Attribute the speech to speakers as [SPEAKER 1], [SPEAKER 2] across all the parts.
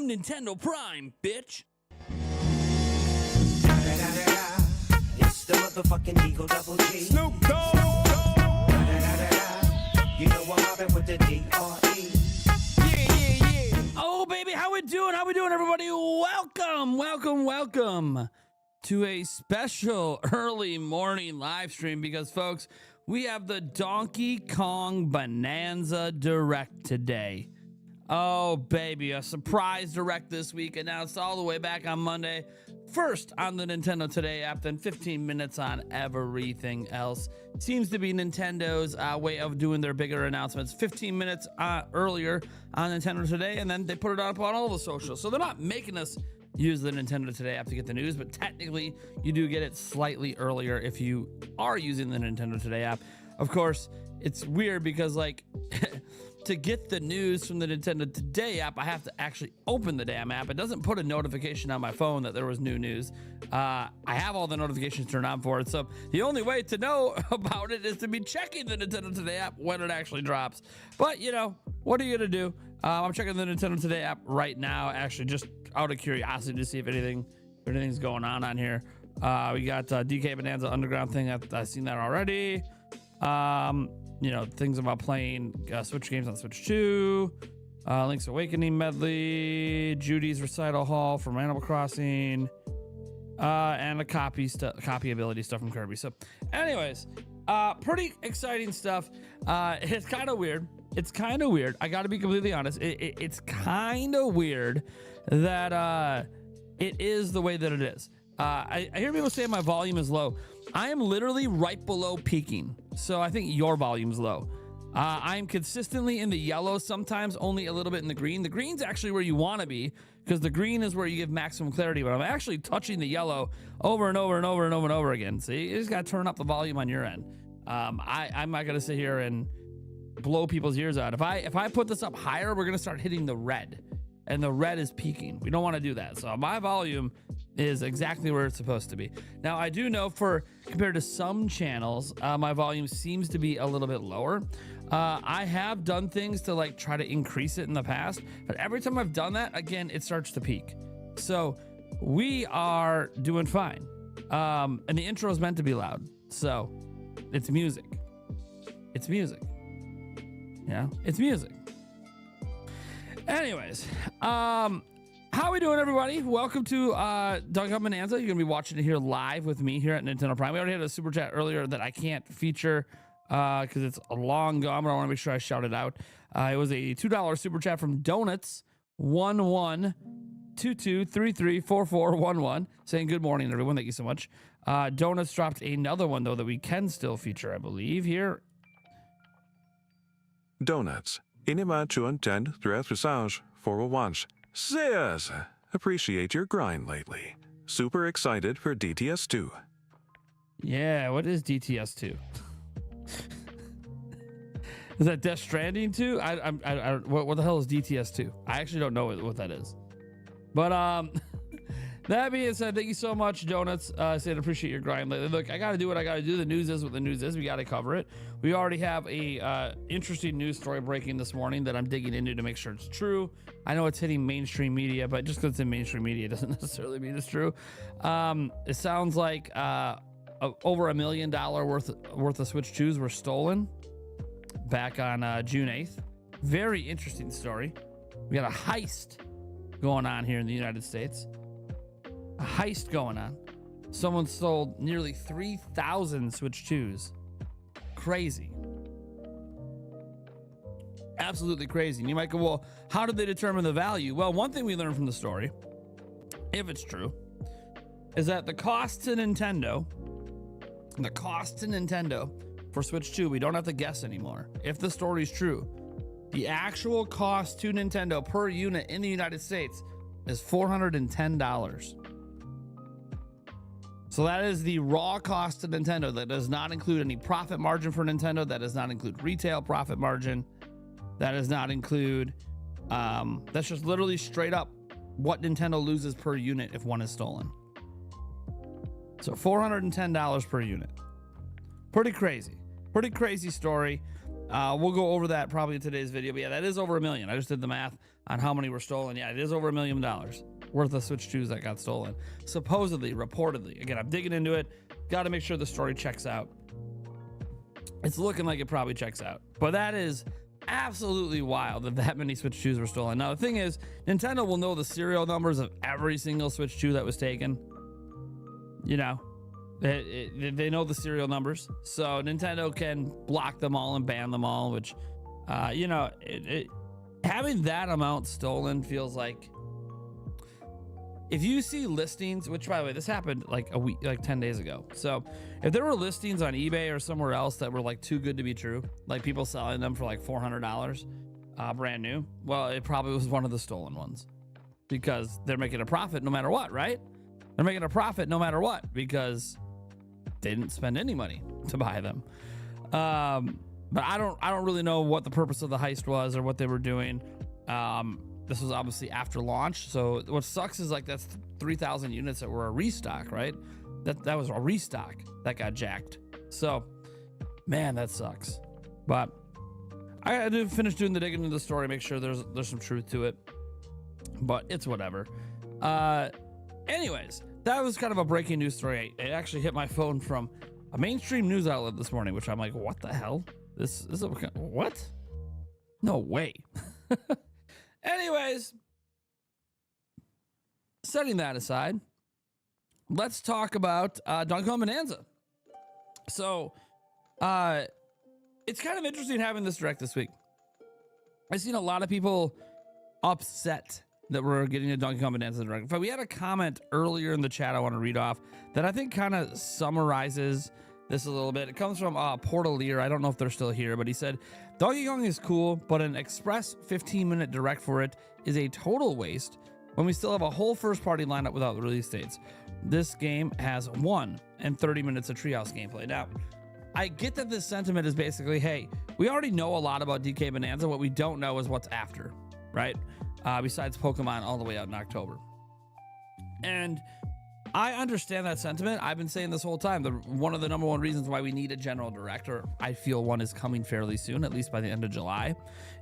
[SPEAKER 1] I'm Nintendo Prime, bitch.
[SPEAKER 2] It's the motherfucking Eagle Double G.
[SPEAKER 3] Snoop Dogg.
[SPEAKER 2] You know I'm mobbing with the D.R.E.
[SPEAKER 1] Oh, baby, how we doing? How we doing, everybody? Welcome to a special early morning live stream because, folks, we have the Donkey Kong Bonanza Direct today. Oh, baby, a surprise Direct this week announced all the way back on Monday. First on the Nintendo Today app, then 15 minutes on everything else. Seems to be Nintendo's way of doing their bigger announcements. 15 minutes earlier on Nintendo Today, and then they put it up on all the socials. So they're not making us use the Nintendo Today app to get the news, but technically you do get it slightly earlier if you are using the Nintendo Today app. Of course, it's weird because, like, to get the news from the Nintendo Today app, I have to actually open the damn app. It doesn't put a notification on my phone that there was new news. I have all the notifications turned on for it, so the only way to know about it is to be checking the Nintendo Today app when it actually drops. But, you know, what are you going to do? I'm checking the Nintendo Today app right now, actually, just out of curiosity to see if anything's going on here. We got DK Bananza Underground thing. I've seen that already. You know, things about playing Switch games on Switch 2, Link's Awakening medley, Judy's Recital Hall from Animal Crossing, and a copy ability stuff from Kirby. So anyways, pretty exciting stuff. It's kind of weird. I got to be completely honest. It's kind of weird that it is the way that it is. I hear people say my volume is low. I am literally right below peaking. So I think your volume's low. I'm consistently in the yellow, sometimes only a little bit in the green. The green's actually where you want to be because the green is where you give maximum clarity, but I'm actually touching the yellow over and over and over and over and over again. See, you just got to turn up the volume on your end. I'm not going to sit here and blow people's ears out. If I put this up higher, we're going to start hitting the red, and the red is peaking. We don't want to do that. So my volume is exactly where it's supposed to be. Now, I do know compared to some channels, my volume seems to be a little bit lower. I have done things to like try to increase it in the past, but every time I've done that, again, it starts to peak. So we are doing fine. And the intro is meant to be loud. So it's music. It's music. Yeah, it's music. Anyways, how are we doing, everybody? Welcome to Donkey Kong Bonanza. You're going to be watching it here live with me here at Nintendo Prime. We already had a super chat earlier that I can't feature because it's a long gone, but I want to make sure I shout it out. It was a $2 super chat from Donuts 1122334411 saying good morning, everyone. Thank you so much. Donuts dropped another one, though, that we can still feature, I believe, here.
[SPEAKER 3] Donuts. Inima chuan ten dressage for a once. Says, appreciate your grind lately. Super excited for DTS2.
[SPEAKER 1] Yeah, what is DTS2? Is that Death Stranding 2? What the hell is DTS2? I actually don't know what that is. But that being said, thank you so much, Donuts. I said appreciate your grind lately. Look, I got to do what I got to do. The news is what the news is. We got to cover it. We already have a interesting news story breaking this morning that I'm digging into to make sure it's true. I know it's hitting mainstream media, but just because it's in mainstream media doesn't necessarily mean it's true. It sounds like over $1 million worth of Switch 2s were stolen back on June 8th. Very interesting story. We got a heist going on here in the United States. A heist going on. Someone stole nearly 3,000 Switch 2s. Crazy. Absolutely crazy. And you might go, well, how did they determine the value? Well, one thing we learned from the story, if it's true, is that the cost to Nintendo for Switch 2, we don't have to guess anymore. If the story's true, the actual cost to Nintendo per unit in the United States is $410. So that is the raw cost to Nintendo. That does not include any profit margin for Nintendo. That does not include retail profit margin. That does not include, that's just literally straight up what Nintendo loses per unit if one is stolen. So $410 per unit. Pretty crazy story. We'll go over that probably in today's video. But yeah, that is over $1 million. I just did the math on how many were stolen. Yeah, it is over $1 million worth of Switch 2s that got stolen. Supposedly, reportedly. Again, I'm digging into it. Got to make sure the story checks out. It's looking like it probably checks out. But that is absolutely wild that many Switch 2s were stolen. Now, the thing is, Nintendo will know the serial numbers of every single Switch 2 that was taken. You know, they know the serial numbers. So Nintendo can block them all and ban them all, which, you know, having that amount stolen feels like, if you see listings, which by the way, this happened like a week, like 10 days ago. So if there were listings on eBay or somewhere else that were like too good to be true, like people selling them for like $400 brand new, well, it probably was one of the stolen ones, because they're making a profit no matter what, right? They're making a profit no matter what, because they didn't spend any money to buy them. But I don't really know what the purpose of the heist was or what they were doing. This was obviously after launch. So what sucks is like that's 3,000 units that were a restock, right? That was a restock that got jacked. So, man, that sucks. But I did finish doing the digging into the story, make sure there's some truth to it. But it's whatever. Anyways, that was kind of a breaking news story. It actually hit my phone from a mainstream news outlet this morning, which I'm like, what the hell? This is what? No way. Anyways, setting that aside, let's talk about Kong Bonanza. So, it's kind of interesting having this direct this week. I've seen a lot of people upset that we're getting a Kong Bonanza direct. In fact, we had a comment earlier in the chat I want to read off that I think kind of summarizes this a little bit. It comes from Portalier. I don't know if they're still here, but he said, Donkey Kong is cool, but an express 15-minute direct for it is a total waste when we still have a whole first-party lineup without release dates. This game has 1 and 30 minutes of Treehouse gameplay. Now, I get that this sentiment is basically, hey, we already know a lot about DK Bonanza. What we don't know is what's after, right? Besides Pokemon all the way out in October. And I understand that sentiment. I've been saying this whole time that one of the number one reasons why we need a general director, I feel one is coming fairly soon, at least by the end of July,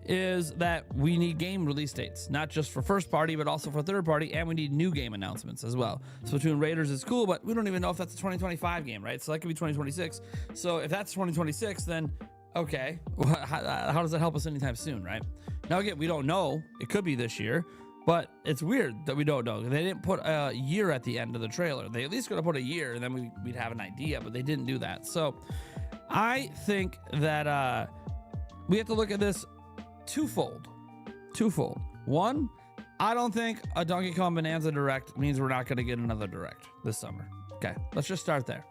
[SPEAKER 1] is that we need game release dates, not just for first party, but also for third party, and we need new game announcements as well. Splatoon Raiders is cool, but we don't even know if that's a 2025 game, right? So that could be 2026. So if that's 2026, then okay, how does that help us anytime soon, right? Now again, we don't know. It could be this year. But it's weird that we don't know. They didn't put a year at the end of the trailer. They at least could have put a year, and then we'd have an idea, but they didn't do that. So I think that we have to look at this twofold. One, I don't think a Donkey Kong Bonanza Direct means we're not going to get another Direct this summer. Okay, let's just start there.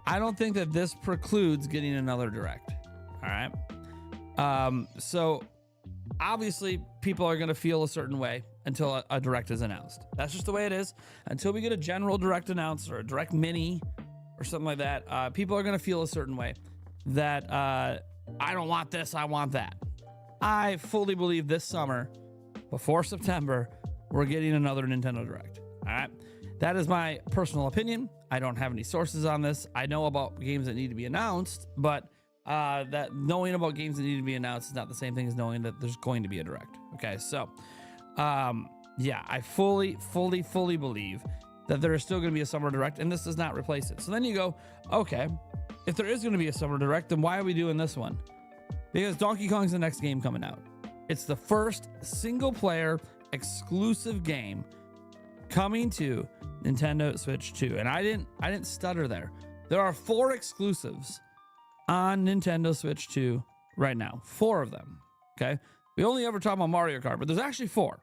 [SPEAKER 1] I don't think that this precludes getting another Direct. All right? So obviously, people are going to feel a certain way until a Direct is announced. That's just the way it is. Until we get a general Direct announced or a Direct Mini or something like that, people are going to feel a certain way that I don't want this, I want that. I fully believe this summer, before September, we're getting another Nintendo Direct. All right? That is my personal opinion. I don't have any sources on this. I know about games that need to be announced, but that knowing about games that need to be announced is not the same thing as knowing that there's going to be a Direct. Okay, so yeah, I fully believe that there is still going to be a summer Direct, and this does not replace it. So then you go, okay, if there is going to be a summer Direct, then why are we doing this one? Because Donkey Kong's the next game coming out. It's the first single-player exclusive game coming to Nintendo Switch 2, and I didn't stutter there. There are 4 exclusives on Nintendo Switch 2 right now. 4 of them. Okay. We only ever talk about Mario Kart, but there's actually 4.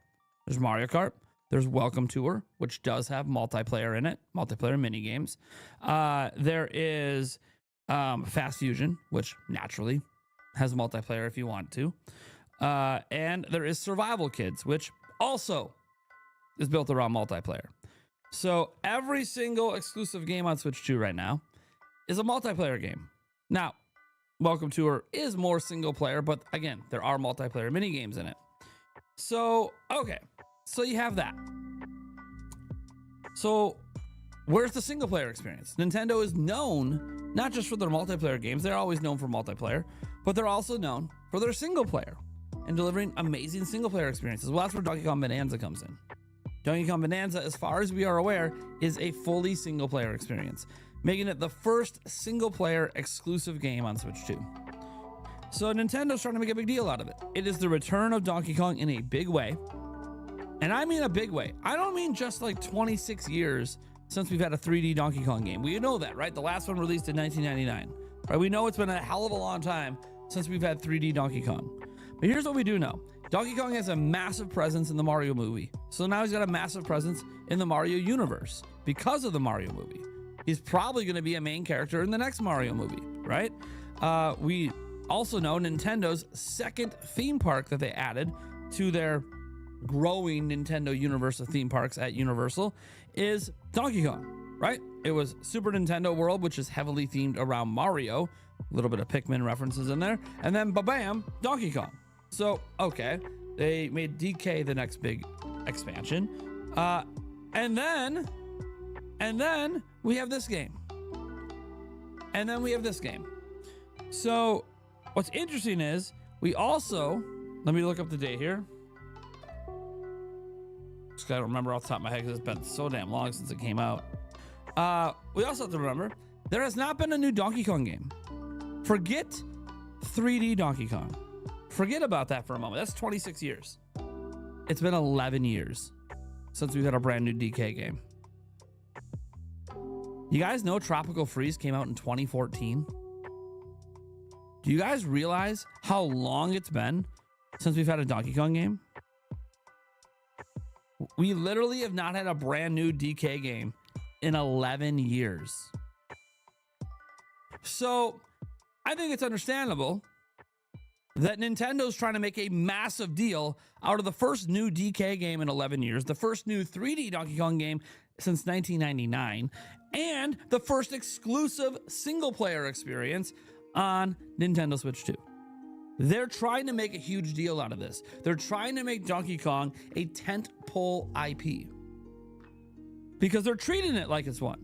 [SPEAKER 1] There's Mario Kart. There's Welcome Tour, which does have multiplayer in it, multiplayer mini games. There is Fast Fusion, which naturally has multiplayer if you want to. And there is Survival Kids, which also is built around multiplayer. So every single exclusive game on Switch 2 right now is a multiplayer game. Now, Welcome Tour is more single player, but again, there are multiplayer mini games in it. So, okay. So you have that. So where's the single player experience? Nintendo is known not just for their multiplayer games, they're always known for multiplayer, but they're also known for their single player and delivering amazing single player experiences. Well, that's where Donkey Kong Bonanza comes in. Donkey Kong Bonanza, as far as we are aware, is a fully single player experience, making it the first single player exclusive game on Switch 2. So Nintendo's trying to make a big deal out of it. It is the return of Donkey Kong in a big way. And I mean a big way. I don't mean just like 26 years since we've had a 3D Donkey Kong game. We know that, right? The last one released in 1999. Right? We know it's been a hell of a long time since we've had 3D Donkey Kong. But here's what we do know. Donkey Kong has a massive presence in the Mario movie. So now he's got a massive presence in the Mario universe because of the Mario movie. He's probably going to be a main character in the next Mario movie, right? We also know Nintendo's second theme park that they added to their growing Nintendo universe of theme parks at Universal is Donkey Kong, right? It was Super Nintendo World, which is heavily themed around Mario, a little bit of Pikmin references in there, and then ba-bam, Donkey Kong. So, okay, they made DK the next big expansion, and then we have this game, So what's interesting is we also, let me look up the date here. Just gotta remember off the top of my head because it's been so damn long since it came out. We also have to remember there has not been a new Donkey Kong game. Forget 3D Donkey Kong. Forget about that for a moment. That's 26 years. It's been 11 years since we've had a brand new DK game. You guys know Tropical Freeze came out in 2014? Do you guys realize how long it's been since we've had a Donkey Kong game? We literally have not had a brand new DK game in 11 years. So I think it's understandable that Nintendo's trying to make a massive deal out of the first new DK game in 11 years, the first new 3D Donkey Kong game since 1999, and the first exclusive single player experience on Nintendo Switch 2. They're trying to make a huge deal out of this. They're trying to make Donkey Kong a tentpole IP because they're treating it like it's one.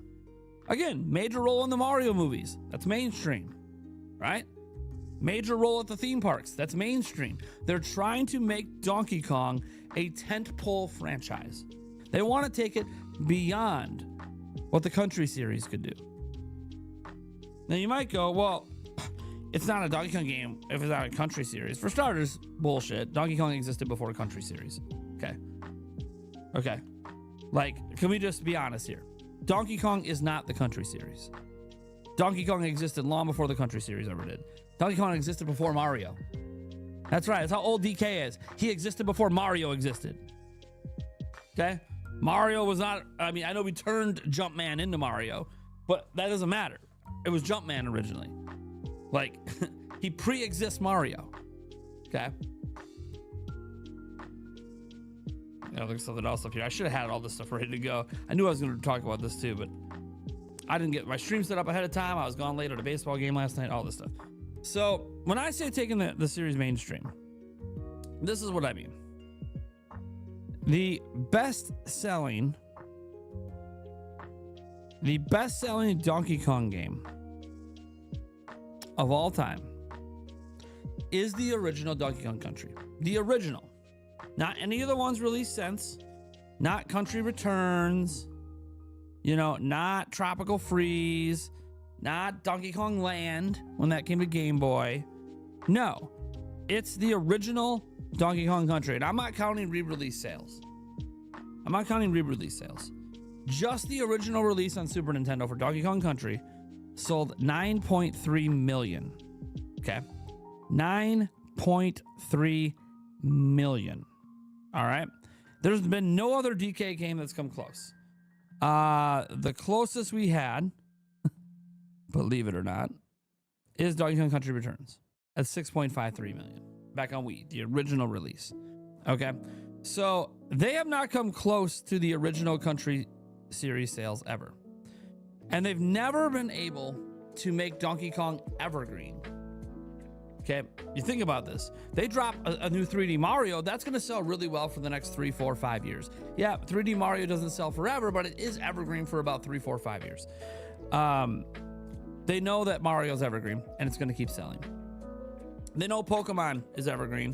[SPEAKER 1] Again, major role in the Mario movies. That's mainstream, right? Major role at the theme parks. That's mainstream. They're trying to make Donkey Kong a tentpole franchise. They want to take it beyond what the Country series could do. Now you might go, well, it's not a Donkey Kong game if it's not a Country series. For starters, bullshit. Donkey Kong existed before the Country series. Okay. Like, can we just be honest here? Donkey Kong is not the Country series. Donkey Kong existed long before the Country series ever did. Donkey Kong existed before Mario. That's right. That's how old DK is. He existed before Mario existed. Okay? Mario was not, I mean, I know we turned Jumpman into Mario, but that doesn't matter. It was Jumpman originally. Like, he pre-exists Mario. Okay? Yeah, there's something else up here. I should have had all this stuff ready to go. I knew I was going to talk about this too, but I didn't get my stream set up ahead of time. I was gone late at a baseball game last night, all this stuff. So when I say taking the series mainstream, this is what I mean. The best-selling Donkey Kong game of all time is the original Donkey Kong Country. The original. Not any of the ones released since. Not Country Returns. You know, not Tropical Freeze. Not Donkey Kong Land when that came to Game Boy. No. It's the original Donkey Kong Country. And I'm not counting re-release sales. Just the original release on Super Nintendo for Donkey Kong Country sold 9.3 million. Okay. 9.3 million. All right. There's been no other DK game that's come close. The closest we had, believe it or not, is Donkey Kong Country Returns at 6.53 million back on Wii, the original release. Okay. So they have not come close to the original Country series sales ever. And they've never been able to make Donkey Kong evergreen. Okay, you think about this. They drop a new 3D Mario, that's going to sell really well for the next 3, 4, 5 years. Yeah, 3D Mario doesn't sell forever, but it is evergreen for about 3, 4, 5 years. They know that Mario's evergreen, and it's going to keep selling. They know Pokemon is evergreen,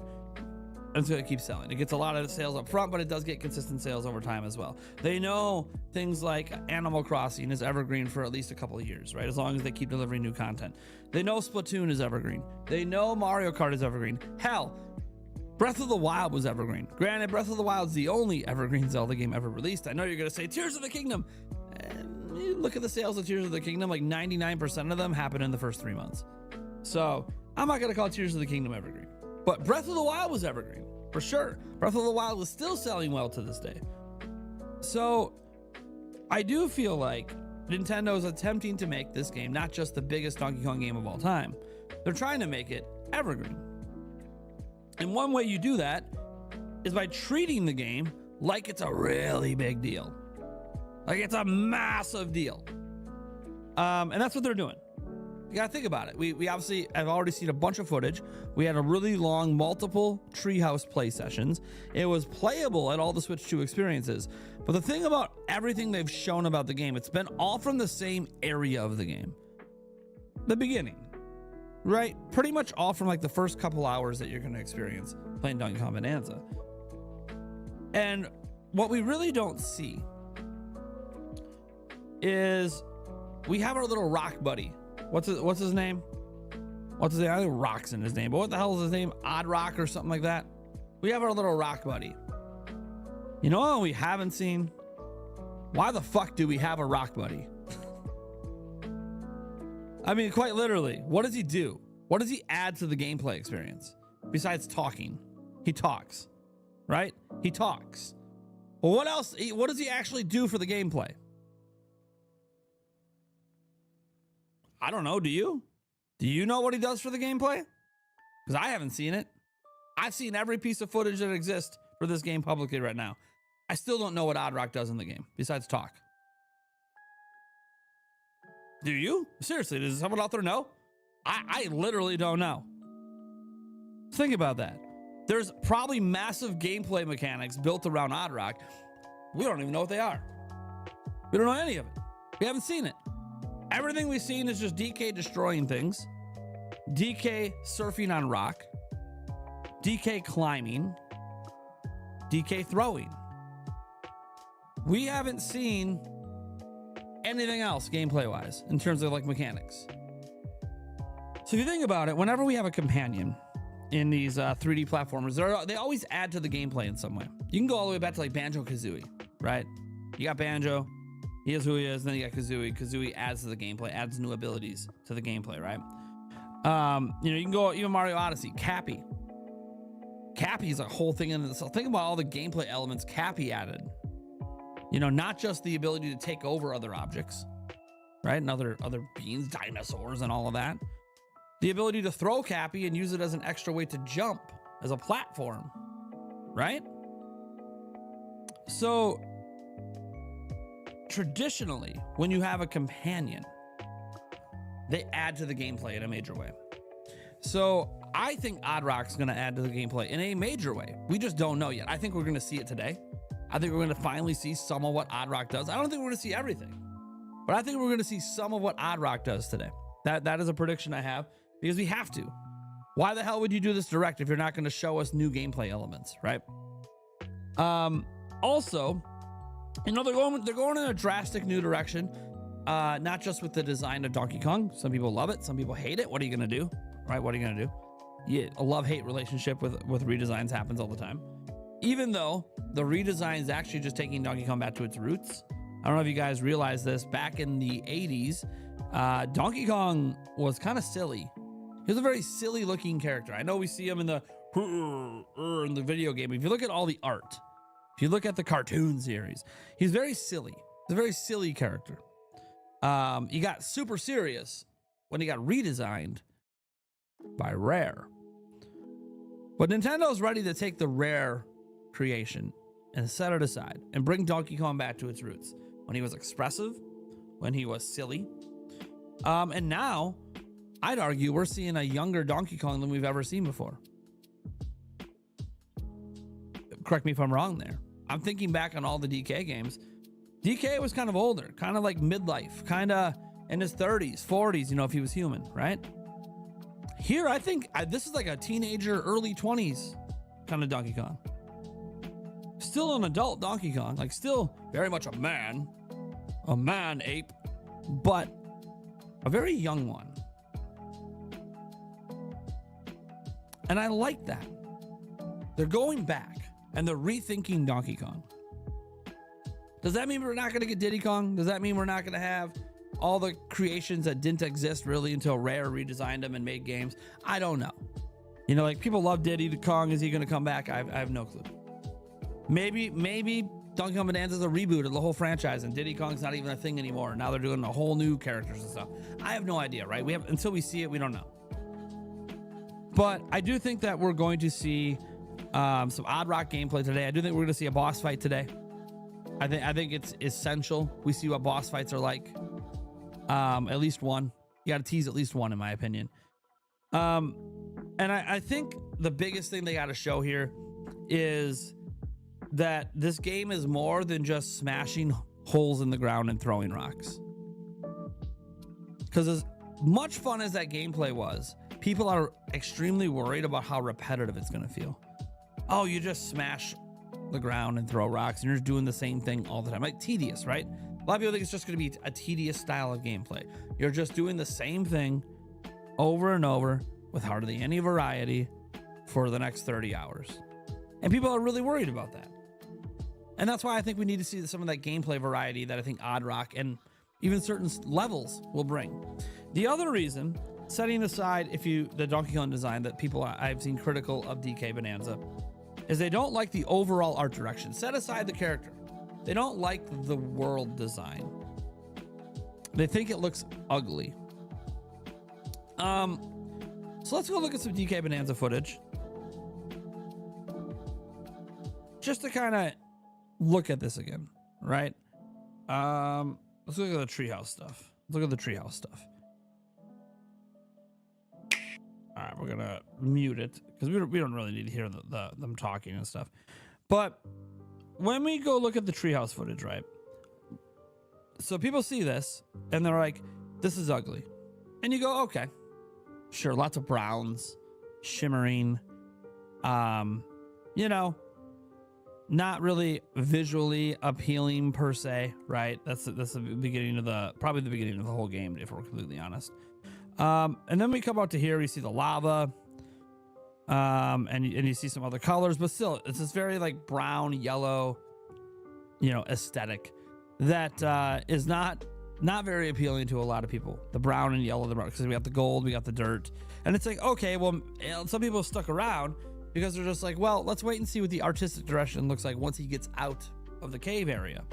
[SPEAKER 1] and it's going to keep selling. It gets a lot of sales up front, but it does get consistent sales over time as well. They know things like Animal Crossing is evergreen for at least a couple of years, right? As long as they keep delivering new content. They know Splatoon is evergreen. They know Mario Kart is evergreen. Hell, Breath of the Wild was evergreen. Granted, Breath of the Wild is the only evergreen Zelda game ever released. I know you're going to say Tears of the Kingdom. And you look at the sales of Tears of the Kingdom, like 99% of them happen in the first 3 months. So I'm not going to call Tears of the Kingdom evergreen. But Breath of the Wild was evergreen, for sure. Breath of the Wild is still selling well to this day. So I do feel like Nintendo is attempting to make this game not just the biggest Donkey Kong game of all time. They're trying to make it evergreen. And one way you do that is by treating the game like it's a really big deal. Like it's a massive deal. And that's what they're doing. You gotta think about it. We obviously have already seen a bunch of footage. We had a really long multiple treehouse play sessions. It was playable at all the Switch 2 experiences. But the thing about everything they've shown about the game, it's been all from the same area of the game. The beginning, right? Pretty much all from like the first couple hours that you're gonna experience playing Donkey Kong Bonanza. And what we really don't see is we have our little rock buddy. What's his name? What's his name? I think Rock's in his name, but what the hell is his name? Odd Rock or something like that? We have our little rock buddy. You know what we haven't seen? Why the fuck do we have a rock buddy? I mean, quite literally, what does he do? What does he add to the gameplay experience? Besides talking. He talks, right? He talks. Well, what else? What does he actually do for the gameplay? I don't know. Do you? Do you know what he does for the gameplay? Because I haven't seen it. I've seen every piece of footage that exists for this game publicly right now. I still don't know what Odd Rock does in the game besides talk. Do you? Seriously, does someone out there know? I literally don't know. Think about that. There's probably massive gameplay mechanics built around Odd Rock. We don't even know what they are. We don't know any of it. We haven't seen it. Everything we've seen is just DK destroying things, DK surfing on rock, DK climbing, DK throwing. We haven't seen anything else gameplay-wise in terms of like mechanics. So if you think about it, whenever we have a companion in these 3D platformers, they always add to the gameplay in some way. You can go all the way back to like Banjo-Kazooie, right? You got Banjo. He is who he is. Then you got Kazooie. Kazooie adds to the gameplay, adds new abilities to the gameplay, right? You can go even Mario Odyssey. Cappy. Cappy's a whole thing in itself. Think about all the gameplay elements Cappy added. Not just the ability to take over other objects, right? And other beings, dinosaurs, and all of that. The ability to throw Cappy and use it as an extra way to jump as a platform, right? So traditionally, when you have a companion, they add to the gameplay in a major way. So I think Odd Rock's going to add to the gameplay in a major way. We just don't know yet. I think we're going to see it today. I think we're going to finally see some of what Odd Rock does. I don't think we're going to see everything, but I think we're going to see some of what Odd Rock does today. That is a prediction I have because we have to. Why the hell would you do this direct if you're not going to show us new gameplay elements, right? Also, they're going in a drastic new direction, not just with the design of Donkey Kong. Some people love it, some people hate it. What are you gonna do, right? What are you gonna do? Yeah, a love-hate relationship with redesigns happens all the time. Even though the redesign is actually just taking Donkey Kong back to its roots. I don't know if you guys realize this. Back in the 80s, Donkey Kong was kind of silly. He was a very silly-looking character. I know we see him in the video game. If you look at all the art, if you look at the cartoon series, he's very silly. He's a very silly character. He got super serious when he got redesigned by Rare. But Nintendo's ready to take the Rare creation and set it aside and bring Donkey Kong back to its roots. When he was expressive, when he was silly. And now I'd argue we're seeing a younger Donkey Kong than we've ever seen before. Correct me if I'm wrong there. I'm thinking back on all the DK games. DK was kind of older, kind of like midlife, kind of in his 30s, 40s, if he was human, right? Here, I think this is like a teenager, early 20s kind of Donkey Kong. Still an adult Donkey Kong, like still very much a man ape, but a very young one. And I like that. They're going back and they're rethinking Donkey Kong. Does that mean we're not going to get Diddy Kong? Does that mean we're not going to have all the creations that didn't exist really until Rare redesigned them and made games? I don't know. Like people love Diddy Kong. Is he going to come back? I have no clue. Maybe Donkey Kong Bonanza is a reboot of the whole franchise and Diddy Kong's not even a thing anymore. Now they're doing a whole new characters and stuff. I have no idea, right? Until we see it, we don't know. But I do think that we're going to see some Odd Rock gameplay today. I do think we're going to see a boss fight today. I think it's essential we see what boss fights are like. At least one. You got to tease at least one, in my opinion. And I think the biggest thing they got to show here is that this game is more than just smashing holes in the ground and throwing rocks. Because as much fun as that gameplay was, people are extremely worried about how repetitive it's going to feel. Oh, you just smash the ground and throw rocks and you're just doing the same thing all the time. Like tedious, right? A lot of people think it's just going to be a tedious style of gameplay. You're just doing the same thing over and over with hardly any variety for the next 30 hours. And people are really worried about that. And that's why I think we need to see some of that gameplay variety that I think Odd Rock and even certain levels will bring. The other reason, setting aside the Donkey Kong design that people I've seen critical of DK Bonanza, is they don't like the overall art direction. Set aside the character. They don't like the world design. They think it looks ugly. So let's go look at some DK Bonanza footage. Just to kind of look at this again, right? Let's look at the treehouse stuff. Look at the treehouse stuff. All right, we're gonna mute it because we don't really need to hear them talking and stuff. But when we go look at the treehouse footage, right? So people see this and they're like, "This is ugly," and you go, "Okay, sure." Lots of browns, shimmering, not really visually appealing per se, right? That's the beginning of probably the beginning of the whole game, if we're completely honest. And then we come out to here, we see the lava, and you see some other colors, but still, it's this very like brown, yellow, aesthetic that is not very appealing to a lot of people. The brown and yellow, because we got the gold, we got the dirt, and it's like, okay, well, some people stuck around because they're just like, well, let's wait and see what the artistic direction looks like once he gets out of the cave area.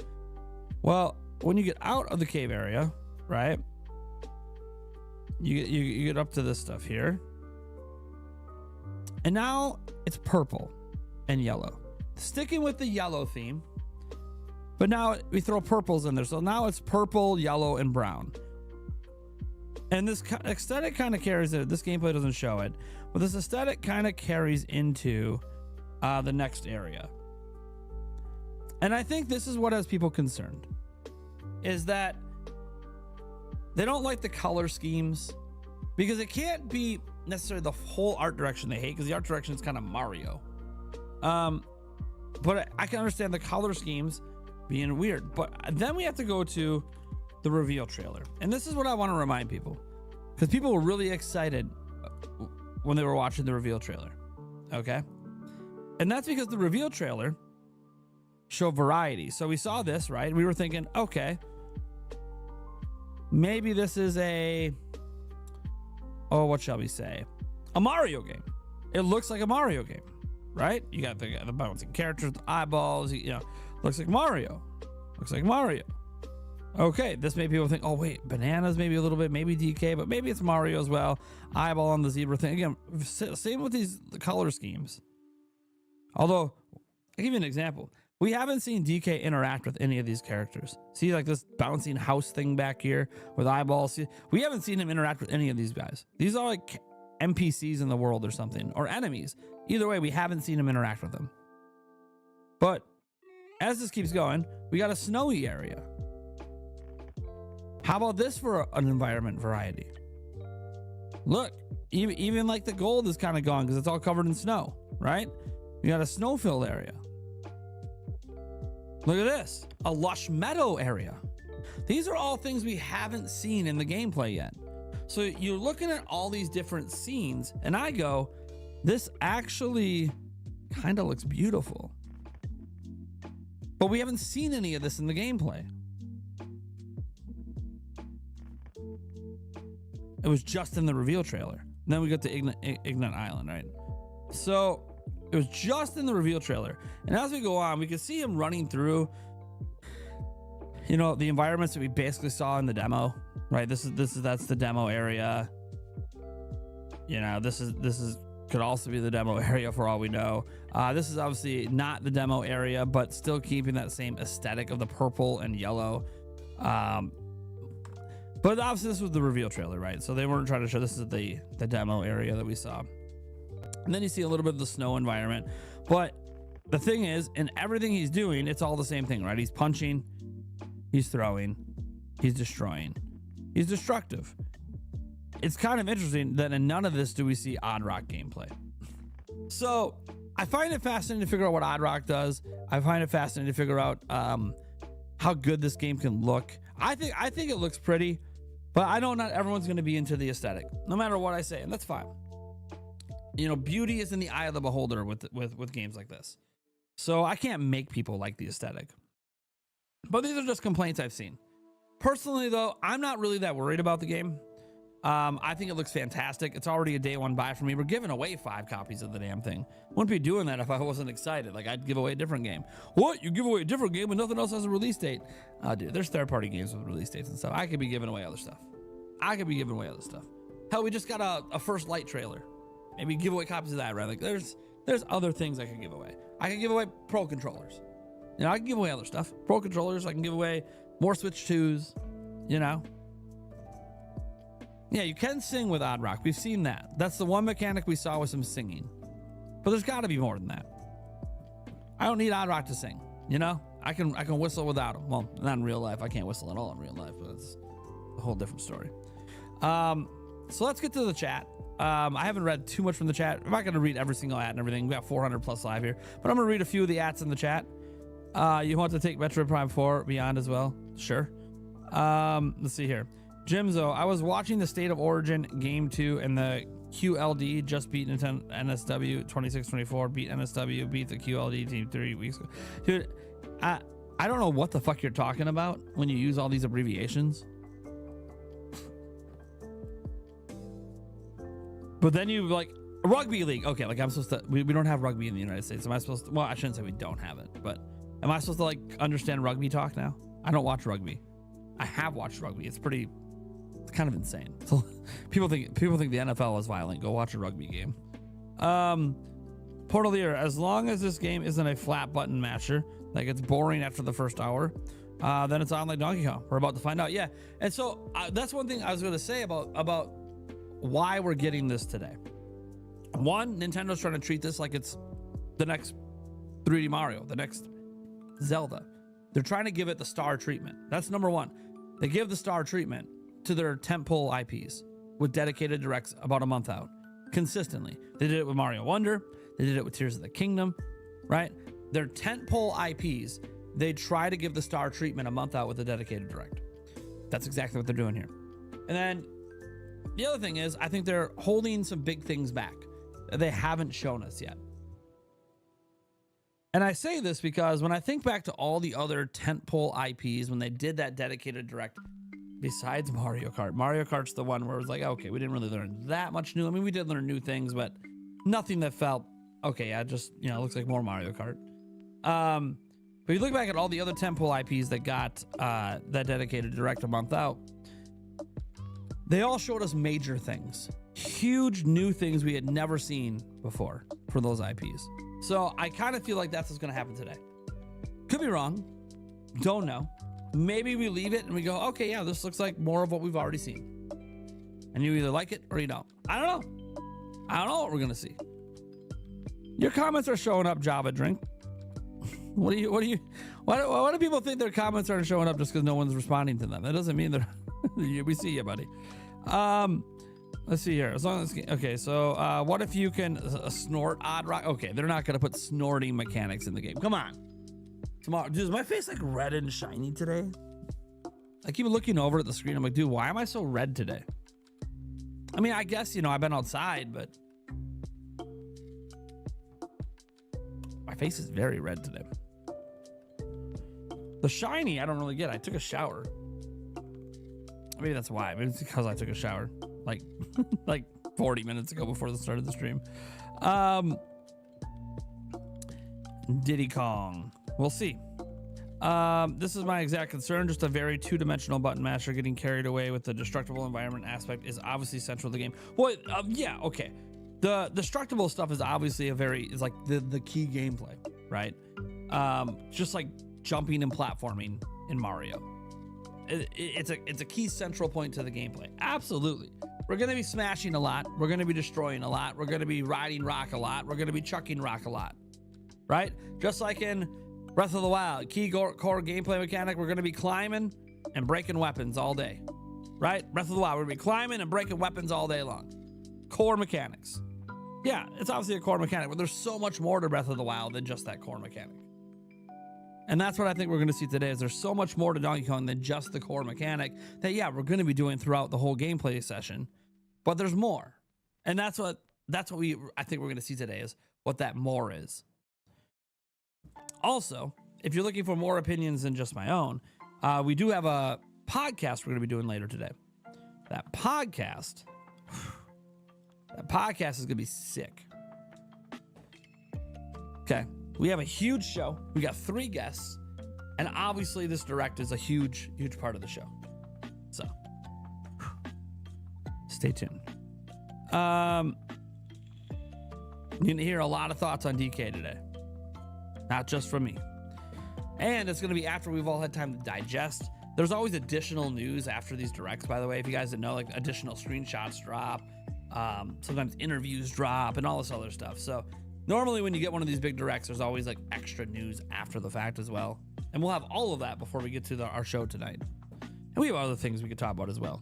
[SPEAKER 1] Well, when you get out of the cave area, right, you get up to this stuff here, and now it's purple and yellow, sticking with the yellow theme, but now we throw purples in there, so now it's purple, yellow, and brown. And this aesthetic kind of carries it. This gameplay doesn't show it, but this aesthetic kind of carries into the next area. And I think this is what has people concerned, is that they don't like the color schemes, because it can't be necessarily the whole art direction they hate, because the art direction is kind of Mario. But I can understand the color schemes being weird. But then we have to go to the reveal trailer. And this is what I want to remind people, because people were really excited when they were watching the reveal trailer. Okay? And that's because the reveal trailer showed variety. So we saw this, right? We were thinking, okay, maybe this is what shall we say? A Mario game. It looks like a Mario game, right? You got the bouncing characters, the eyeballs, looks like Mario. Looks like Mario. Okay, this made people think, oh wait, bananas maybe a little bit, maybe DK, but maybe it's Mario as well. Eyeball on the zebra thing. Again, same with the color schemes. Although, I'll give you an example. We haven't seen DK interact with any of these characters. See, like this bouncing house thing back here with eyeballs. See, we haven't seen him interact with any of these guys. These are like NPCs in the world or something, or enemies. Either way, we haven't seen him interact with them. But as this keeps going, we got a snowy area. How about this for an environment variety? Look, even like the gold is kind of gone because it's all covered in snow, right? We got a snow-filled area. Look at this, a lush meadow area. These are all things we haven't seen in the gameplay yet. So you're looking at all these different scenes, and I go, this actually kind of looks beautiful. But we haven't seen any of this in the gameplay. It was just in the reveal trailer. Then we got to Ignite Island, right? So it was just in the reveal trailer. And as we go on, we can see him running through, you know, the environments that we basically saw in the demo, right? That's the demo area. You know, this could also be the demo area for all we know. This is obviously not the demo area, but still keeping that same aesthetic of the purple and yellow. But obviously this was the reveal trailer, right? So they weren't trying to show this is the demo area that we saw. And then you see a little bit of the snow environment. But the thing is, in everything he's doing, it's all the same thing, right? He's punching, he's throwing, he's destroying, he's destructive. It's kind of interesting that in none of this do we see Odd Rock gameplay. So I find it fascinating to figure out what Odd Rock does. I find it fascinating to figure out how good this game can look. I think it looks pretty, but I know not everyone's going to be into the aesthetic, no matter what I say, and that's fine. You know, beauty is in the eye of the beholder with games like this. So I can't make people like the aesthetic. But these are just complaints I've seen. Personally, though, I'm not really that worried about the game. I think it looks fantastic. It's already a day one buy for me. We're giving away 5 copies of the damn thing. Wouldn't be doing that if I wasn't excited. Like, I'd give away a different game. What? You give away a different game, but nothing else has a release date? Dude, there's third-party games with release dates and stuff. I could be giving away other stuff. Hell, we just got a First Light trailer. Maybe give away copies of that, right? Like, there's other things I can give away. I can give away Pro controllers. You know, I can give away other stuff. Pro controllers, I can give away more Switch 2s, you know. Yeah, you can sing with Odd Rock. We've seen that. That's the one mechanic we saw with some singing. But there's got to be more than that. I don't need Odd Rock to sing, you know? I can whistle without him. Well, not in real life. I can't whistle at all in real life, but it's a whole different story. So let's get to the chat. I haven't read too much from the chat. I'm not going to read every single ad and everything. We got 400 plus live here. But I'm going to read a few of the ads in the chat. You want to take Metroid Prime 4 Beyond as well? Sure. Let's see here. Jimzo, I was watching the State of Origin Game 2 and the QLD just beat Nintendo NSW 2624, beat NSW, beat the QLD team 3 weeks ago. Dude, I don't know what the fuck you're talking about when you use all these abbreviations. But then you like rugby league. Okay, like I'm supposed to, we don't have rugby in the United States. Am I supposed to, well, I shouldn't say we don't have it, but am I supposed to like understand rugby talk now? I don't watch rugby. I have watched rugby. It's kind of insane. So people think the NFL is violent. Go watch a rugby game. Portalier, as long as this game isn't a flat button masher, like it's boring after the first hour, then it's on like Donkey Kong. We're about to find out. Yeah, and so that's one thing I was going to say about why we're getting this today. One, Nintendo's trying to treat this like it's the next 3D Mario, the next Zelda. They're trying to give it the star treatment. That's number one. They give the star treatment to their tentpole IPs with dedicated directs about a month out consistently. They did it with Mario Wonder. They did it with Tears of the Kingdom, right? Their tentpole IPs, they try to give the star treatment a month out with a dedicated direct. That's exactly what they're doing here. And then the other thing is, I think they're holding some big things back that they haven't shown us yet. And I say this because when I think back to all the other tentpole IPs, when they did that dedicated direct, besides Mario Kart's the one where it was like, okay, we didn't really learn that much new. I mean, we did learn new things, but nothing that felt, okay, yeah, just, you know, it looks like more Mario Kart. But you look back at all the other tentpole IPs that got that dedicated direct a month out, they all showed us major things, huge new things we had never seen before for those IPs. So I kind of feel like that's what's going to happen today. Could be wrong. Don't know. Maybe we leave it and we go, okay, yeah, this looks like more of what we've already seen. And you either like it or you don't. I don't know. I don't know what we're going to see. Your comments are showing up, Java Drink. Why do people think their comments aren't showing up just because no one's responding to them? That doesn't mean they're, we see you, buddy. Let's see here. As long as, okay, so what if you can snort odd rock? Okay, they're not going to put snorting mechanics in the game. Come on. Tomorrow, dude, is my face like red and shiny today? I keep looking over at the screen. I'm like, dude, why am I so red today? I mean, I guess, you know, I've been outside, but my face is very red today. The shiny, I don't really get. I took a shower. Maybe that's why. Maybe it's because I took a shower like like 40 minutes ago before the start of the stream. Diddy Kong. We'll see. This is my exact concern. Just a very two-dimensional button masher getting carried away with the destructible environment aspect is obviously central to the game. Well, yeah, okay. The destructible stuff is obviously like the key gameplay, right? Just like jumping and platforming in Mario. It's a key central point to the gameplay. Absolutely. We're going to be smashing a lot. We're going to be destroying a lot. We're going to be riding rock a lot. We're going to be chucking rock a lot, right? Just like in Breath of the Wild, key core gameplay mechanic, we're going to be climbing and breaking weapons all day, right? Breath of the Wild, we're going to be climbing and breaking weapons all day long. Core mechanics. Yeah, it's obviously a core mechanic, but there's so much more to Breath of the Wild than just that core mechanic. And that's what I think we're going to see today is there's so much more to Donkey Kong than just the core mechanic that, yeah, we're going to be doing throughout the whole gameplay session, but there's more. And that's what I think we're going to see today is what that more is. Also, if you're looking for more opinions than just my own, we do have a podcast we're going to be doing later today. That podcast is going to be sick. Okay. We have a huge show. We got 3 guests. And obviously this direct is a huge, huge part of the show. So stay tuned. You're going to hear a lot of thoughts on DK today. Not just from me. And it's going to be after we've all had time to digest. There's always additional news after these directs, by the way. If you guys didn't know, like additional screenshots drop. Sometimes interviews drop and all this other stuff. So normally when you get one of these big directs, there's always like extra news after the fact as well. And we'll have all of that before we get to our show tonight. And we have other things we could talk about as well.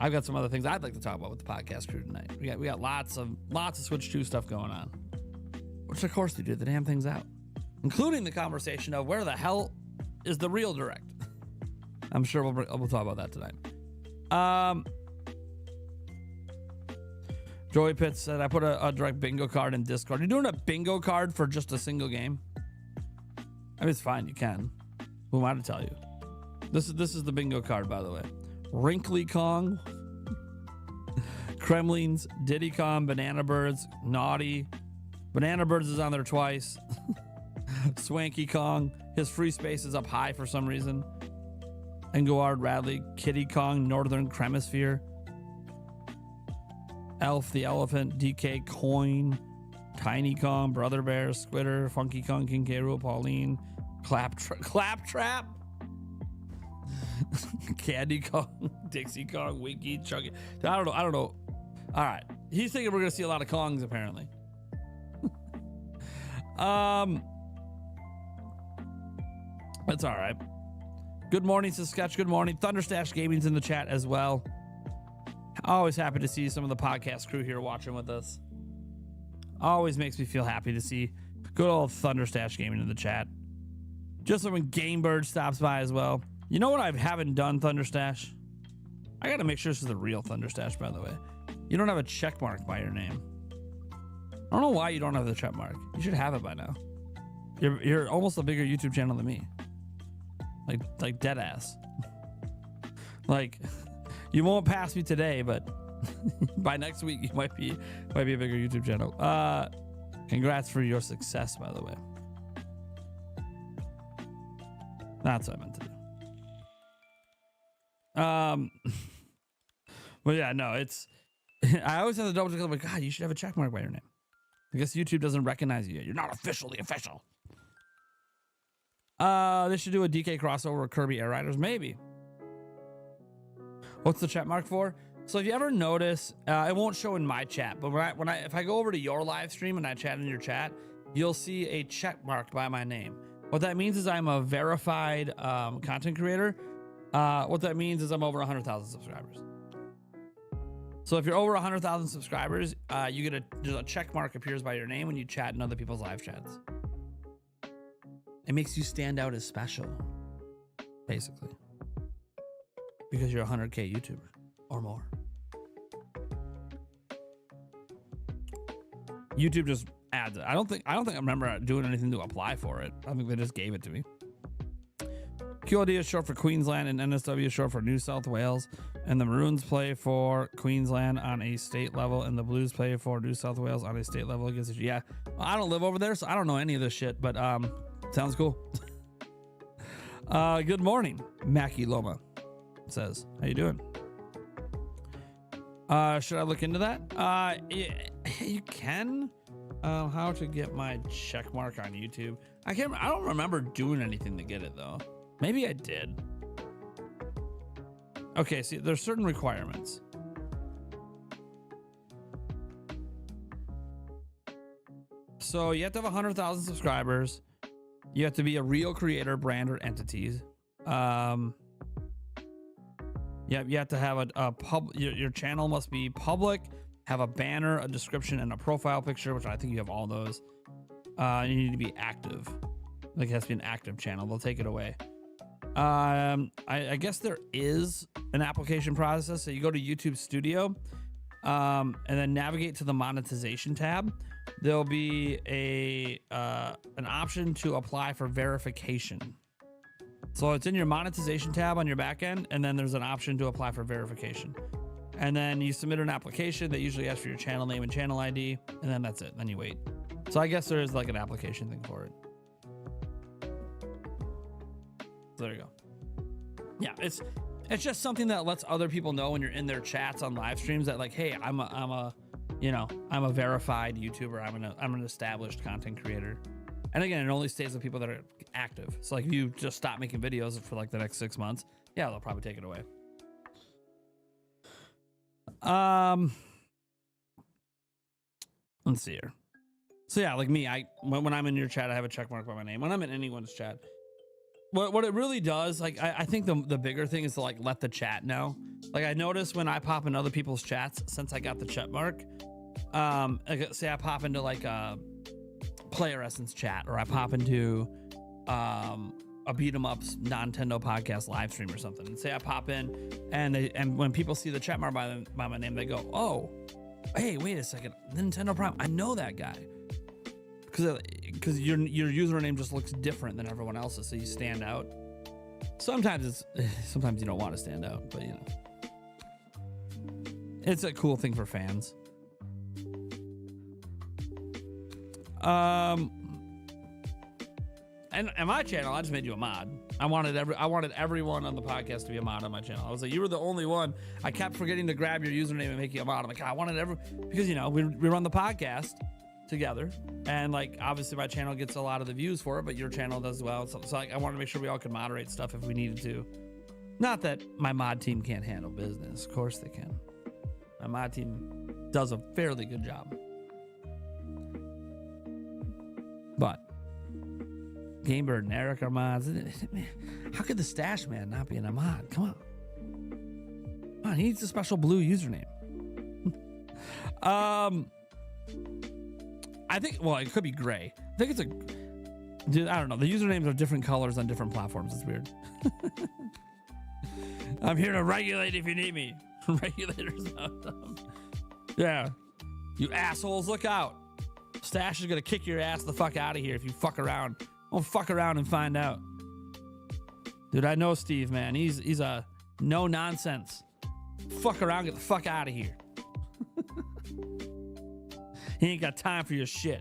[SPEAKER 1] I've got some other things I'd like to talk about with the podcast crew tonight. We got lots of Switch 2 stuff going on. Which of course we do. The damn thing's out. Including the conversation of where the hell is the real direct. I'm sure we'll talk about that tonight. Joey Pitts said, I put a direct bingo card in Discord. You're doing a bingo card for just a single game? I mean, it's fine. You can. Who am I to tell you? This is the bingo card, by the way. Wrinkly Kong, Kremlings, Diddy Kong, Banana Birds, Naughty. Banana Birds is on there twice. Swanky Kong. His free space is up high for some reason. Engelard Radley, Kitty Kong, Northern Cremisphere. Elf the Elephant, DK Coin, Tiny Kong, Brother Bear, Squitter, Funky Kong, King K. Rool, Pauline, Claptrap, Candy Kong, Dixie Kong, Winky, Chuggy. I don't know. All right. He's thinking we're going to see a lot of Kongs, apparently. That's all right. Good morning, Sketch. Good morning. Thunderstash Gaming's in the chat as well. Always happy to see some of the podcast crew here watching with us. Always makes me feel happy to see good old Thunderstash Gaming in the chat. Just like when Gamebird stops by as well. You know what I haven't done, Thunderstash? I got to make sure this is the real Thunderstash, by the way. You don't have a check mark by your name. I don't know why you don't have the check mark. You should have it by now. You're almost a bigger YouTube channel than me. Like dead ass. Like, you won't pass me today, but by next week you might be a bigger YouTube channel. Congrats for your success, by the way. That's what I meant to do. But yeah, no, it's I always have to double check. I'm like, God, you should have a check mark by your name. I guess YouTube doesn't recognize you yet. You're not officially official. They should do a DK crossover with Kirby Air Riders, maybe. What's the chat mark for? So if you ever notice, it won't show in my chat, but if I go over to your live stream and I chat in your chat, you'll see a check mark by my name. What that means is I'm a verified content creator. What that means is I'm over 100,000 subscribers. So if you're over 100,000 subscribers, you get a check mark appears by your name when you chat in other people's live chats. It makes you stand out as special, basically, because you're a 100K YouTuber or more. YouTube just adds it. I don't think I remember doing anything to apply for it. I think they just gave it to me. QLD is short for Queensland, and NSW is short for New South Wales. And the Maroons play for Queensland on a state level, and the Blues play for New South Wales on a state level. Yeah, well, I don't live over there, so I don't know any of this shit. But sounds cool. Good morning, Mackie Loma says. How you doing? Should I look into that? You can. How to get my check mark on YouTube? I don't remember doing anything to get it though. Maybe I did. Okay, see, there's certain requirements. So you have to have 100,000 subscribers. You have to be a real creator, brand, or entities. Yeah, you have to have your channel must be public, have a banner, a description, and a profile picture, which I think you have all those. You need to be active. Like it has to be an active channel. They'll take it away. I guess there is an application process. So you go to YouTube Studio, and then navigate to the monetization tab. There'll be an option to apply for verification. So it's in your monetization tab on your back end, and then there's an option to apply for verification. And then you submit an application that usually asks for your channel name and channel ID, and then that's it. Then you wait. So I guess there is like an application thing for it. So there you go. Yeah, it's just something that lets other people know when you're in their chats on live streams that like, hey, I'm a verified YouTuber. I'm an established content creator. And again, it only stays with people that are active. So like if you just stop making videos for like the next 6 months, yeah, they'll probably take it away. Let's see here. So yeah, like me, when I'm in your chat, I have a check mark by my name. When I'm in anyone's chat, what it really does, like I think the bigger thing is to like let the chat know. Like I notice when I pop in other people's chats since I got the check mark, like, say I pop into like a Player Essence chat, or I pop into a beat 'em ups Nintendo podcast live stream or something, and say I pop in and when people see the chat mark by my name, they go, oh, hey, wait a second, Nintendo Prime, I know that guy, because your username just looks different than everyone else's, so you stand out. Sometimes you don't want to stand out, but you know, it's a cool thing for fans. And my channel, I just made you a mod. I wanted everyone on the podcast to be a mod on my channel. I was like, you were the only one. I kept forgetting to grab your username and make you a mod. I'm like, I wanted because you know we run the podcast together, and like obviously my channel gets a lot of the views for it, but your channel does as well. So like I wanted to make sure we all could moderate stuff if we needed to. Not that my mod team can't handle business. Of course they can. My mod team does a fairly good job. But Gamebird and Eric are mods. How could the Stash Man not be in a mod? Come on, he needs a special blue username. I think, well, it could be gray. I think it's dude, I don't know. The usernames are different colors on different platforms. It's weird. I'm here to regulate if you need me. Regulators. Yeah. You assholes, look out. Stash is gonna kick your ass the fuck out of here if you fuck around. Don't fuck around and find out. Dude, I know Steve, man. He's a no nonsense. Fuck around, get the fuck out of here. He ain't got time for your shit.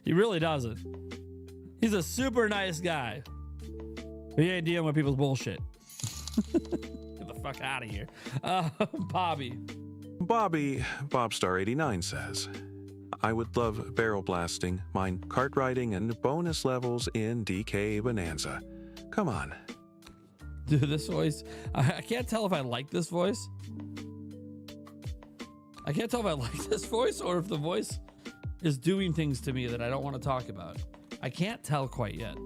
[SPEAKER 1] He really doesn't. He's a super nice guy. But he ain't dealing with people's bullshit. Get the fuck out of here. Bobby.
[SPEAKER 3] Bobstar89 says, I would love barrel blasting, mine kart riding, and bonus levels in DK Bonanza. Come on.
[SPEAKER 1] Dude, this voice, I can't tell if I like this voice. I can't tell if I like this voice or if the voice is doing things to me that I don't want to talk about. I can't tell quite yet.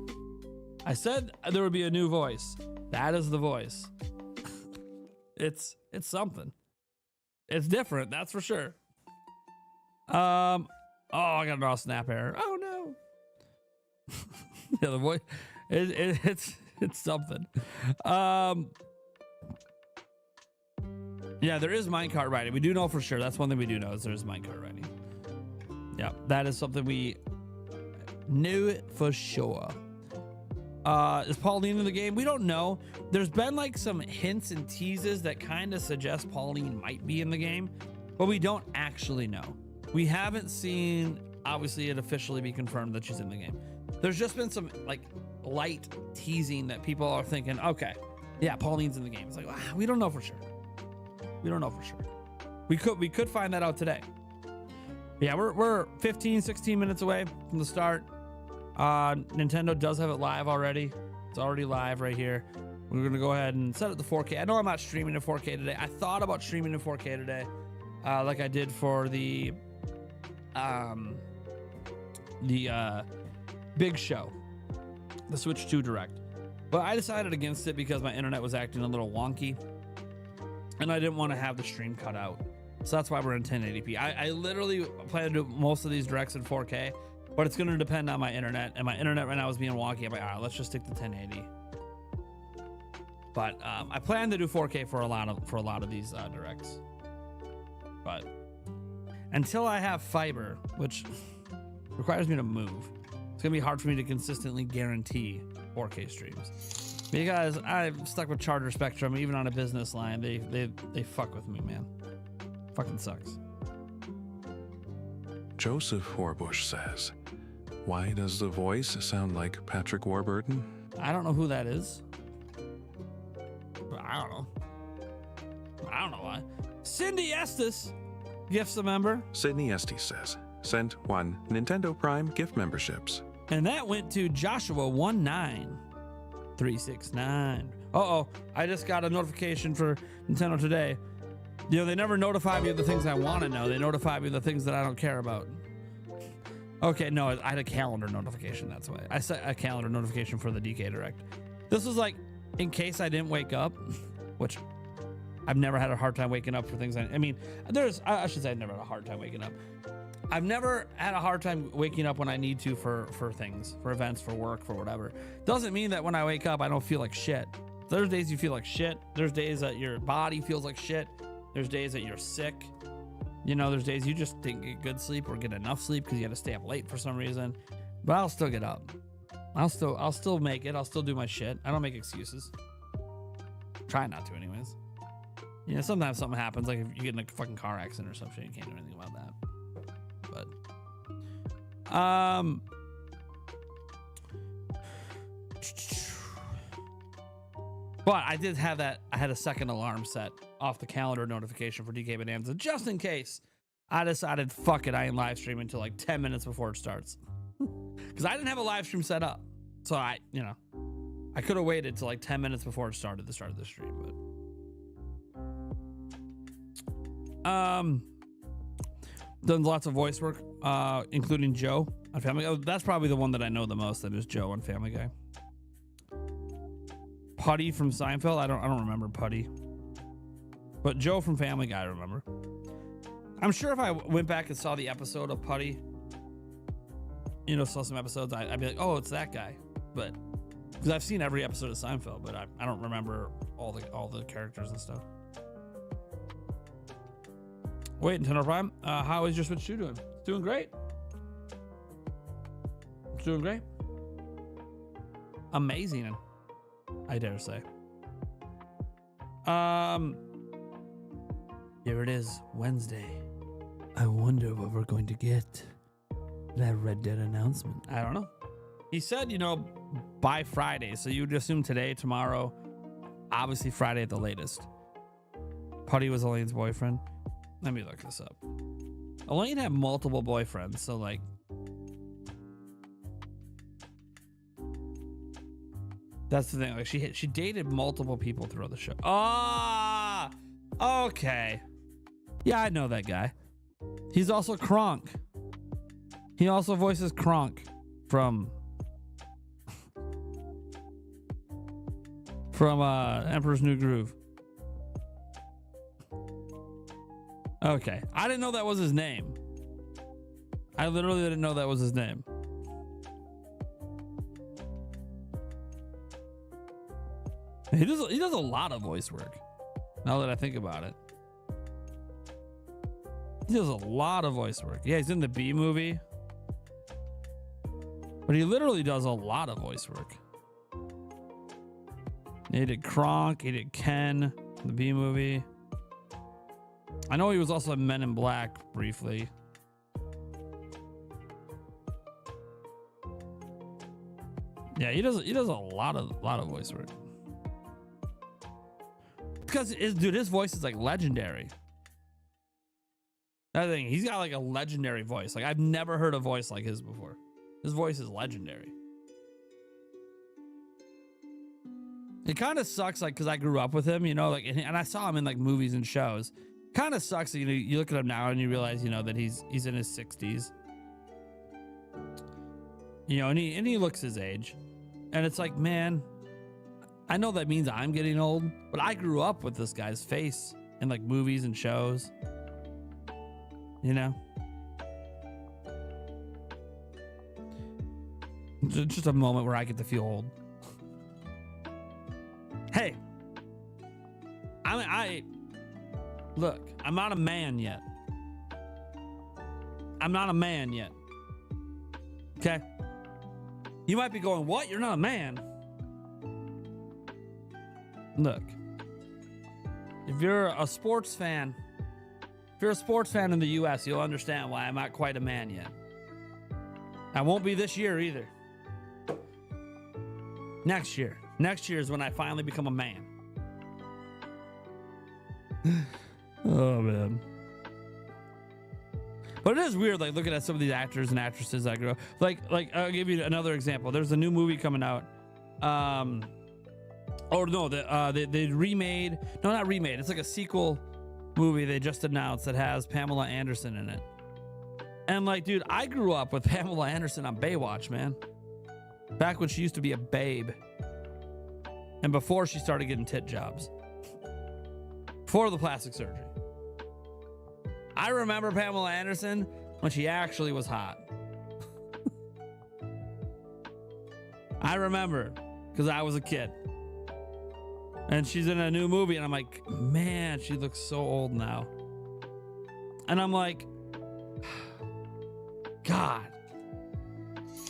[SPEAKER 1] I said there would be a new voice. That is the voice. It's something. It's different, that's for sure. Oh, I got a raw snap error. Oh no. Yeah, the voice. It's something. Yeah, there is minecart riding. We do know for sure. That's one thing we do know is there's minecart riding. Yeah, that is something we knew for sure. Is Pauline in the game? We don't know. There's been like some hints and teases that kind of suggest Pauline might be in the game, but we don't actually know. We haven't seen, obviously, it officially be confirmed that she's in the game. There's just been some like light teasing that people are thinking, okay, yeah, Pauline's in the game. It's like, we don't know for sure. We don't know for sure. We could find that out today. Yeah, we're 15, 16 minutes away from the start. Nintendo does have it live already. It's already live right here. We're gonna go ahead and set it to 4K. I know I'm not streaming in 4K today. I thought about streaming in 4K today, like I did for the big show, the Switch 2 Direct. But I decided against it because my internet was acting a little wonky, and I didn't want to have the stream cut out. So that's why we're in 1080p. I literally plan to do most of these directs in 4K, but it's going to depend on my internet. And my internet right now is being wonky. I'm like, all right, let's just stick to 1080. But I plan to do 4K for a lot of these directs. But until I have fiber, which requires me to move, it's going to be hard for me to consistently guarantee 4K streams. Because I'm stuck with Charter Spectrum, even on a business line. They fuck with me, man. Fucking sucks.
[SPEAKER 3] Joseph Horbush says, why does the voice sound like Patrick Warburton?
[SPEAKER 1] I don't know who that is. But I don't know. I don't know why. Cindy Estes gifts a member.
[SPEAKER 3] Sydney Estes says, sent 1 Nintendo Prime gift memberships.
[SPEAKER 1] And that went to Joshua19369. Uh-oh, I just got a notification for Nintendo today. You know, they never notify me of the things I want to know. They notify me of the things that I don't care about. Okay, no, I had a calendar notification, that's why. I set a calendar notification for the DK Direct. This was like, in case I didn't wake up, which I've never had a hard time waking up for things. I mean, I should say I've never had a hard time waking up. I've never had a hard time waking up when I need to for things, for events, for work, for whatever. Doesn't mean that when I wake up, I don't feel like shit. There's days you feel like shit. There's days that your body feels like shit. There's days that you're sick. You know, there's days you just didn't get good sleep or get enough sleep because you had to stay up late for some reason. But I'll still get up. I'll still make it. I'll still do my shit. I don't make excuses. Try not to, anyways. You know, sometimes something happens, like if you get in a fucking car accident or something, you can't do anything about that. But I did have that. I had a second alarm set off the calendar notification for DK Bonanza just in case. I decided, fuck it, I ain't live streaming until like 10 minutes before it starts. Because I didn't have a live stream set up. So I could have waited till like 10 minutes before it started, the start of the stream. But done lots of voice work, including Joe on Family Guy. Oh, that's probably the one that I know the most. That is Joe on Family Guy. Putty from Seinfeld. I don't remember Putty, but Joe from Family Guy I remember. I'm sure if I went back and saw the episode of Putty, you know, saw some episodes, I'd be like, oh, it's that guy. But because I've seen every episode of Seinfeld, but I don't remember all the characters and stuff. Wait, Nintendo Prime, how is your Switch 2 doing? It's doing great. It's doing great. Amazing, I dare say. Here it is, Wednesday. I wonder what we're going to get. That Red Dead announcement. I don't know. He said, you know, by Friday. So you would assume today, tomorrow, obviously Friday at the latest. Putty was Elaine's boyfriend. Let me look this up. Elaine had multiple boyfriends, so like. That's the thing. Like she dated multiple people throughout the show. Ah, okay. Yeah, I know that guy. He's also Kronk. He also voices Kronk from Emperor's New Groove. Okay, I didn't know that was his name. I literally didn't know that was his name. He does a lot of voice work. Now that I think about it, he does a lot of voice work. Yeah, he's in the B movie, but he literally does a lot of voice work. He did Kronk. He did Ken, the B movie. I know he was also in Men in Black briefly. Yeah, he does a lot of voice work. Because his voice is like legendary. That thing, he's got like a legendary voice. Like I've never heard a voice like his before. His voice is legendary. It kind of sucks, like, because I grew up with him, you know, like, and I saw him in like movies and shows. Kind of sucks, you know. You look at him now and you realize, you know, that he's in his 60s. You know, and he looks his age, and it's like, man, I know that means I'm getting old, but I grew up with this guy's face in like movies and shows. You know, just a moment where I get to feel old. Hey, look, I'm not a man yet. I'm not a man yet. Okay? You might be going, what? You're not a man. Look, if you're a sports fan, in the US, you'll understand why I'm not quite a man yet. I won't be this year either. Next year is when I finally become a man. Oh man. But it is weird, like looking at some of these actors and actresses I grew up. Like I'll give you another example. There's a new movie coming out. They remade. No, not remade. It's like a sequel movie they just announced that has Pamela Anderson in it. And like, dude, I grew up with Pamela Anderson on Baywatch, man. Back when she used to be a babe. And before she started getting tit jobs. Before the plastic surgery. I remember Pamela Anderson when she actually was hot. I remember because I was a kid. And she's in a new movie and I'm like, man, she looks so old now. And I'm like, God,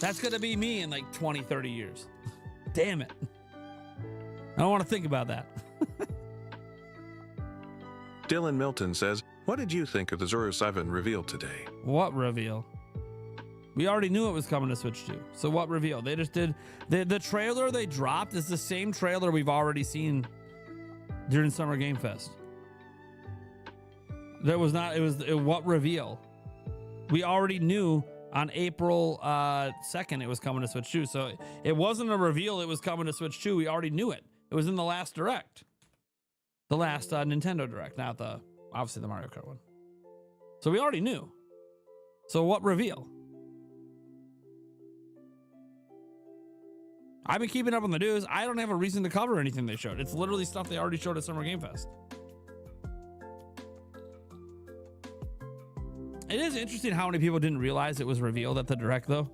[SPEAKER 1] that's going to be me in like 20, 30 years. Damn it. I don't want to think about that.
[SPEAKER 3] Dylan Milton says, what did you think of the Zero 7 reveal today?
[SPEAKER 1] What reveal? We already knew it was coming to Switch 2. So what reveal? They just did the trailer they dropped is the same trailer we've already seen during Summer Game Fest. There was not, what reveal? We already knew on April 2nd it was coming to Switch 2. So it wasn't a reveal, it was coming to Switch 2. We already knew it. It was in the last Direct. The last Nintendo Direct, not obviously the Mario Kart one. So we already knew. So what reveal? I've been keeping up on the news. I don't have a reason to cover anything they showed. It's literally stuff they already showed at Summer Game Fest. It is interesting how many people didn't realize it was revealed at the Direct, though.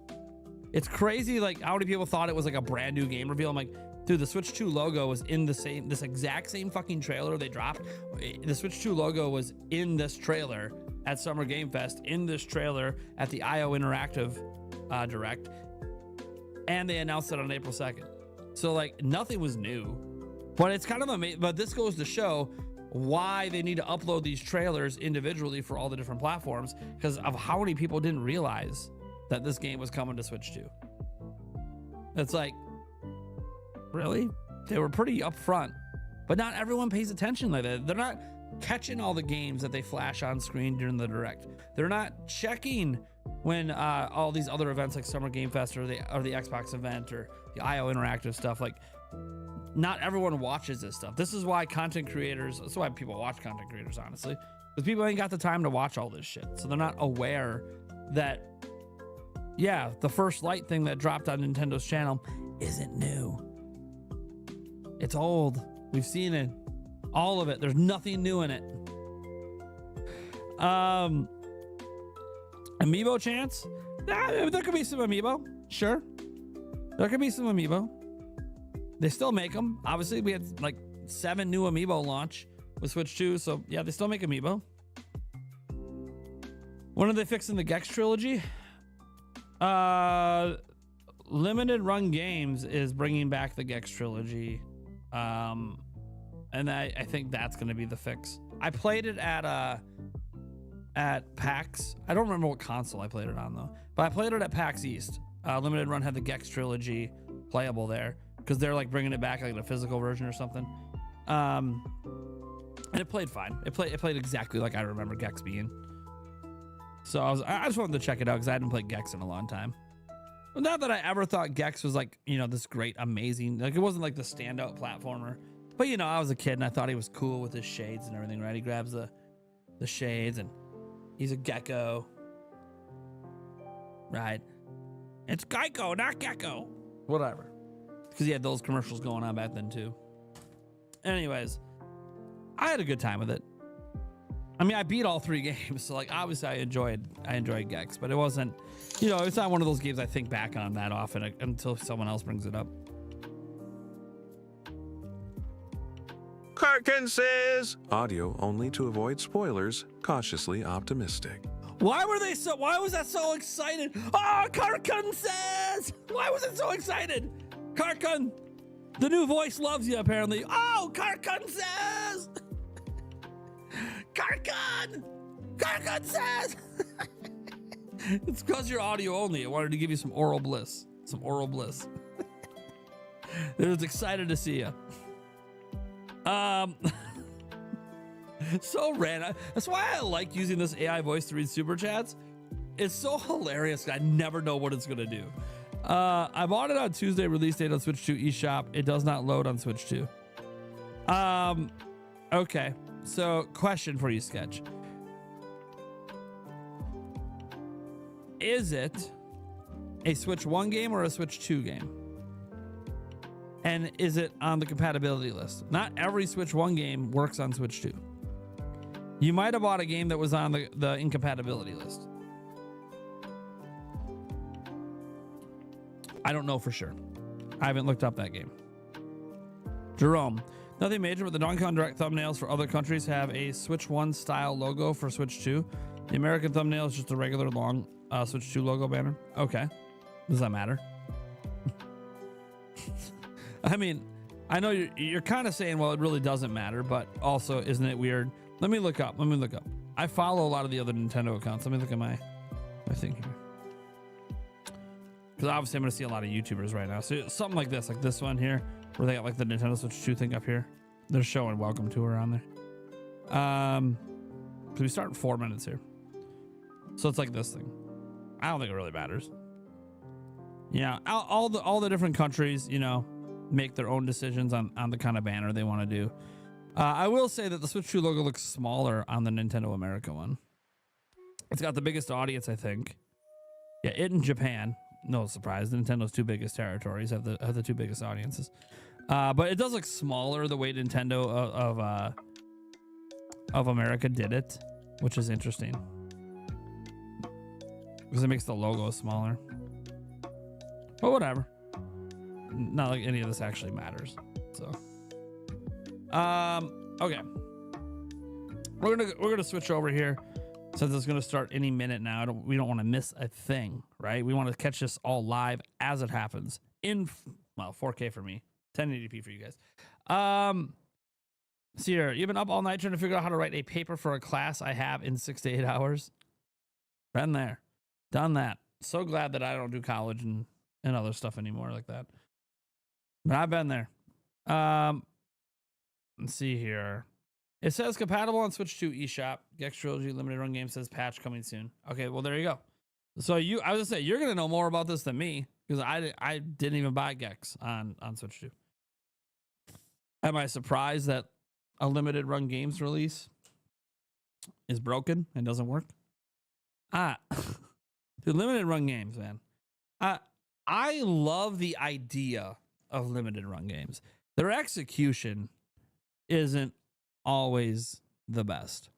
[SPEAKER 1] It's crazy, like, how many people thought it was like a brand new game reveal. I'm like, dude, the Switch 2 logo was in this exact same fucking trailer they dropped. The Switch 2 logo was in this trailer at Summer Game Fest, in this trailer at the IO Interactive Direct. And they announced it on April 2nd. So like nothing was new, but it's kind of amazing. But this goes to show why they need to upload these trailers individually for all the different platforms, because of how many people didn't realize that this game was coming to Switch 2. It's like, really? They were pretty upfront, but not everyone pays attention like that. catching all the games that they flash on screen during the direct. They're not checking when all these other events like Summer Game Fest or the Xbox event or the IO Interactive stuff, like not everyone watches this stuff. This is why content creators, that's why people watch content creators, honestly, because people ain't got the time to watch all this shit. So they're not aware that, yeah, the First Light thing that dropped on Nintendo's channel isn't new. It's old. We've seen it. All of it. There's nothing new in it. Amiibo chance? Nah, there could be some Amiibo. Sure. There could be some Amiibo. They still make them. Obviously, we had like 7 new Amiibo launch with Switch 2. So, yeah, they still make Amiibo. When are they fixing the Gex trilogy? Limited Run Games is bringing back the Gex trilogy. And I think that's going to be the fix. I played it at PAX. I don't remember what console I played it on, though. But I played it at PAX East. Limited Run had the Gex trilogy playable there, because they're like bringing it back like in a physical version or something. And it played fine. It played exactly like I remember Gex being. So I just wanted to check it out because I hadn't played Gex in a long time. Well, not that I ever thought Gex was like, you know, this great, amazing, like it wasn't like the standout platformer. But you know, I was a kid and I thought he was cool with his shades and everything, right? He grabs the shades and he's a gecko. Right. It's Geico, not Gecko. Whatever. Because he had those commercials going on back then too. Anyways, I had a good time with it. I mean, I beat all 3 games, so like obviously I enjoyed Gex, but it wasn't, you know, it's not one of those games I think back on that often until someone else brings it up.
[SPEAKER 3] Karkin says audio only to avoid spoilers, cautiously optimistic.
[SPEAKER 1] Why was that so excited? Oh, Karkun says! Why was it so excited? Karkun, the new voice loves you apparently. Oh, Karkun says! Karkun! Karkun says! It's because you're audio only. I wanted to give you some oral bliss. Some oral bliss. It was excited to see you. So random. That's why I like using this AI voice to read super chats. It's so hilarious. I never know what it's gonna do. I bought it on Tuesday, release date on Switch 2 eShop. It does not load on Switch 2. Okay. So question for you, Sketch. Is it a Switch 1 game or a Switch 2 game? And is it on the compatibility list? Not every Switch 1 game works on Switch 2. You might have bought a game that was on the incompatibility list. I don't know for sure. I haven't looked up that game. Jerome, nothing major, but the Donkey Kong Direct thumbnails for other countries have a Switch 1 style logo for Switch 2. The American thumbnail is just a regular long Switch 2 logo banner. Okay. Does that matter? I mean, I know you're kind of saying, well, it really doesn't matter, but also, isn't it weird? Let me look up. I follow a lot of the other Nintendo accounts. Let me look at my thing here. Because obviously I'm going to see a lot of YouTubers right now. So something like this one here, where they got like the Nintendo Switch 2 thing up here. They're showing Welcome to Her on there. So we start in 4 minutes here. So it's like this thing. I don't think it really matters. Yeah, all the different countries, you know, make their own decisions on the kind of banner they want to do. I will say that the Switch 2 logo looks smaller on the Nintendo America one. It's got the biggest audience, I think. Yeah, it in Japan. No surprise. Nintendo's 2 biggest territories have the 2 biggest audiences. But it does look smaller the way Nintendo of America did it, which is interesting. Because it makes the logo smaller. But whatever. Not like any of this actually matters. So okay. We're gonna switch over here since it's gonna start any minute now. We don't want to miss a thing, right? We want to catch this all live as it happens in 4K for me, 1080p for you guys. See here, you've been up all night trying to figure out how to write a paper for a class I have in 6 to 8 hours. Been there, done that. So glad that I don't do college and other stuff anymore like that. But I've been there. Let's see here. It says compatible on Switch 2 eShop. Gex Trilogy Limited Run Game says patch coming soon. Okay, well, there you go. So I was going to say, you're going to know more about this than me because I didn't even buy Gex on Switch 2. Am I surprised that a limited run games release is broken and doesn't work? Dude, limited run games, man. I love the idea of limited run games. Their execution isn't always the best.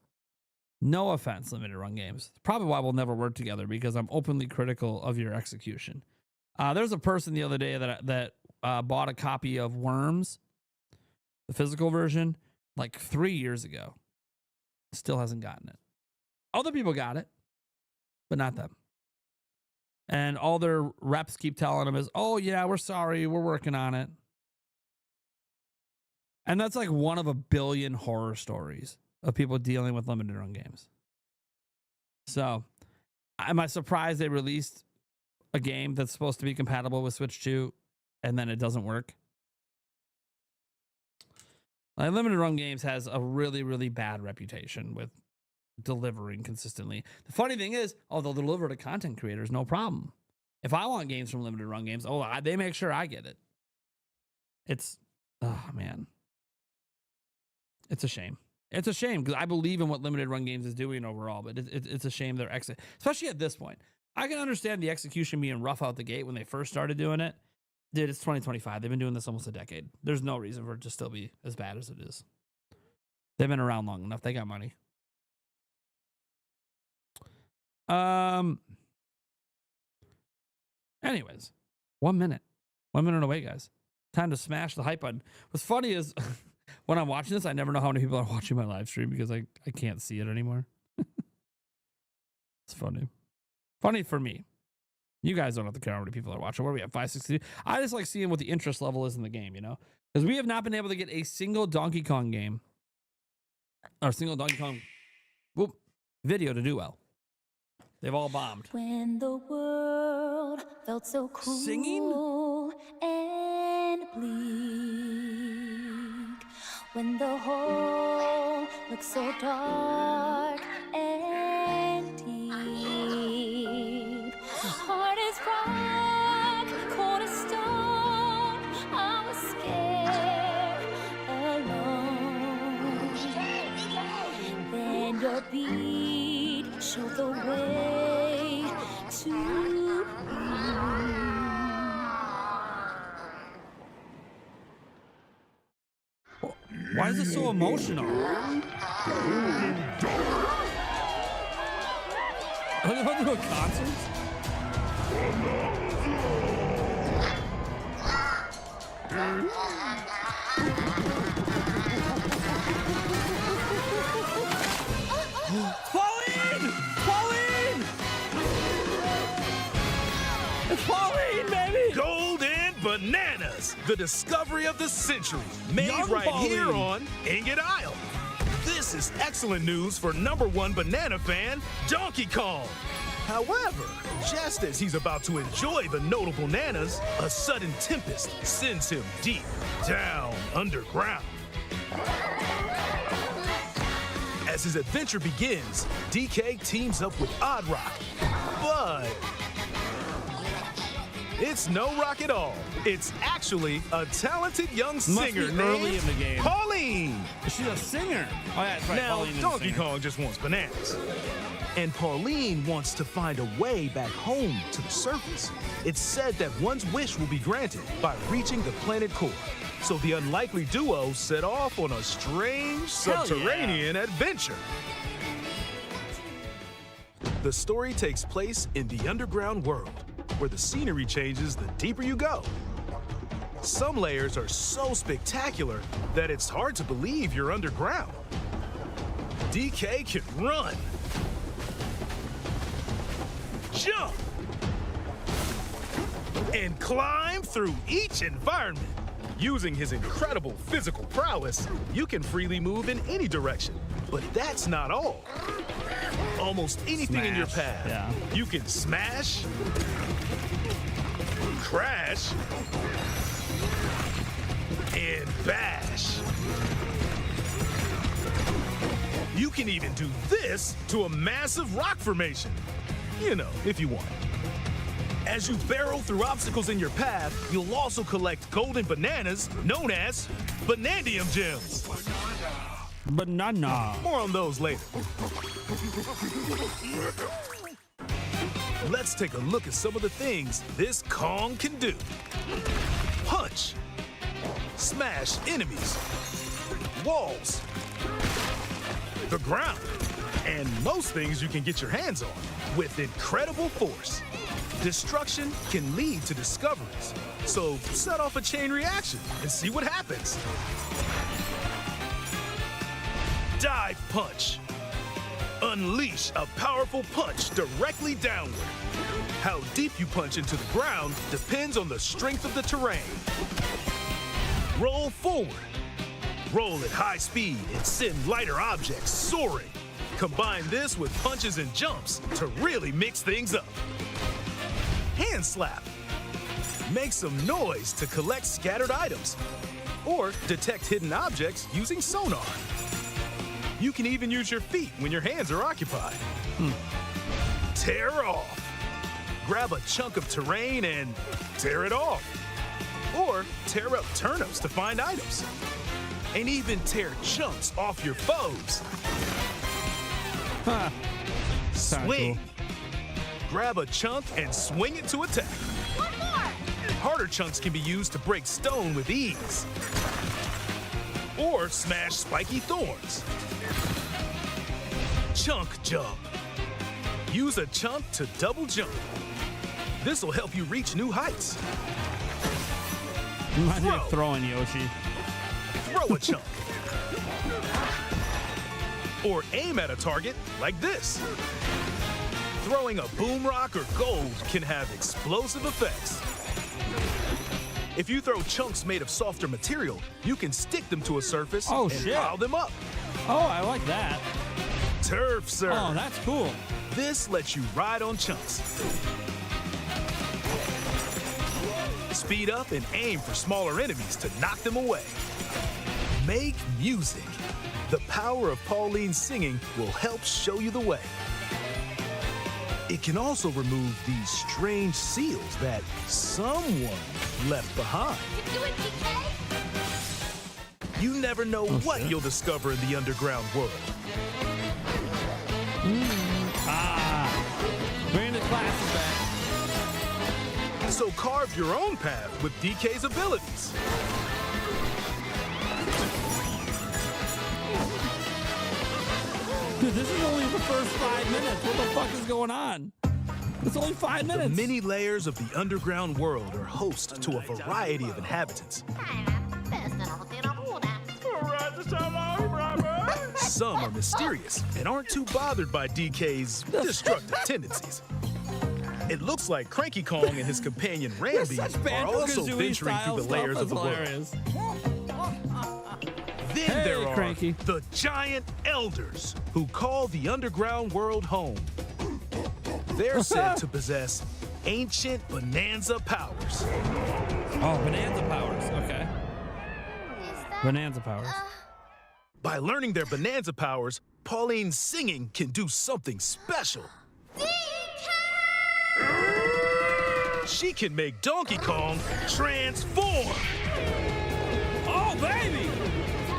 [SPEAKER 1] No offense, limited run games. Probably why we'll never work together because I'm openly critical of your execution. There's a person the other day that bought a copy of Worms, the physical version, like 3 years ago. Still hasn't gotten it. Other people got it, but not them. And all their reps keep telling them is, oh yeah, we're sorry, we're working on it. And that's like one of a billion horror stories of people dealing with limited run games. So, am I surprised they released a game that's supposed to be compatible with Switch 2 and then it doesn't work? Like, limited run games has a really, really bad reputation with delivering consistently. The funny thing is, they'll deliver to content creators, no problem. If I want games from limited run games, they make sure I get it. It's, oh man. It's a shame. It's a shame because I believe in what limited run games is doing overall, but it's a shame they're especially at this point. I can understand the execution being rough out the gate when they first started doing it. Dude, it's 2025. They've been doing this almost a decade. There's no reason for it to still be as bad as it is. They've been around long enough. They got money. Anyways, 1 minute. 1 minute away, guys. Time to smash the hype button. What's funny is when I'm watching this, I never know how many people are watching my live stream because I can't see it anymore. It's funny. Funny for me. You guys don't have to care how many people are watching. What are we at? 562? I just like seeing what the interest level is in the game, you know? Because we have not been able to get a single Donkey Kong game or a single Donkey Kong video to do well. They've all bombed.
[SPEAKER 4] When the world felt so cool
[SPEAKER 1] Singing?
[SPEAKER 4] and bleak, when the hole looked so dark and deep, hard as rock, cold as stone, I was scared alone. Then your beat showed the way to you.
[SPEAKER 1] Why is it so emotional? Are they about to do a concert? Pauline! Pauline! It's Pauline, baby!
[SPEAKER 5] Golden Bananas, the discovery of the century, made
[SPEAKER 1] Young
[SPEAKER 5] right
[SPEAKER 1] Pauline.
[SPEAKER 5] here on Ingot Isle. This is excellent news for #1 banana fan, Donkey Kong. However, just as he's about to enjoy the notable nanas, a sudden tempest sends him deep down underground. As his adventure begins, DK teams up with Odd Rock, but it's no rock at all. It's actually a talented young singer
[SPEAKER 1] be early
[SPEAKER 5] named
[SPEAKER 1] in the game.
[SPEAKER 5] Pauline.
[SPEAKER 1] She's a singer. Oh, yeah, that's right.
[SPEAKER 5] Now,
[SPEAKER 1] Pauline is a
[SPEAKER 5] Donkey
[SPEAKER 1] singer.
[SPEAKER 5] Kong just wants bananas. And Pauline wants to find a way back home to the surface. It's said that one's wish will be granted by reaching the planet core. So the unlikely duo set off on a strange
[SPEAKER 1] Hell
[SPEAKER 5] subterranean adventure. The story takes place in the underground world, where the scenery changes the deeper you go. Some layers are so spectacular that it's hard to believe you're underground. DK can run, jump, and climb through each environment. Using his incredible physical prowess, you can freely move in any direction. But that's not all. Almost anything in your
[SPEAKER 1] Smash,
[SPEAKER 5] path,
[SPEAKER 1] yeah.
[SPEAKER 5] you can smash, crash, and bash. You can even do this to a massive rock formation. You know, if you want. As you barrel through obstacles in your path, you'll also collect golden bananas known as Banandium gems.
[SPEAKER 1] Banana.
[SPEAKER 5] More on those later. Let's take a look at some of the things this Kong can do. Punch. Smash enemies. Walls. The ground. And most things you can get your hands on with incredible force. Destruction can lead to discoveries. So set off a chain reaction and see what happens. Dive punch. Unleash a powerful punch directly downward. How deep you punch into the ground depends on the strength of the terrain. Roll forward. Roll at high speed and send lighter objects soaring. Combine this with punches and jumps to really mix things up. Hand slap. Make some noise to collect scattered items or detect hidden objects using sonar. You can even use your feet when your hands are occupied. Tear off. Grab a chunk of terrain and tear it off. Or tear up turnips to find items. And even tear chunks off your foes. Swing. Grab a chunk and swing it to attack.
[SPEAKER 4] One more!
[SPEAKER 5] Harder chunks can be used to break stone with ease. Or smash spiky thorns. Chunk jump. Use a chunk to double jump. This will help you reach new heights.
[SPEAKER 1] Reminds me of throwing Yoshi.
[SPEAKER 5] Throw a chunk. Or aim at a target like this. Throwing a boom rock or gold can have explosive effects. If you throw chunks made of softer material, you can stick them to a surface and pile them up.
[SPEAKER 1] Oh, I like that.
[SPEAKER 5] Turf serve.
[SPEAKER 1] Oh, that's cool.
[SPEAKER 5] This lets you ride on chunks. Speed up and aim for smaller enemies to knock them away. Make music. The power of Pauline's singing will help show you the way. It can also remove these strange seals that someone left behind.
[SPEAKER 4] You do it, DK?
[SPEAKER 5] You never know what you'll discover in the underground world.
[SPEAKER 1] Bring the classes back.
[SPEAKER 5] So carve your own path with DK's abilities.
[SPEAKER 1] Dude, this is only the first 5 minutes. What the fuck is going on? It's only 5
[SPEAKER 5] The
[SPEAKER 1] minutes.
[SPEAKER 5] many layers of the underground world are host to a variety of inhabitants. Some are mysterious and aren't too bothered by DK's destructive tendencies. It looks like Cranky Kong and his companion Rambi are also venturing through the layers of the world. Then there are
[SPEAKER 1] Cranky.
[SPEAKER 5] the giant elders who call the underground world home. They're said to possess ancient Bonanza powers.
[SPEAKER 1] Oh, Bonanza powers. Okay. Bonanza powers.
[SPEAKER 5] By learning their Bonanza powers, Pauline's singing can do something special. She can make Donkey Kong transform.
[SPEAKER 1] Oh, baby!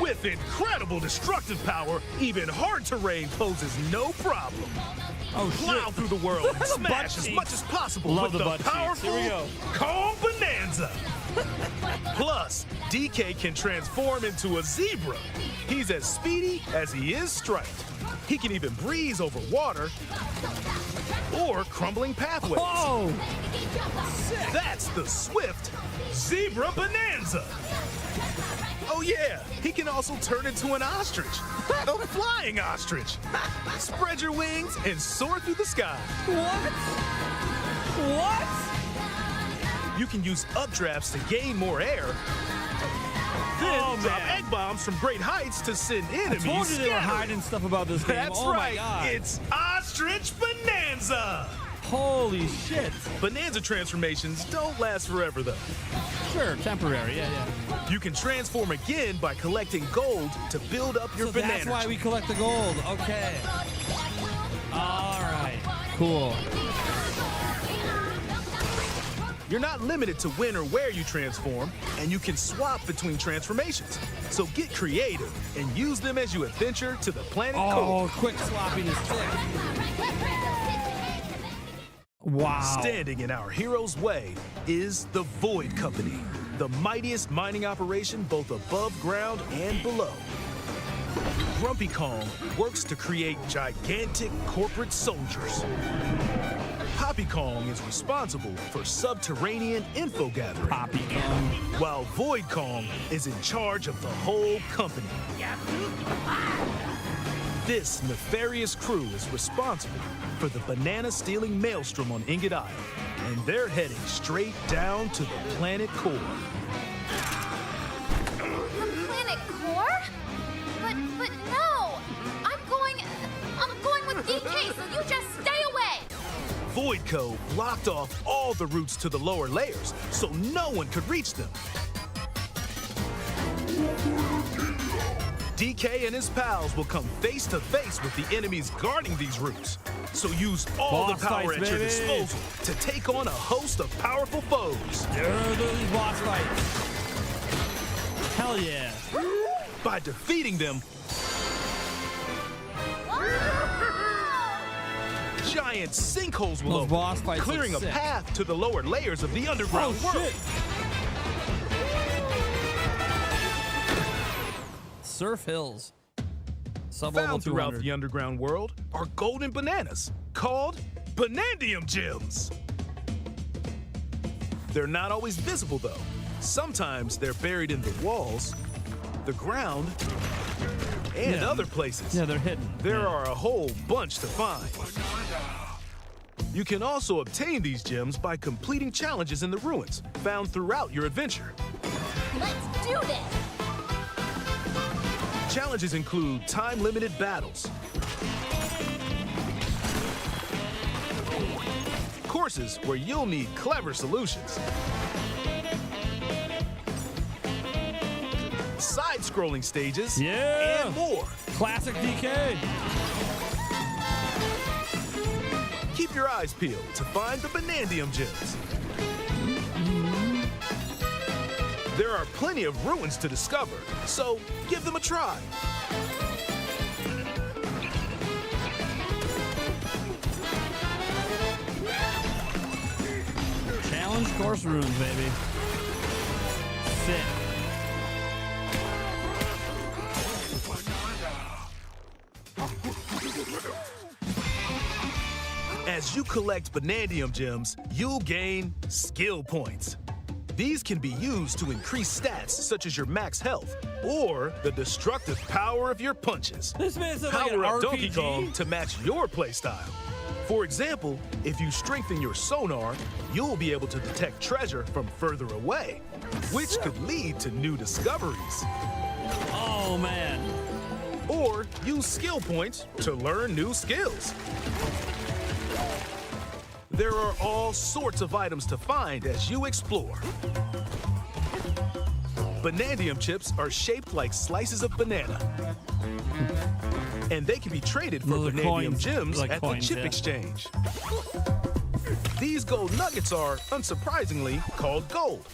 [SPEAKER 5] With incredible destructive power, even hard terrain poses no problem.
[SPEAKER 1] Oh,
[SPEAKER 5] Plow
[SPEAKER 1] shit.
[SPEAKER 5] through the world and
[SPEAKER 1] Butt
[SPEAKER 5] smash as
[SPEAKER 1] cheeks.
[SPEAKER 5] much as possible
[SPEAKER 1] Love
[SPEAKER 5] with
[SPEAKER 1] the
[SPEAKER 5] the
[SPEAKER 1] butt cheeks.
[SPEAKER 5] powerful
[SPEAKER 1] Here we go.
[SPEAKER 5] Kong Bonanza. Plus, DK can transform into a zebra. He's as speedy as he is striped. He can even breeze over water or crumbling pathways.
[SPEAKER 1] Oh!
[SPEAKER 5] That's the swift Zebra Bonanza. Oh yeah, he can also turn into an ostrich. A flying ostrich. Spread your wings and soar through the sky.
[SPEAKER 1] What? What?
[SPEAKER 5] You can use updrafts to gain more air. Then drop
[SPEAKER 1] man.
[SPEAKER 5] egg bombs from great heights to send
[SPEAKER 1] I
[SPEAKER 5] enemies
[SPEAKER 1] told you they were
[SPEAKER 5] scattering.
[SPEAKER 1] hiding stuff about this game.
[SPEAKER 5] That's
[SPEAKER 1] Oh
[SPEAKER 5] right.
[SPEAKER 1] my god.
[SPEAKER 5] It's Ostrich Bonanza.
[SPEAKER 1] Holy shit.
[SPEAKER 5] Bonanza transformations don't last forever, though.
[SPEAKER 1] Sure, temporary. Yeah.
[SPEAKER 5] You can transform again by collecting gold to build up your
[SPEAKER 1] So
[SPEAKER 5] banana.
[SPEAKER 1] that's why we collect the gold. Okay. All right. Cool.
[SPEAKER 5] You're not limited to when or where you transform, and you can swap between transformations. So get creative and use them as you adventure to the planet
[SPEAKER 1] Oh,
[SPEAKER 5] Kong.
[SPEAKER 1] quick swapping is sick. Wow.
[SPEAKER 5] Standing in our hero's way is the Void Company, the mightiest mining operation both above ground and below. Grumpy Kong works to create gigantic corporate soldiers. Poppy Kong is responsible for subterranean info gathering,
[SPEAKER 1] Poppy Kong.
[SPEAKER 5] while Void Kong is in charge of the whole company. This nefarious crew is responsible for the banana-stealing maelstrom on Ingot Isle, and they're heading straight down to the planet core.
[SPEAKER 4] The planet core? But no! I'm going with DK, so you just stay away!
[SPEAKER 5] Voidco blocked off all the routes to the lower layers, so no one could reach them. DK and his pals will come face to face with the enemies guarding these routes. So use all
[SPEAKER 1] Boss
[SPEAKER 5] the power
[SPEAKER 1] fights,
[SPEAKER 5] at your
[SPEAKER 1] baby.
[SPEAKER 5] disposal to take on a host of powerful foes.
[SPEAKER 1] These boss fights. Hell yeah.
[SPEAKER 5] By defeating them, giant sinkholes will
[SPEAKER 1] Those boss
[SPEAKER 5] open,
[SPEAKER 1] fights
[SPEAKER 5] clearing a
[SPEAKER 1] look sick.
[SPEAKER 5] path to the lower layers of the underground
[SPEAKER 1] Oh,
[SPEAKER 5] world.
[SPEAKER 1] shit. Surf Hills. Sub-level
[SPEAKER 5] Found throughout
[SPEAKER 1] 200.
[SPEAKER 5] the underground world are golden bananas called Banandium gems. They're not always visible, though. Sometimes they're buried in the walls, the ground, and
[SPEAKER 1] Yeah.
[SPEAKER 5] other places.
[SPEAKER 1] Yeah, they're hidden.
[SPEAKER 5] There
[SPEAKER 1] Yeah.
[SPEAKER 5] are a whole bunch to find. You can also obtain these gems by completing challenges in the ruins found throughout your adventure.
[SPEAKER 4] Let's do this!
[SPEAKER 5] Challenges include time-limited battles, courses where you'll need clever solutions, side-scrolling stages,
[SPEAKER 1] Yeah.
[SPEAKER 5] and more.
[SPEAKER 1] Classic DK.
[SPEAKER 5] Keep your eyes peeled to find the Banandium gems. There are plenty of ruins to discover, so give them a try.
[SPEAKER 1] Challenge course runes, baby. Sick.
[SPEAKER 5] As you collect Banandium gems, you'll gain skill points. These can be used to increase stats such as your max health or the destructive power of your punches.
[SPEAKER 1] This man's like an
[SPEAKER 5] Power up
[SPEAKER 1] RPG.
[SPEAKER 5] Donkey Kong to match your playstyle. For example, if you strengthen your sonar, you'll be able to detect treasure from further away, which could lead to new discoveries.
[SPEAKER 1] Oh, man.
[SPEAKER 5] Or use skill points to learn new skills. There are all sorts of items to find as you explore. Banandium chips are shaped like slices of banana. And they can be traded for
[SPEAKER 1] Those are
[SPEAKER 5] Banandium
[SPEAKER 1] coins,
[SPEAKER 5] gems
[SPEAKER 1] like
[SPEAKER 5] at
[SPEAKER 1] coins,
[SPEAKER 5] the chip
[SPEAKER 1] yeah.
[SPEAKER 5] exchange. These gold nuggets are, unsurprisingly, called gold.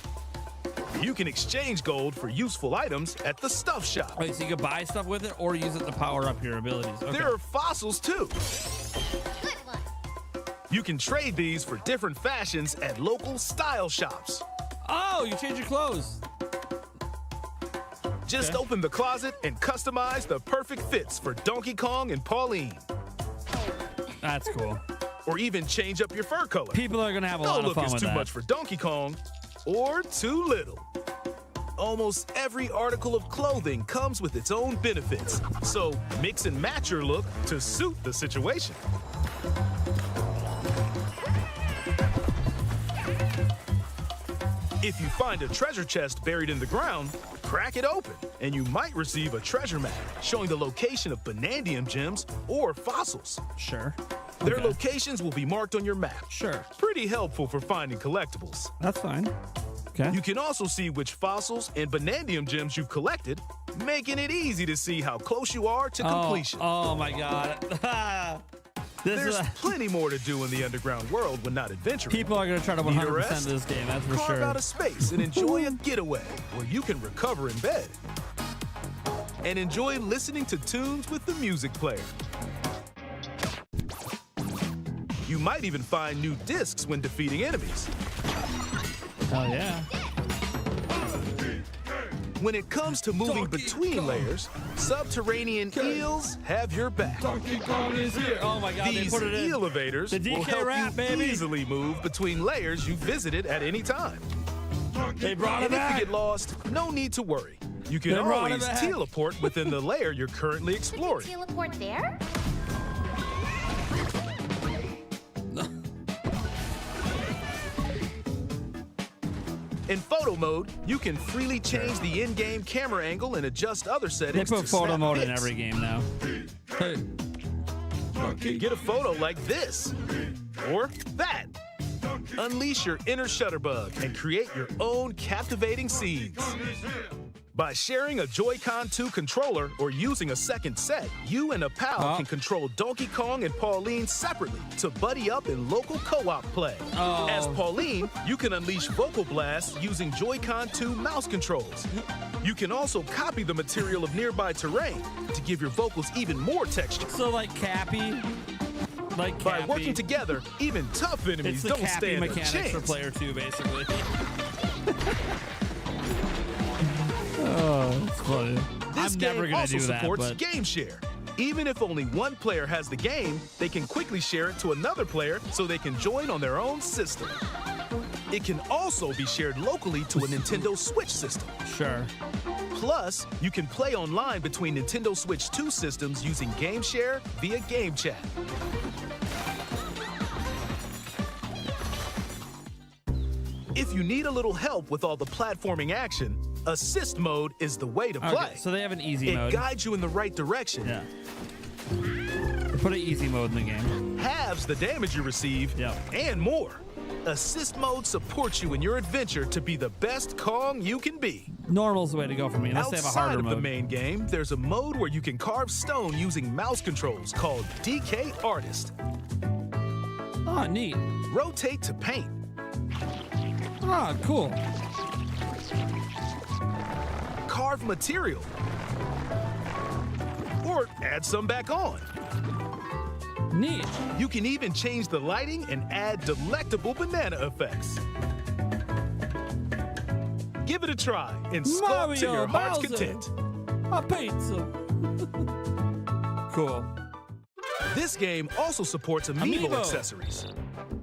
[SPEAKER 5] You can exchange gold for useful items at the stuff shop.
[SPEAKER 1] Wait, so you can buy stuff with it or use it to power up your abilities? Okay.
[SPEAKER 5] There are fossils too.
[SPEAKER 4] Good one!
[SPEAKER 5] You can trade these for different fashions at local style shops.
[SPEAKER 1] Oh, you change your clothes.
[SPEAKER 5] Just
[SPEAKER 1] Okay.
[SPEAKER 5] open the closet and customize the perfect fits for Donkey Kong and Pauline.
[SPEAKER 1] That's cool.
[SPEAKER 5] Or even change up your fur color.
[SPEAKER 1] People are going to have a
[SPEAKER 5] No
[SPEAKER 1] lot of
[SPEAKER 5] look
[SPEAKER 1] fun
[SPEAKER 5] is
[SPEAKER 1] with
[SPEAKER 5] too
[SPEAKER 1] that.
[SPEAKER 5] much for Donkey Kong or too little. Almost every article of clothing comes with its own benefits. So mix and match your look to suit the situation. If you find a treasure chest buried in the ground, Crack it open, and you might receive a treasure map showing the location of Banandium gems or fossils.
[SPEAKER 1] Sure.
[SPEAKER 5] Their
[SPEAKER 1] Okay.
[SPEAKER 5] locations will be marked on your map.
[SPEAKER 1] Sure.
[SPEAKER 5] Pretty helpful for finding collectibles.
[SPEAKER 1] That's fine. Okay.
[SPEAKER 5] You can also see which fossils and Banandium gems you've collected, making it easy to see how close you are to completion.
[SPEAKER 1] Oh my god. This
[SPEAKER 5] There's
[SPEAKER 1] is
[SPEAKER 5] plenty more to do in the underground world when not adventuring.
[SPEAKER 1] people are gonna try to
[SPEAKER 5] Need a
[SPEAKER 1] 100%
[SPEAKER 5] rest?
[SPEAKER 1] this game. That's for
[SPEAKER 5] Carve
[SPEAKER 1] sure.
[SPEAKER 5] out a space and enjoy a getaway where you can recover in bed. And enjoy listening to tunes with the music player. You might even find new discs when defeating enemies.
[SPEAKER 1] Hell yeah.
[SPEAKER 5] When it comes to moving
[SPEAKER 1] Donkey
[SPEAKER 5] between
[SPEAKER 1] Kong.
[SPEAKER 5] layers, subterranean eels have your back.
[SPEAKER 1] Donkey Kong is here. Oh my god, they
[SPEAKER 5] These
[SPEAKER 1] put it in.
[SPEAKER 5] elevators
[SPEAKER 1] The
[SPEAKER 5] will
[SPEAKER 1] DK
[SPEAKER 5] help
[SPEAKER 1] rap,
[SPEAKER 5] you
[SPEAKER 1] baby.
[SPEAKER 5] easily move between layers you visited at any time.
[SPEAKER 1] They brought it
[SPEAKER 5] And if
[SPEAKER 1] back.
[SPEAKER 5] you get lost, no need to worry. You can
[SPEAKER 1] They brought it
[SPEAKER 5] always
[SPEAKER 1] back.
[SPEAKER 5] teleport within the layer you're currently
[SPEAKER 4] Could we
[SPEAKER 5] exploring.
[SPEAKER 4] teleport there?
[SPEAKER 5] In photo mode, you can freely change the in-game camera angle and adjust other
[SPEAKER 1] They
[SPEAKER 5] settings
[SPEAKER 1] put
[SPEAKER 5] to
[SPEAKER 1] photo
[SPEAKER 5] snap
[SPEAKER 1] mode in
[SPEAKER 5] pics.
[SPEAKER 1] every game now. Hey.
[SPEAKER 5] Get a photo like this or that. Unleash your inner shutterbug and create your own captivating scenes. By sharing a Joy-Con 2 controller or using a second set, you and a pal
[SPEAKER 1] Oh.
[SPEAKER 5] can control Donkey Kong and Pauline separately to buddy up in local co-op play.
[SPEAKER 1] Oh.
[SPEAKER 5] As Pauline, you can unleash vocal blasts using Joy-Con 2 mouse controls. You can also copy the material of nearby terrain to give your vocals even more texture.
[SPEAKER 1] So like Cappy. Like Cappy.
[SPEAKER 5] By working together, even tough
[SPEAKER 1] It's
[SPEAKER 5] enemies
[SPEAKER 1] the
[SPEAKER 5] don't
[SPEAKER 1] Cappy
[SPEAKER 5] stand a
[SPEAKER 1] mechanics for
[SPEAKER 5] chance.
[SPEAKER 1] player 2, basically. Oh, that's funny.
[SPEAKER 5] This
[SPEAKER 1] I'm
[SPEAKER 5] game
[SPEAKER 1] never gonna
[SPEAKER 5] also
[SPEAKER 1] do that,
[SPEAKER 5] supports
[SPEAKER 1] but
[SPEAKER 5] game share. Even if only one player has the game, they can quickly share it to another player so they can join on their own system. It can also be shared locally to a Nintendo Switch system.
[SPEAKER 1] sure.
[SPEAKER 5] Plus, you can play online between Nintendo Switch 2 systems using Game Share via Game Chat. If you need a little help with all the platforming action, Assist Mode is the way to play.
[SPEAKER 1] Okay, so they have an easy
[SPEAKER 5] It
[SPEAKER 1] mode.
[SPEAKER 5] guides you in the right direction,
[SPEAKER 1] Yeah. They put an easy mode in the game.
[SPEAKER 5] halves the damage you receive,
[SPEAKER 1] Yep.
[SPEAKER 5] and more. Assist Mode supports you in your adventure to be the best Kong you can be.
[SPEAKER 1] Normal's the way to go for me, unless they have a
[SPEAKER 5] Outside
[SPEAKER 1] harder
[SPEAKER 5] of the
[SPEAKER 1] mode.
[SPEAKER 5] main game, there's a mode where you can carve stone using mouse controls called DK Artist.
[SPEAKER 1] Oh, neat.
[SPEAKER 5] Rotate to paint.
[SPEAKER 1] Ah, cool.
[SPEAKER 5] Carve material. Or add some back on.
[SPEAKER 1] Neat.
[SPEAKER 5] You can even change the lighting and add delectable banana effects. Give it a try and sculpt to
[SPEAKER 1] Mario,
[SPEAKER 5] your heart's
[SPEAKER 1] Bowser.
[SPEAKER 5] content.
[SPEAKER 1] A pizza. Cool.
[SPEAKER 5] This game also supports amiibo
[SPEAKER 1] Amiibo.
[SPEAKER 5] accessories.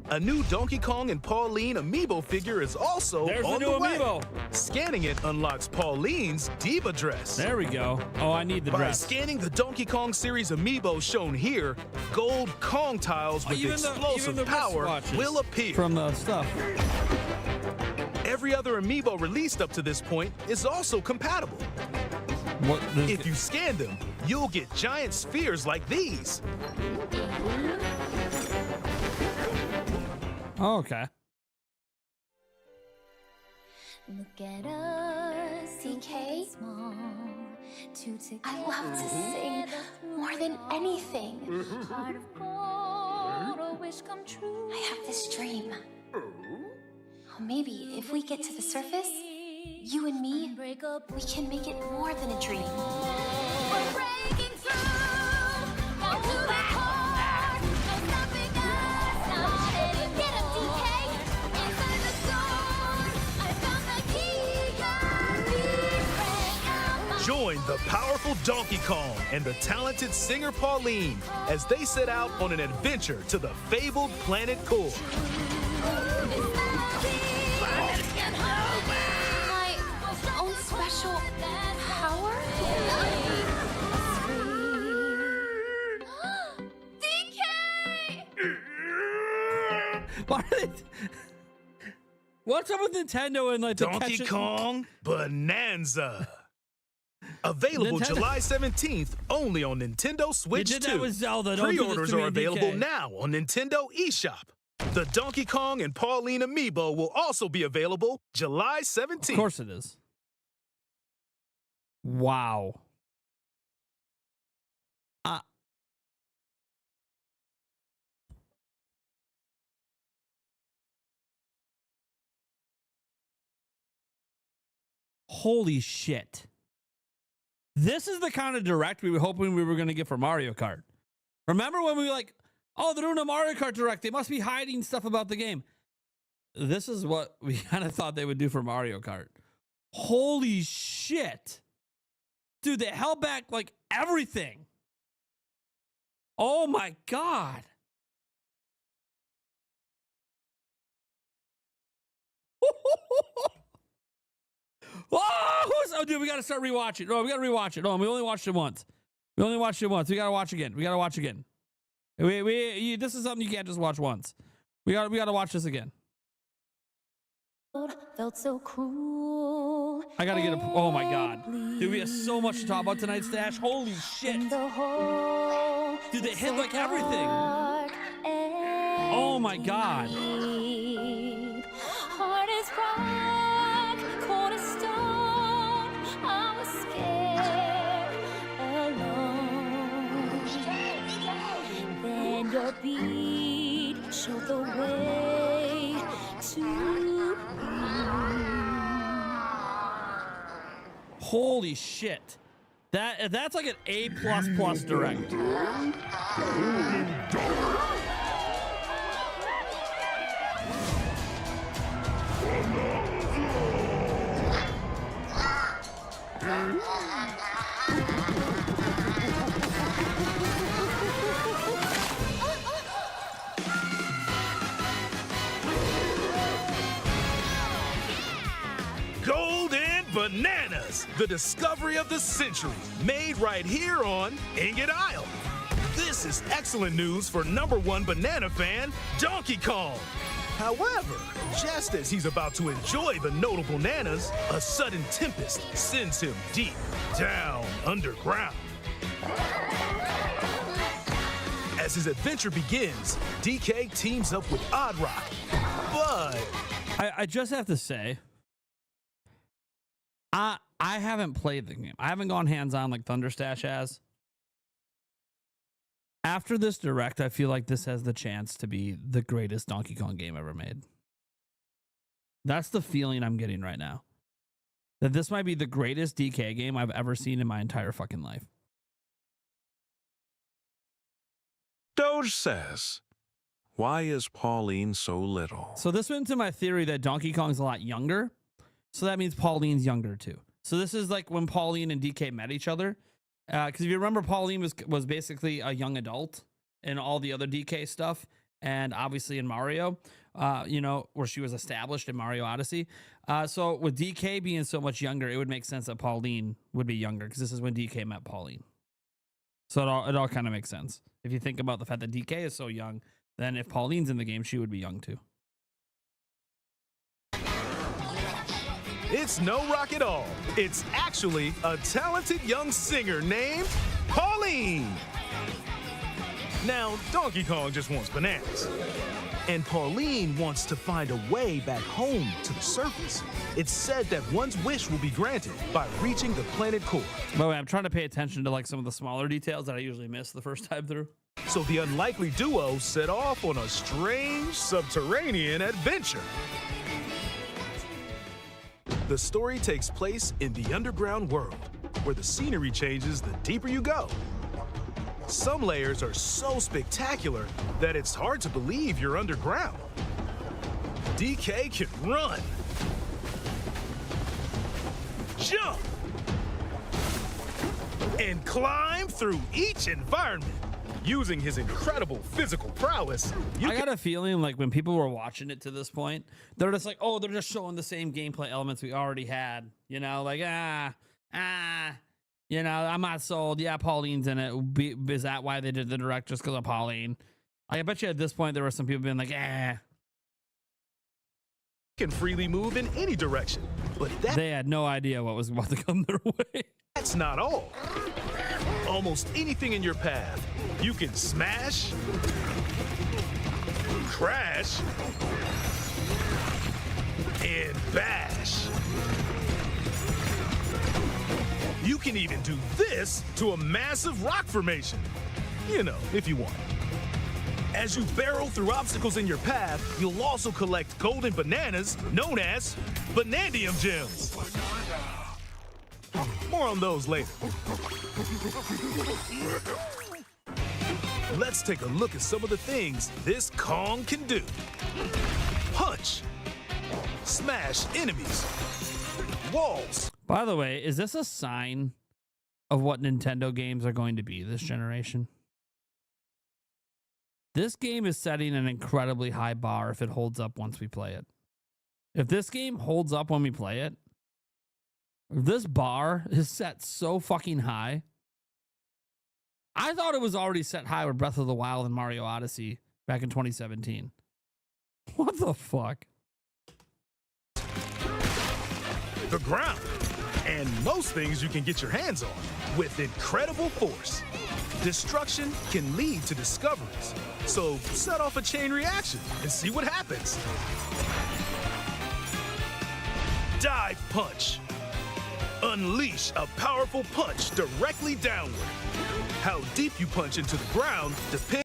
[SPEAKER 5] A new Donkey Kong and Pauline amiibo figure is also
[SPEAKER 1] There's the
[SPEAKER 5] on
[SPEAKER 1] new
[SPEAKER 5] the way.
[SPEAKER 1] amiibo.
[SPEAKER 5] Scanning it unlocks Pauline's diva dress.
[SPEAKER 1] There we go. Oh, I need the
[SPEAKER 5] By
[SPEAKER 1] dress.
[SPEAKER 5] scanning the Donkey Kong series amiibo shown here, gold Kong tiles with
[SPEAKER 1] even
[SPEAKER 5] explosive
[SPEAKER 1] the
[SPEAKER 5] power
[SPEAKER 1] wristwatches
[SPEAKER 5] will appear.
[SPEAKER 1] from the stuff.
[SPEAKER 5] Every other amiibo released up to this point is also compatible.
[SPEAKER 1] What?
[SPEAKER 5] If you scan them, you'll get giant spheres like these.
[SPEAKER 1] Oh, okay.
[SPEAKER 4] Look at us, DK. I love to sing more than anything. I have this dream. Oh, maybe if we get to the surface, you and me, we can make it more than a dream. We're breaking through, down to the core. No stopping us, not any. Get him, DK! Inside the zone, I found the key.
[SPEAKER 5] Join the powerful Donkey Kong and the talented singer Pauline as they set out on an adventure to the fabled planet core.
[SPEAKER 4] My own special power? DK!
[SPEAKER 1] Why are they... What's up with Nintendo and like the
[SPEAKER 5] Donkey
[SPEAKER 1] catching-
[SPEAKER 5] Kong Bonanza. Available
[SPEAKER 1] Nintendo-
[SPEAKER 5] July 17th only on Nintendo Switch
[SPEAKER 1] did
[SPEAKER 5] 2.
[SPEAKER 1] that with Zelda. Don't do this
[SPEAKER 5] Pre-orders
[SPEAKER 1] to me,
[SPEAKER 5] are available
[SPEAKER 1] DK.
[SPEAKER 5] now on Nintendo eShop. The Donkey Kong and Pauline amiibo will also be available July 17th.
[SPEAKER 1] Of course it is. Wow. Holy shit. This is the kind of direct we were hoping we were going to get for Mario Kart. Remember when we were like, oh, they're doing a Mario Kart direct. They must be hiding stuff about the game. This is what we kind of thought they would do for Mario Kart. Holy shit. Dude, they held back like everything. Oh my God. Oh, dude, we got to start rewatching. No, we got to rewatch it. No, we only watched it once. We only watched it once. We got to watch again. We got to watch again. This is something you can't just watch once. We got to watch this again.
[SPEAKER 6] Felt so cruel.
[SPEAKER 1] I got to get a, oh my God. Dude, we have so much to talk about tonight, Stash. Holy shit. Dude, they hit like everything. Oh my God.
[SPEAKER 6] Heart is rock, cold as stone. I was scared, alone. Then your beat showed the way to me.
[SPEAKER 1] Holy shit. That's like an A++ direct.
[SPEAKER 5] Golden Bananas, the discovery of the century, made right here on Ingot Isle. This is excellent news for #1 banana fan, Donkey Kong. However, just as he's about to enjoy the notable bananas, a sudden tempest sends him deep down underground. As his adventure begins, DK teams up with Odd Rock, but
[SPEAKER 1] I just have to say, I haven't played the game. I haven't gone hands-on like Thunderstash has. After this direct, I feel like this has the chance to be the greatest Donkey Kong game ever made. That's the feeling I'm getting right now. That this might be the greatest DK game I've ever seen in my entire fucking life.
[SPEAKER 3] Doge says, why is Pauline so little?
[SPEAKER 1] So this went into my theory that Donkey Kong's a lot younger. So that means Pauline's younger too. So this is like when Pauline and DK met each other. Because if you remember, Pauline was basically a young adult in all the other DK stuff. And obviously in Mario, where she was established in Mario Odyssey. So with DK being so much younger, it would make sense that Pauline would be younger because this is when DK met Pauline. So it all kind of makes sense. If you think about the fact that DK is so young, then if Pauline's in the game, she would be young too.
[SPEAKER 5] it's no rock at all. It's actually a talented young singer named Pauline. Now, Donkey Kong just wants bananas. And Pauline wants to find a way back home to the surface. It's said that one's wish will be granted by reaching the planet core.
[SPEAKER 1] By the way, I'm trying to pay attention to like some of the smaller details that I usually miss the first time through.
[SPEAKER 5] So the unlikely duo set off on a strange subterranean adventure. The story takes place in the underground world, where the scenery changes the deeper you go. Some layers are so spectacular that it's hard to believe you're underground. DK can run, jump, and climb through each environment. Using his incredible physical prowess,
[SPEAKER 1] I got a feeling like when people were watching it to this point, they're just like, oh, they're just showing the same gameplay elements we already had. You know, like, you know, I'm not sold. Yeah, Pauline's in it. Is that why they did the direct, just because of Pauline? I bet you at this point there were some people being like,
[SPEAKER 5] can freely move in any direction. But
[SPEAKER 1] They had no idea what was about to come their way.
[SPEAKER 5] that's not all. Almost anything in your path, you can smash, crash, and bash. You can even do this to a massive rock formation. You know, if you want. As you barrel through obstacles in your path, you'll also collect golden bananas known as Banandium gems. More on those later. Let's take a look at some of the things this Kong can do. Punch. Smash enemies. Walls.
[SPEAKER 1] By the way, is this a sign of what Nintendo games are going to be this generation? This game is setting an incredibly high bar if it holds up once we play it. If this game holds up when we play it, this bar is set so fucking high. I thought it was already set high with Breath of the Wild and Mario Odyssey back in 2017. What the fuck?
[SPEAKER 5] The ground. And most things you can get your hands on with incredible force. Destruction can lead to discoveries. So set off a chain reaction and see what happens. Dive punch. Unleash a powerful punch directly downward. How deep you punch into the ground depends.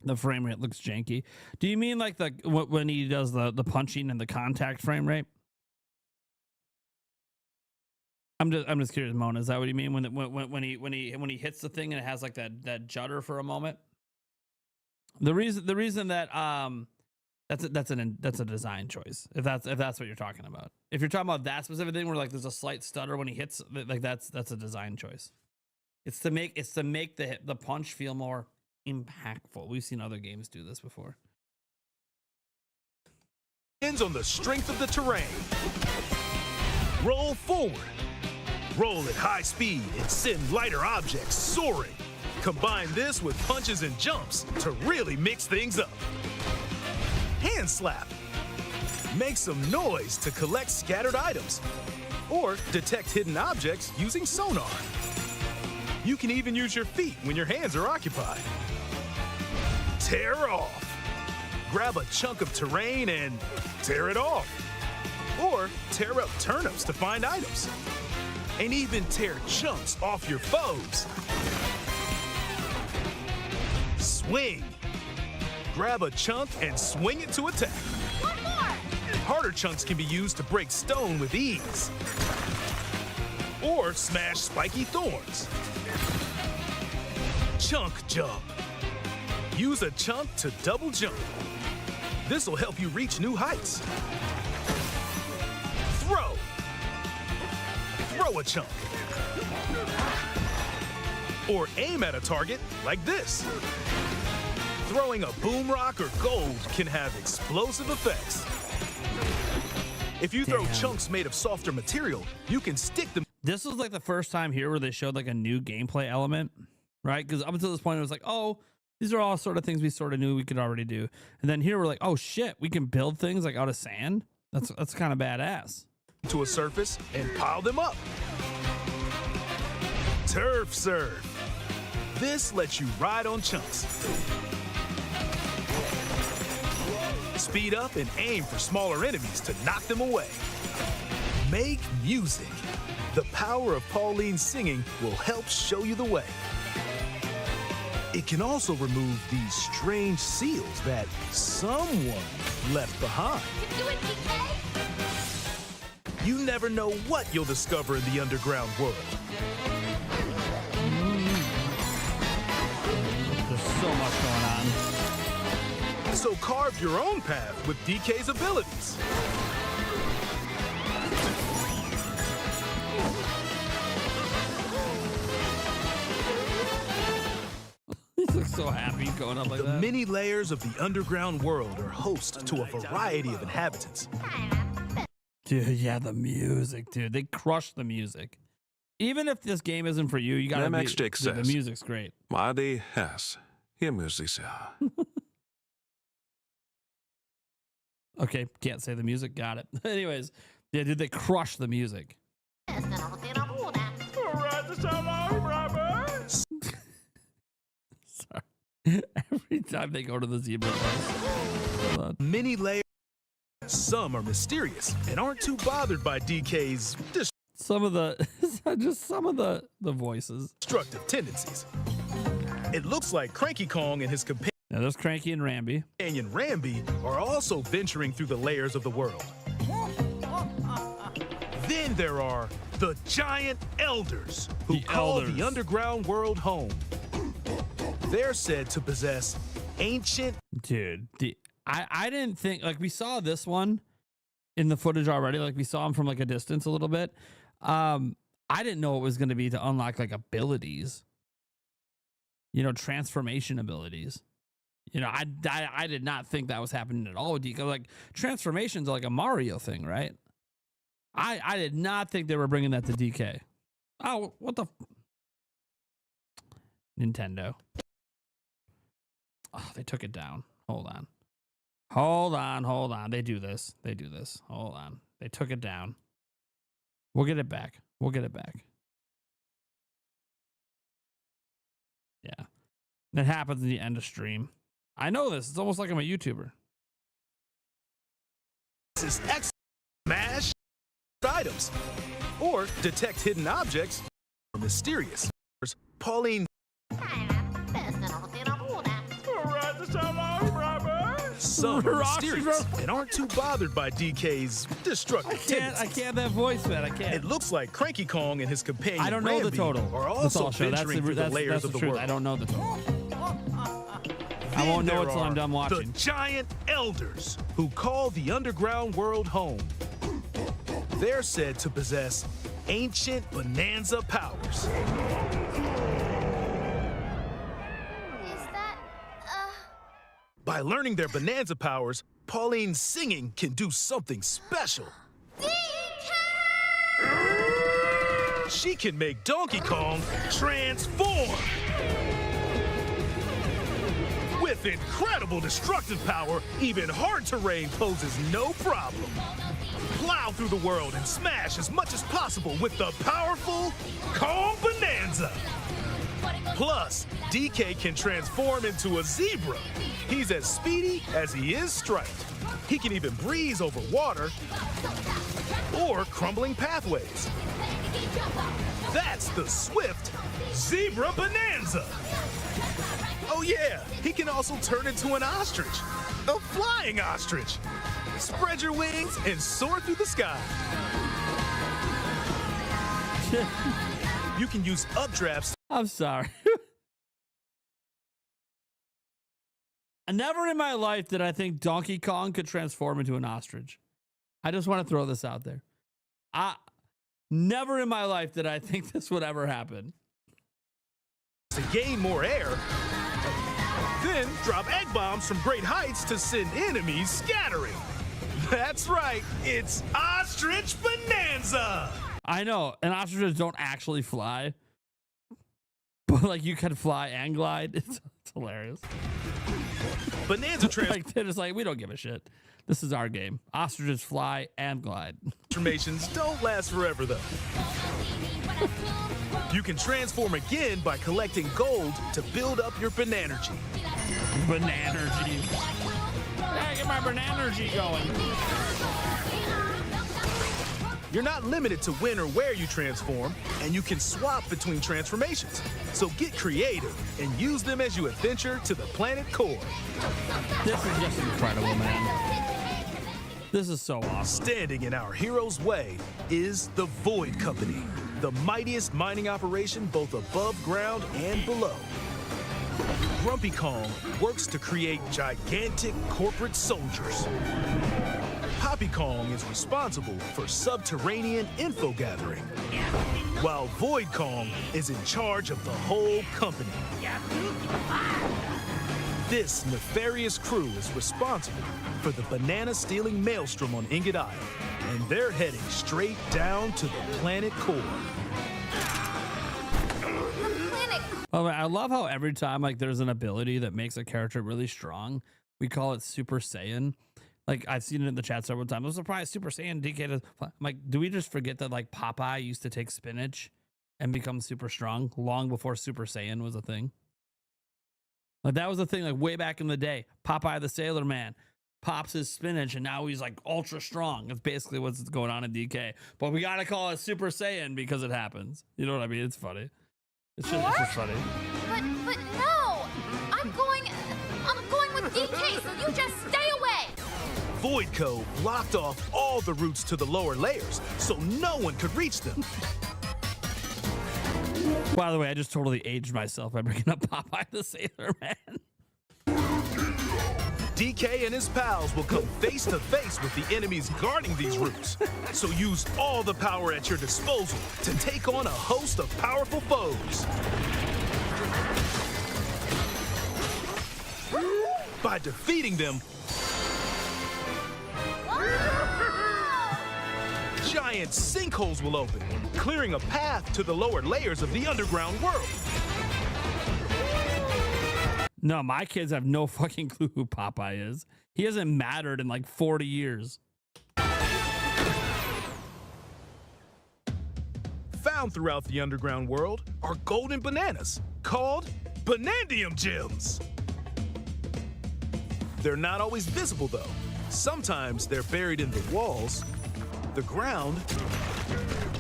[SPEAKER 1] The frame rate looks janky. Do you mean like when he does the punching and the contact frame rate? I'm just curious, Mona. Is that what you mean when he hits the thing and it has like that judder for a moment? The reason that that's a design choice. If that's what you're talking about. If you're talking about that specific thing where like there's a slight stutter when he hits, like that's a design choice. It's to make the punch feel more impactful. We've seen other games do this before.
[SPEAKER 5] Depends on the strength of the terrain. Roll forward. Roll at high speed and send lighter objects soaring. Combine this with punches and jumps to really mix things up. Hand slap. Make some noise to collect scattered items or detect hidden objects using sonar. You can even use your feet when your hands are occupied. Tear off. Grab a chunk of terrain and tear it off. Or tear up turnips to find items. And even tear chunks off your foes. Swing. Grab a chunk and swing it to attack.
[SPEAKER 6] One more!
[SPEAKER 5] Harder chunks can be used to break stone with ease. Or smash spiky thorns. Chunk jump. Use a chunk to double jump. This will help you reach new heights. Throw. Throw a chunk. Or aim at a target like this. Throwing a boom rock or gold can have explosive effects. If you throw chunks made of softer material, you can stick them.
[SPEAKER 1] This was like the first time here where they showed like a new gameplay element, right? Because up until this point, it was like, oh, these are all sort of things we sort of knew we could already do. And then here we're like, oh shit, we can build things like out of sand. That's kind of badass.
[SPEAKER 5] To a surface and pile them up. Turf serve. This lets you ride on chunks. Speed up and aim for smaller enemies to knock them away. Make music. The power of Pauline's singing will help show you the way. It can also remove these strange seals that someone left behind.
[SPEAKER 6] Do it, DK!
[SPEAKER 5] You never know what you'll discover in the underground world.
[SPEAKER 1] There's so much going on.
[SPEAKER 5] So carve your own path with DK's abilities.
[SPEAKER 1] He looks so happy going up like
[SPEAKER 5] The
[SPEAKER 1] that.
[SPEAKER 5] many layers of the underground world are host to a variety of inhabitants.
[SPEAKER 1] Dude, yeah, the music, dude. They crush the music. Even if this game isn't for you, you gotta be,
[SPEAKER 3] MX Jake
[SPEAKER 1] dude, the
[SPEAKER 3] says.
[SPEAKER 1] music's great.
[SPEAKER 3] Madi Hess. Himmusisa.
[SPEAKER 1] Okay, can't say the music. Got it. Anyways, yeah, dude, they crush the music. Sorry. Every time they go to the zebra place.
[SPEAKER 5] Many layers. Some are mysterious and aren't too bothered by DK's
[SPEAKER 1] Some of the just some of the voices.
[SPEAKER 5] destructive tendencies. It looks like Cranky Kong and his
[SPEAKER 1] Now there's Cranky and Ramby.
[SPEAKER 5] companion Ramby are also venturing through the layers of the world. Then there are the giant elders who
[SPEAKER 1] The
[SPEAKER 5] call
[SPEAKER 1] elders.
[SPEAKER 5] the underground world home. They're said to possess ancient
[SPEAKER 1] Dude, I didn't think, like, we saw this one in the footage already. Like, we saw him from like a distance a little bit. I didn't know it was going to be to unlock like abilities, you know, transformation abilities. You know, I did not think that was happening at all with DK. Like, transformations are like a Mario thing, right? I did not think they were bringing that to DK. Oh, what the Nintendo. Oh, they took it down. Hold on. Hold on. They do this. Hold on. They took it down. We'll get it back. Yeah. That happens at the end of stream. I know this. It's almost like I'm a YouTuber.
[SPEAKER 5] is excellent smash items or detect hidden objects or mysterious. Pauline. Some are mysterious and aren't too bothered by DK's destructive
[SPEAKER 1] I
[SPEAKER 5] tendencies.
[SPEAKER 1] can't have voice, man. I can't.
[SPEAKER 5] It looks like Cranky Kong and his companion
[SPEAKER 1] I don't know the
[SPEAKER 5] Ramby
[SPEAKER 1] total.
[SPEAKER 5] are
[SPEAKER 1] That's
[SPEAKER 5] also
[SPEAKER 1] all, show.
[SPEAKER 5] venturing through the layers of the
[SPEAKER 1] truth.
[SPEAKER 5] world.
[SPEAKER 1] I don't know the total. I
[SPEAKER 5] Then
[SPEAKER 1] won't know
[SPEAKER 5] there
[SPEAKER 1] until I'm
[SPEAKER 5] are
[SPEAKER 1] done watching.
[SPEAKER 5] The giant elders who call the underground world home. They're said to possess ancient Bananza powers.
[SPEAKER 4] Is that,
[SPEAKER 5] By learning their Bananza powers, Pauline's singing can do something special. She can make Donkey Kong transform. With incredible destructive power, even hard terrain poses no problem. Plow through the world and smash as much as possible with the powerful Kong Bonanza. Plus, DK can transform into a zebra. He's as speedy as he is striped. He can even breeze over water or crumbling pathways. That's the swift Zebra Bonanza. Oh yeah, he can also turn into an ostrich, a flying ostrich. Spread your wings and soar through the sky. You can use updrafts.
[SPEAKER 1] I'm sorry. Never in my life did I think Donkey Kong could transform into an ostrich. I just want to throw this out there. Never in my life did I think this would ever happen.
[SPEAKER 5] To gain more air, then drop egg bombs from great heights to send enemies scattering. That's right, it's Ostrich Bonanza!
[SPEAKER 1] I know, and ostriches don't actually fly, but like you can fly and glide. It's hilarious.
[SPEAKER 5] Bonanza
[SPEAKER 1] Like they're just like, we don't give a shit. This is our game. Ostriches fly and glide.
[SPEAKER 5] transformations don't last forever, though. You can transform again by collecting gold to build up your Bananergy.
[SPEAKER 1] Bananergy. Yeah, get my Bananergy going.
[SPEAKER 5] You're not limited to when or where you transform, and you can swap between transformations. So get creative and use them as you adventure to the planet core.
[SPEAKER 1] This is just incredible, man. This is so awesome.
[SPEAKER 5] Standing in our hero's way is the Void Company, the mightiest mining operation both above ground and below. Grumpy Kong works to create gigantic corporate soldiers. Poppy Kong is responsible for subterranean info gathering, while Void Kong is in charge of the whole company. This nefarious crew is responsible for the banana stealing maelstrom on Ingot Isle, and they're heading straight down to the planet core.
[SPEAKER 1] Oh, I love how every time like there's an ability that makes a character really strong, we call it Super Saiyan. Like, I've seen it in the chat several times. I'm surprised Super Saiyan DK does. I'm like, do we just forget that, like, Popeye used to take spinach and become super strong long before Super Saiyan was a thing? Like, that was the thing, like, way back in the day. Popeye the Sailor Man pops his spinach, and now he's, like, ultra strong. That's basically what's going on in DK. But we got to call it Super Saiyan because it happens. You know what I mean? It's funny. It's just funny.
[SPEAKER 6] But no! I'm going with DK, so you just stay away!
[SPEAKER 5] Void Code blocked off all the routes to the lower layers, so no one could reach them.
[SPEAKER 1] By the way, I just totally aged myself by bringing up Popeye the Sailor Man.
[SPEAKER 5] DK and his pals will come face to face with the enemies guarding these routes. So use all the power at your disposal to take on a host of powerful foes. By defeating them, giant sinkholes will open, clearing a path to the lower layers of the underground world.
[SPEAKER 1] No, my kids have no fucking clue who Popeye is. He hasn't mattered in like 40 years.
[SPEAKER 5] Found throughout the underground world are golden bananas called Banandium gems. They're not always visible though. Sometimes they're buried in the walls, the ground,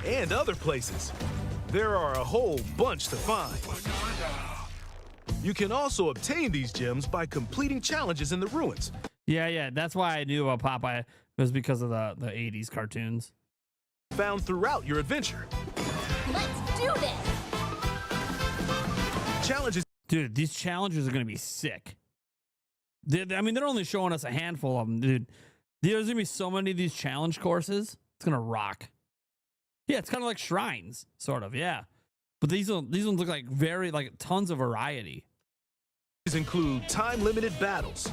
[SPEAKER 5] and other places. There are a whole bunch to find. You can also obtain these gems by completing challenges in the ruins.
[SPEAKER 1] Yeah, that's why I knew about Popeye. It was because of the 80s cartoons.
[SPEAKER 5] Found throughout your adventure.
[SPEAKER 6] Let's do this!
[SPEAKER 5] Challenges.
[SPEAKER 1] Dude, these challenges are going to be sick. They're only showing us a handful of them, dude. There's going to be so many of these challenge courses. It's going to rock. Yeah, it's kind of like shrines, sort of, yeah. But these ones look like tons of variety.
[SPEAKER 5] These include time-limited battles,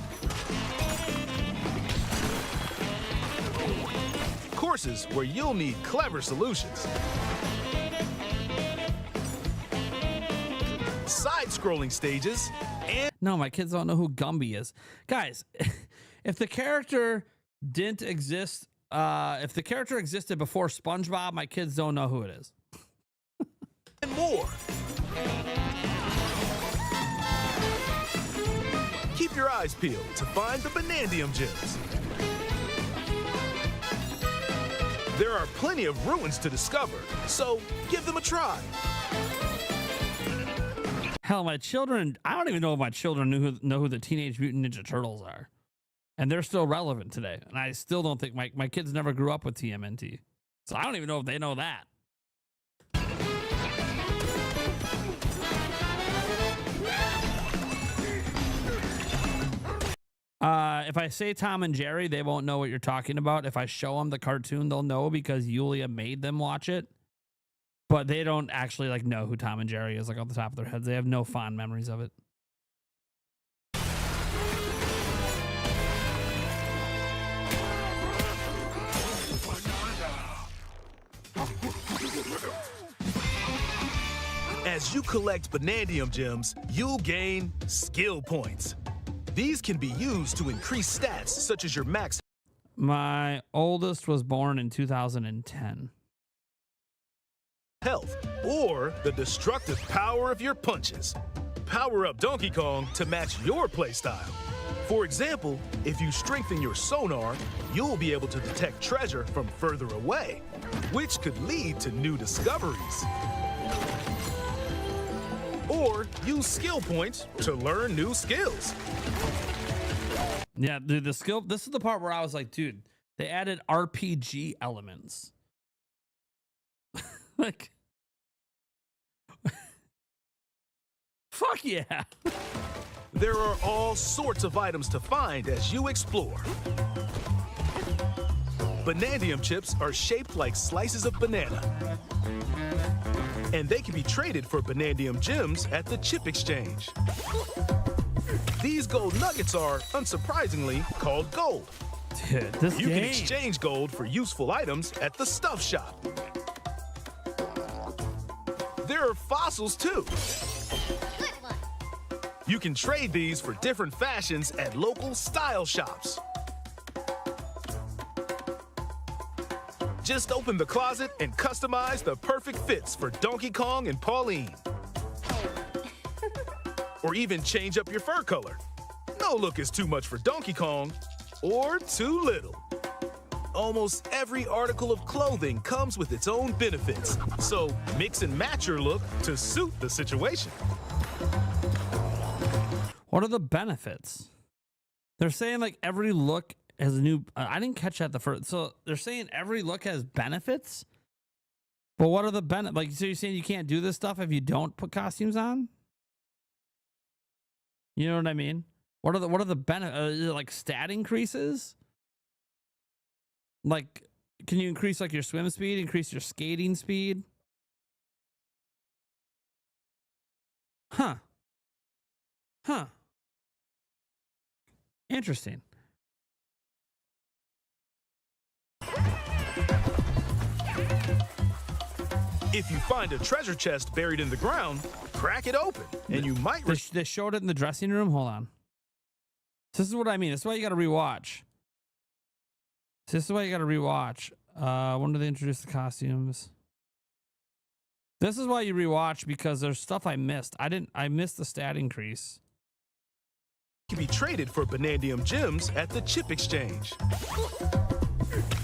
[SPEAKER 5] courses where you'll need clever solutions, side-scrolling stages, and
[SPEAKER 1] No, my kids don't know who Gumby is. Guys, if the character didn't exist, if the character existed before SpongeBob, my kids don't know who it is.
[SPEAKER 5] more. Keep your eyes peeled to find the Banandium gems. There are plenty of ruins to discover, so give them a try.
[SPEAKER 1] Hell, my children, I don't even know if my children know who the Teenage Mutant Ninja Turtles are. And they're still relevant today. And I still don't think my kids never grew up with TMNT. So I don't even know if they know that. If I say Tom and Jerry, they won't know what you're talking about. If I show them the cartoon, they'll know because Yulia made them watch it. But they don't actually know who Tom and Jerry is off the top of their heads. They have no fond memories of it.
[SPEAKER 5] As you collect Banandium gems, you'll gain skill points. These can be used to increase stats such as your max
[SPEAKER 1] My oldest was born in 2010.
[SPEAKER 5] health or the destructive power of your punches. Power up Donkey Kong to match your playstyle. For example, if you strengthen your sonar, you'll be able to detect treasure from further away, which could lead to new discoveries. Or use skill points to learn new skills.
[SPEAKER 1] Yeah, dude, this is the part where I was like, dude, they added RPG elements. Fuck yeah.
[SPEAKER 5] There are all sorts of items to find as you explore. Banandium chips are shaped like slices of banana. And they can be traded for Banandium gems at the chip exchange. These gold nuggets are, unsurprisingly, called gold.
[SPEAKER 1] Dude, this
[SPEAKER 5] You can
[SPEAKER 1] game.
[SPEAKER 5] exchange gold for useful items at the stuff shop. There are fossils too.
[SPEAKER 6] Good one!
[SPEAKER 5] You can trade these for different fashions at local style shops. Just open the closet and customize the perfect fits for Donkey Kong and Pauline. Or even change up your fur color. No look is too much for Donkey Kong or too little. Almost every article of clothing comes with its own benefits, so mix and match your look to suit the situation.
[SPEAKER 1] What are the benefits? They're saying like every look has a new. I didn't catch that the first. So they're saying every look has benefits. But what are the benefits? Like, so you're saying you can't do this stuff if you don't put costumes on? You know what I mean? What are the benefits? Is it like stat increases? Like, can you increase like your swim speed, increase your skating speed? Huh. Interesting.
[SPEAKER 5] If you find a treasure chest buried in the ground, crack it open, and you might...
[SPEAKER 1] They showed it in the dressing room? Hold on. This is what I mean. This is why you got to rewatch. This is why you got to rewatch. When do they introduce the costumes? This is why you rewatch, because there's stuff I missed. I missed the stat increase.
[SPEAKER 5] Can be traded for Banandium gems at the chip exchange.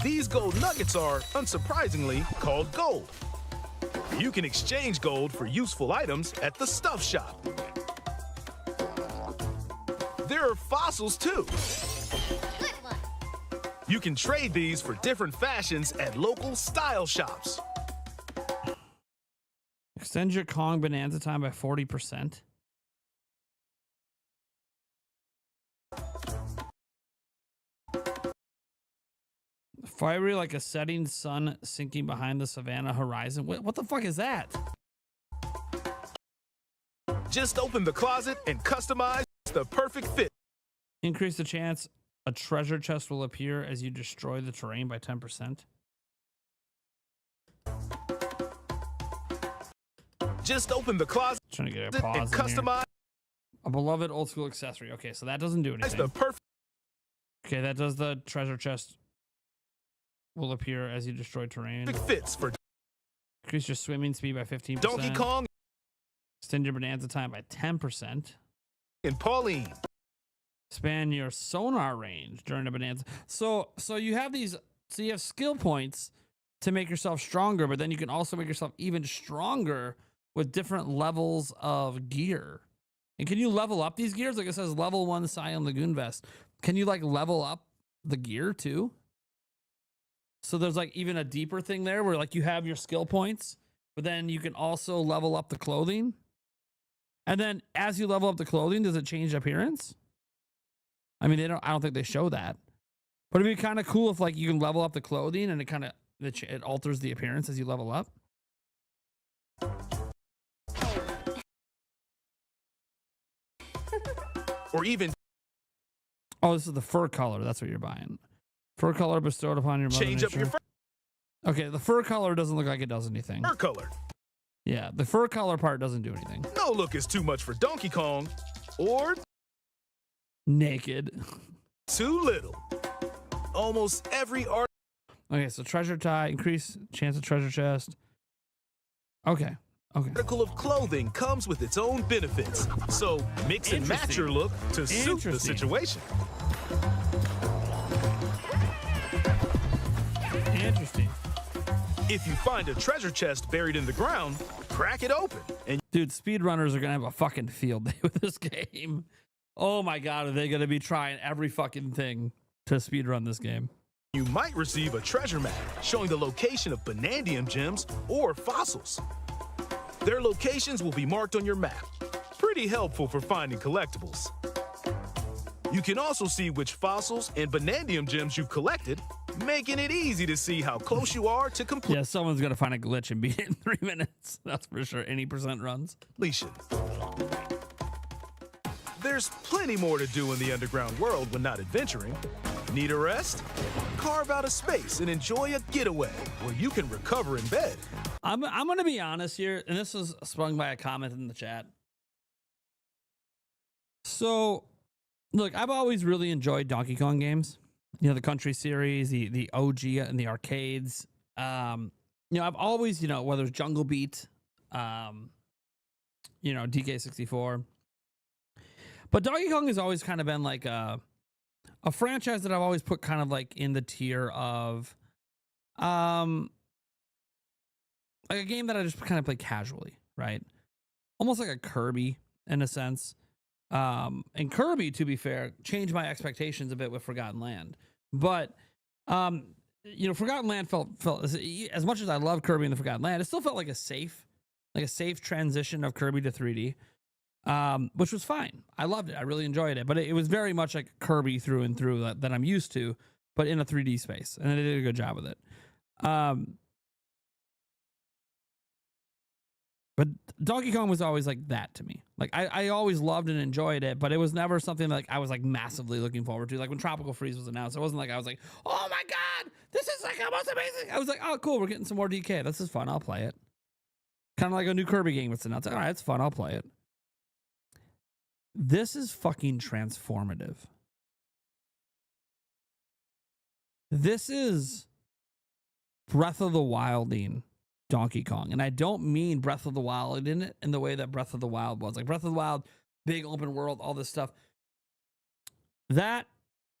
[SPEAKER 5] These gold nuggets are, unsurprisingly, called gold. You can exchange gold for useful items at the stuff shop. There are fossils too.
[SPEAKER 6] Good one.
[SPEAKER 5] You can trade these for different fashions at local style shops.
[SPEAKER 1] Extend your Kong Bonanza time by 40%. Fiery like a setting sun sinking behind the savannah horizon. What the fuck is that?
[SPEAKER 5] Just open the closet and customize the perfect fit.
[SPEAKER 1] Increase the chance a treasure chest will appear as you destroy the terrain by 10%.
[SPEAKER 5] Just open the closet
[SPEAKER 1] Trying to get a pause
[SPEAKER 5] and
[SPEAKER 1] in here.
[SPEAKER 5] customize
[SPEAKER 1] A beloved old school accessory. Okay, so that doesn't do anything.
[SPEAKER 5] the perfect
[SPEAKER 1] Okay, that does the treasure chest will appear as you destroy terrain.
[SPEAKER 5] fits for
[SPEAKER 1] Increase your swimming speed by 15%.
[SPEAKER 5] Donkey Kong
[SPEAKER 1] Extend your bonanza time by 10%.
[SPEAKER 5] and Pauline.
[SPEAKER 1] Expand your sonar range during a bonanza. So you have these. So you have skill points to make yourself stronger, but then you can also make yourself even stronger with different levels of gear. And can you level up these gears? Like it says level 1 Scion Lagoon Vest. Can you like level up the gear too? So there's like even a deeper thing there where like you have your skill points, but then you can also level up the clothing. And then as you level up the clothing, does it change appearance? I mean, I don't think they show that. But it'd be kind of cool if like you can level up the clothing and it alters the appearance as you level up.
[SPEAKER 5] Or even
[SPEAKER 1] Oh, this is the fur color. That's what you're buying. Fur color bestowed upon your mother
[SPEAKER 5] change up your
[SPEAKER 1] nature. Okay, the fur color doesn't look like it does anything.
[SPEAKER 5] fur color.
[SPEAKER 1] Yeah, the fur color part doesn't do anything.
[SPEAKER 5] No look is too much for Donkey Kong or
[SPEAKER 1] Naked.
[SPEAKER 5] too little. Almost every art
[SPEAKER 1] Okay, so treasure tie, increase chance of treasure chest. Okay.
[SPEAKER 5] article of clothing comes with its own benefits, so mix and match
[SPEAKER 1] Interesting.
[SPEAKER 5] your look to suit the
[SPEAKER 1] Interesting.
[SPEAKER 5] situation.
[SPEAKER 1] Interesting.
[SPEAKER 5] If you find a treasure chest buried in the ground, crack it open, and
[SPEAKER 1] Dude, speedrunners are going to have a fucking field day with this game. Oh my God, are they going to be trying every fucking thing to speedrun this game?
[SPEAKER 5] you might receive a treasure map showing the location of Banandium gems or fossils. Their locations will be marked on your map. Pretty helpful for finding collectibles. You can also see which fossils and Banandium gems you've collected, making it easy to see how close you are to
[SPEAKER 1] Yeah, someone's going to find a glitch and beat it in 3 minutes. That's for sure. Any percent runs.
[SPEAKER 5] completion. There's plenty more to do in the underground world when not adventuring. Need a rest? Carve out a space and enjoy a getaway where you can recover in bed.
[SPEAKER 1] I'm going to be honest here, and this was sprung by a comment in the chat. So, look, I've always really enjoyed Donkey Kong games. You know, the Country series, the OG and the arcades. You know, I've always, you know, whether it's Jungle Beat, you know, DK64, but Donkey Kong has always kind of been like a franchise that I've always put kind of like in the tier of, like a game that I just kind of play casually, right? Almost like a Kirby in a sense. And Kirby, to be fair, changed my expectations a bit with Forgotten Land. But, you know, Forgotten Land felt as much as I love Kirby and the Forgotten Land, it still felt like a safe transition of Kirby to 3D, which was fine. I loved it. I really enjoyed it. But it was very much like Kirby through and through that I'm used to, but in a 3D space. And they did a good job with it. But Donkey Kong was always like that to me. Like I always loved and enjoyed it, but it was never something like I was like massively looking forward to. Like when Tropical Freeze was announced, it wasn't like I was like, oh my God, this is like the most amazing. I was like, oh cool, we're getting some more DK. This is fun. I'll play it. Kind of like a new Kirby game that's announced. All right, it's fun. I'll play it. This is fucking transformative. This is Breath of the Wilding Donkey Kong. And I don't mean Breath of the Wild in it in the way that Breath of the Wild was. Like Breath of the Wild, big open world, all this stuff. That,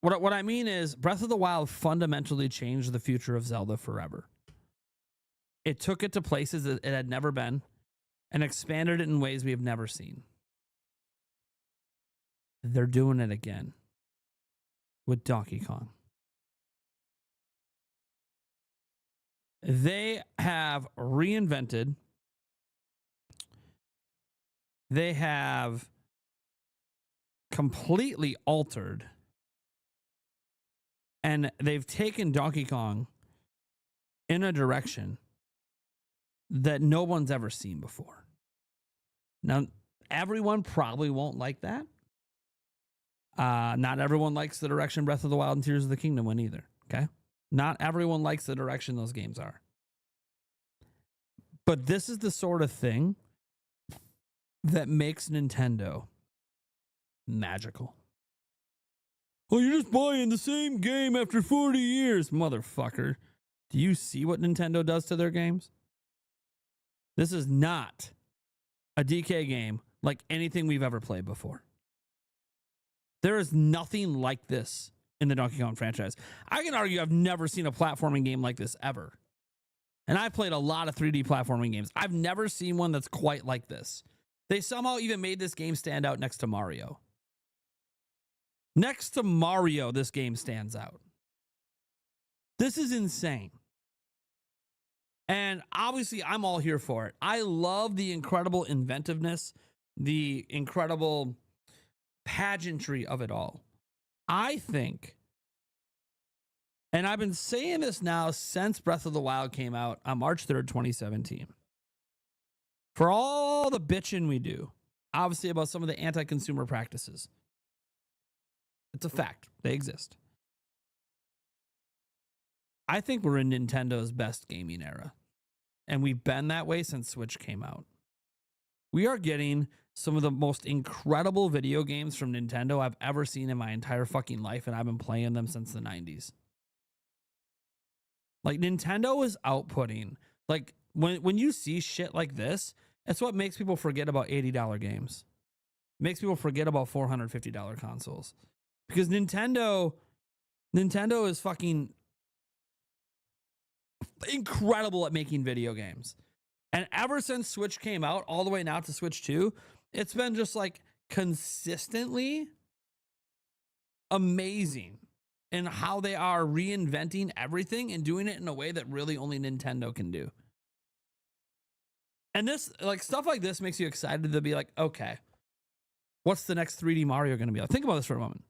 [SPEAKER 1] what I mean is Breath of the Wild fundamentally changed the future of Zelda forever. It took it to places that it had never been and expanded it in ways we have never seen. They're doing it again with Donkey Kong. They have reinvented. They have completely altered. And they've taken Donkey Kong in a direction that no one's ever seen before. Now, everyone probably won't like that. Not everyone likes the direction Breath of the Wild and Tears of the Kingdom went either. Okay? Not everyone likes the direction those games are. But this is the sort of thing that makes Nintendo magical. Oh, you're just buying the same game after 40 years, motherfucker. Do you see what Nintendo does to their games? This is not a DK game like anything we've ever played before. There is nothing like this in the Donkey Kong franchise. I can argue I've never seen a platforming game like this ever. And I've played a lot of 3D platforming games. I've never seen one that's quite like this. They somehow even made this game stand out next to Mario. Next to Mario, this game stands out. This is insane. And obviously, I'm all here for it. I love the incredible inventiveness, the incredible pageantry of it all. I think, and I've been saying this now since Breath of the Wild came out on March 3rd, 2017. For all the bitching we do, obviously about some of the anti-consumer practices, it's a fact. They exist. I think we're in Nintendo's best gaming era. And we've been that way since Switch came out. We are getting some of the most incredible video games from Nintendo I've ever seen in my entire fucking life, and I've been playing them since the 90s. Like, Nintendo is outputting. Like, when you see shit like this, it's what makes people forget about $80 games. Makes people forget about $450 consoles. Because Nintendo is fucking incredible at making video games. And ever since Switch came out, all the way now to Switch 2, it's been just like consistently amazing in how they are reinventing everything and doing it in a way that really only Nintendo can do. And this, like, stuff like this makes you excited to be like, okay, what's the next 3D Mario going to be like? Think about this for a moment.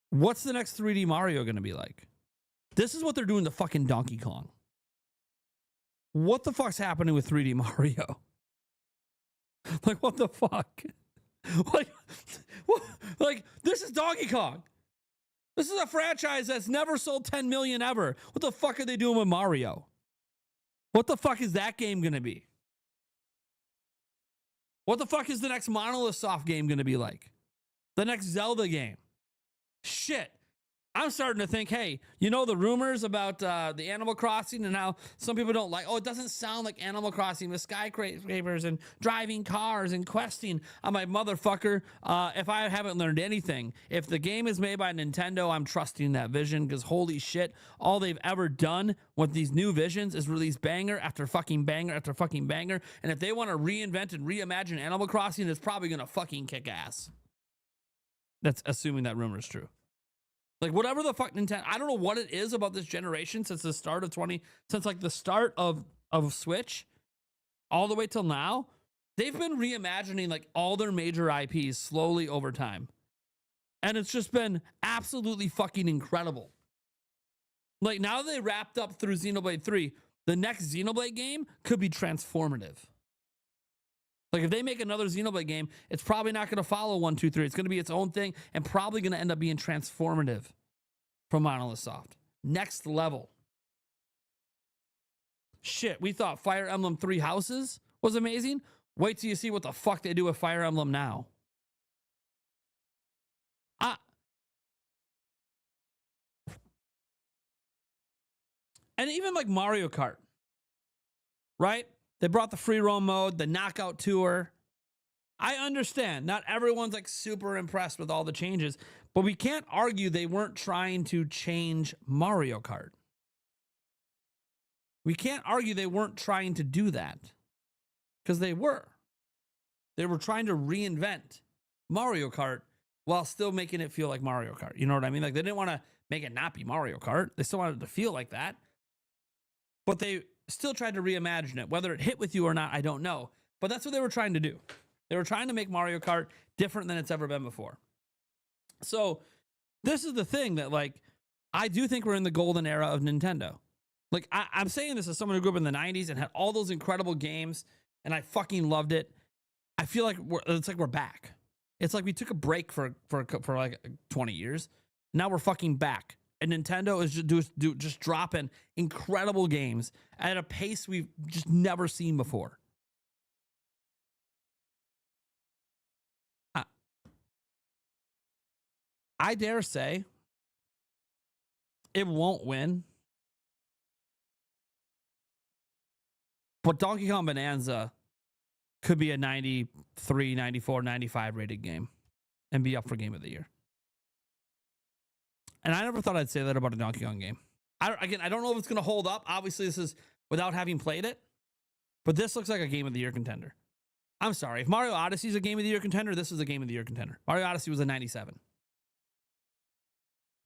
[SPEAKER 1] What's the next 3D Mario going to be like? This is what they're doing to fucking Donkey Kong. What the fuck's happening with 3D Mario? Like, what the fuck? Like, this is Donkey Kong. This is a franchise that's never sold 10 million ever. What the fuck are they doing with Mario? What the fuck is that game going to be? What the fuck is the next Monolith Soft game going to be like? The next Zelda game? Shit. I'm starting to think, hey, you know the rumors about the Animal Crossing and how some people don't like, oh, it doesn't sound like Animal Crossing with skyscrapers and driving cars and questing. I'm like, motherfucker, if I haven't learned anything, if the game is made by Nintendo, I'm trusting that vision because holy shit, all they've ever done with these new visions is release banger after fucking banger after fucking banger. And if they want to reinvent and reimagine Animal Crossing, it's probably going to fucking kick ass. That's assuming that rumor is true. Like whatever the fuck Nintendo, I don't know what it is about this generation since the start of since like the start of Switch all the way till now, they've been reimagining like all their major IPs slowly over time. And it's just been absolutely fucking incredible. Like now that they wrapped up through Xenoblade 3, the next Xenoblade game could be transformative. Like if they make another Xenoblade game, it's probably not going to follow 1, 2, 3. It's going to be its own thing and probably going to end up being transformative from Monolith Soft. Next level. Shit, we thought Fire Emblem 3 Houses was amazing. Wait till you see what the fuck they do with Fire Emblem now. And even like Mario Kart, right? They brought the free roam mode, the knockout tour. I understand not everyone's like super impressed with all the changes, but we can't argue they weren't trying to change Mario Kart. We can't argue they weren't trying to do that because they were. They were trying to reinvent Mario Kart while still making it feel like Mario Kart. You know what I mean? Like they didn't want to make it not be Mario Kart. They still wanted it to feel like that. But they still tried to reimagine it. Whether it hit with you or not, I don't know. But that's what they were trying to do. They were trying to make Mario Kart different than it's ever been before. So this is the thing that, like, I do think we're in the golden era of Nintendo. Like, I'm saying this as someone who grew up in the 90s and had all those incredible games, and I fucking loved it. I feel like it's like we're back. It's like we took a break for like 20 years. Now we're fucking back. And Nintendo is just dropping incredible games at a pace we've just never seen before. I dare say it won't win. But Donkey Kong Bonanza could be a 93, 94, 95 rated game and be up for Game of the Year. And I never thought I'd say that about a Donkey Kong game. I don't know if it's going to hold up. Obviously, this is without having played it. But this looks like a Game of the Year contender. I'm sorry. If Mario Odyssey is a Game of the Year contender, this is a Game of the Year contender. Mario Odyssey was a 97.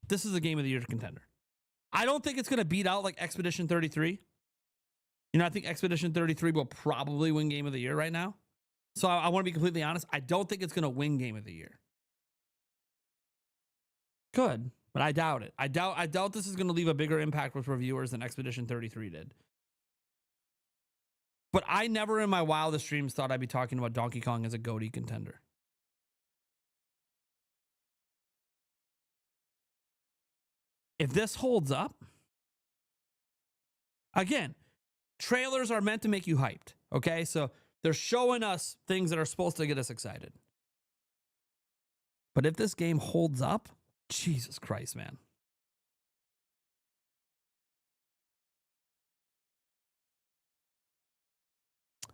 [SPEAKER 1] This is a Game of the Year contender. I don't think it's going to beat out like Expedition 33. You know, I think Expedition 33 will probably win Game of the Year right now. So I want to be completely honest. I don't think it's going to win Game of the Year. Good. But I doubt it. I doubt this is going to leave a bigger impact with reviewers than Expedition 33 did. But I never in my wildest dreams thought I'd be talking about Donkey Kong as a GOTY contender. If this holds up, again, trailers are meant to make you hyped, okay? So they're showing us things that are supposed to get us excited. But if this game holds up, Jesus Christ, man.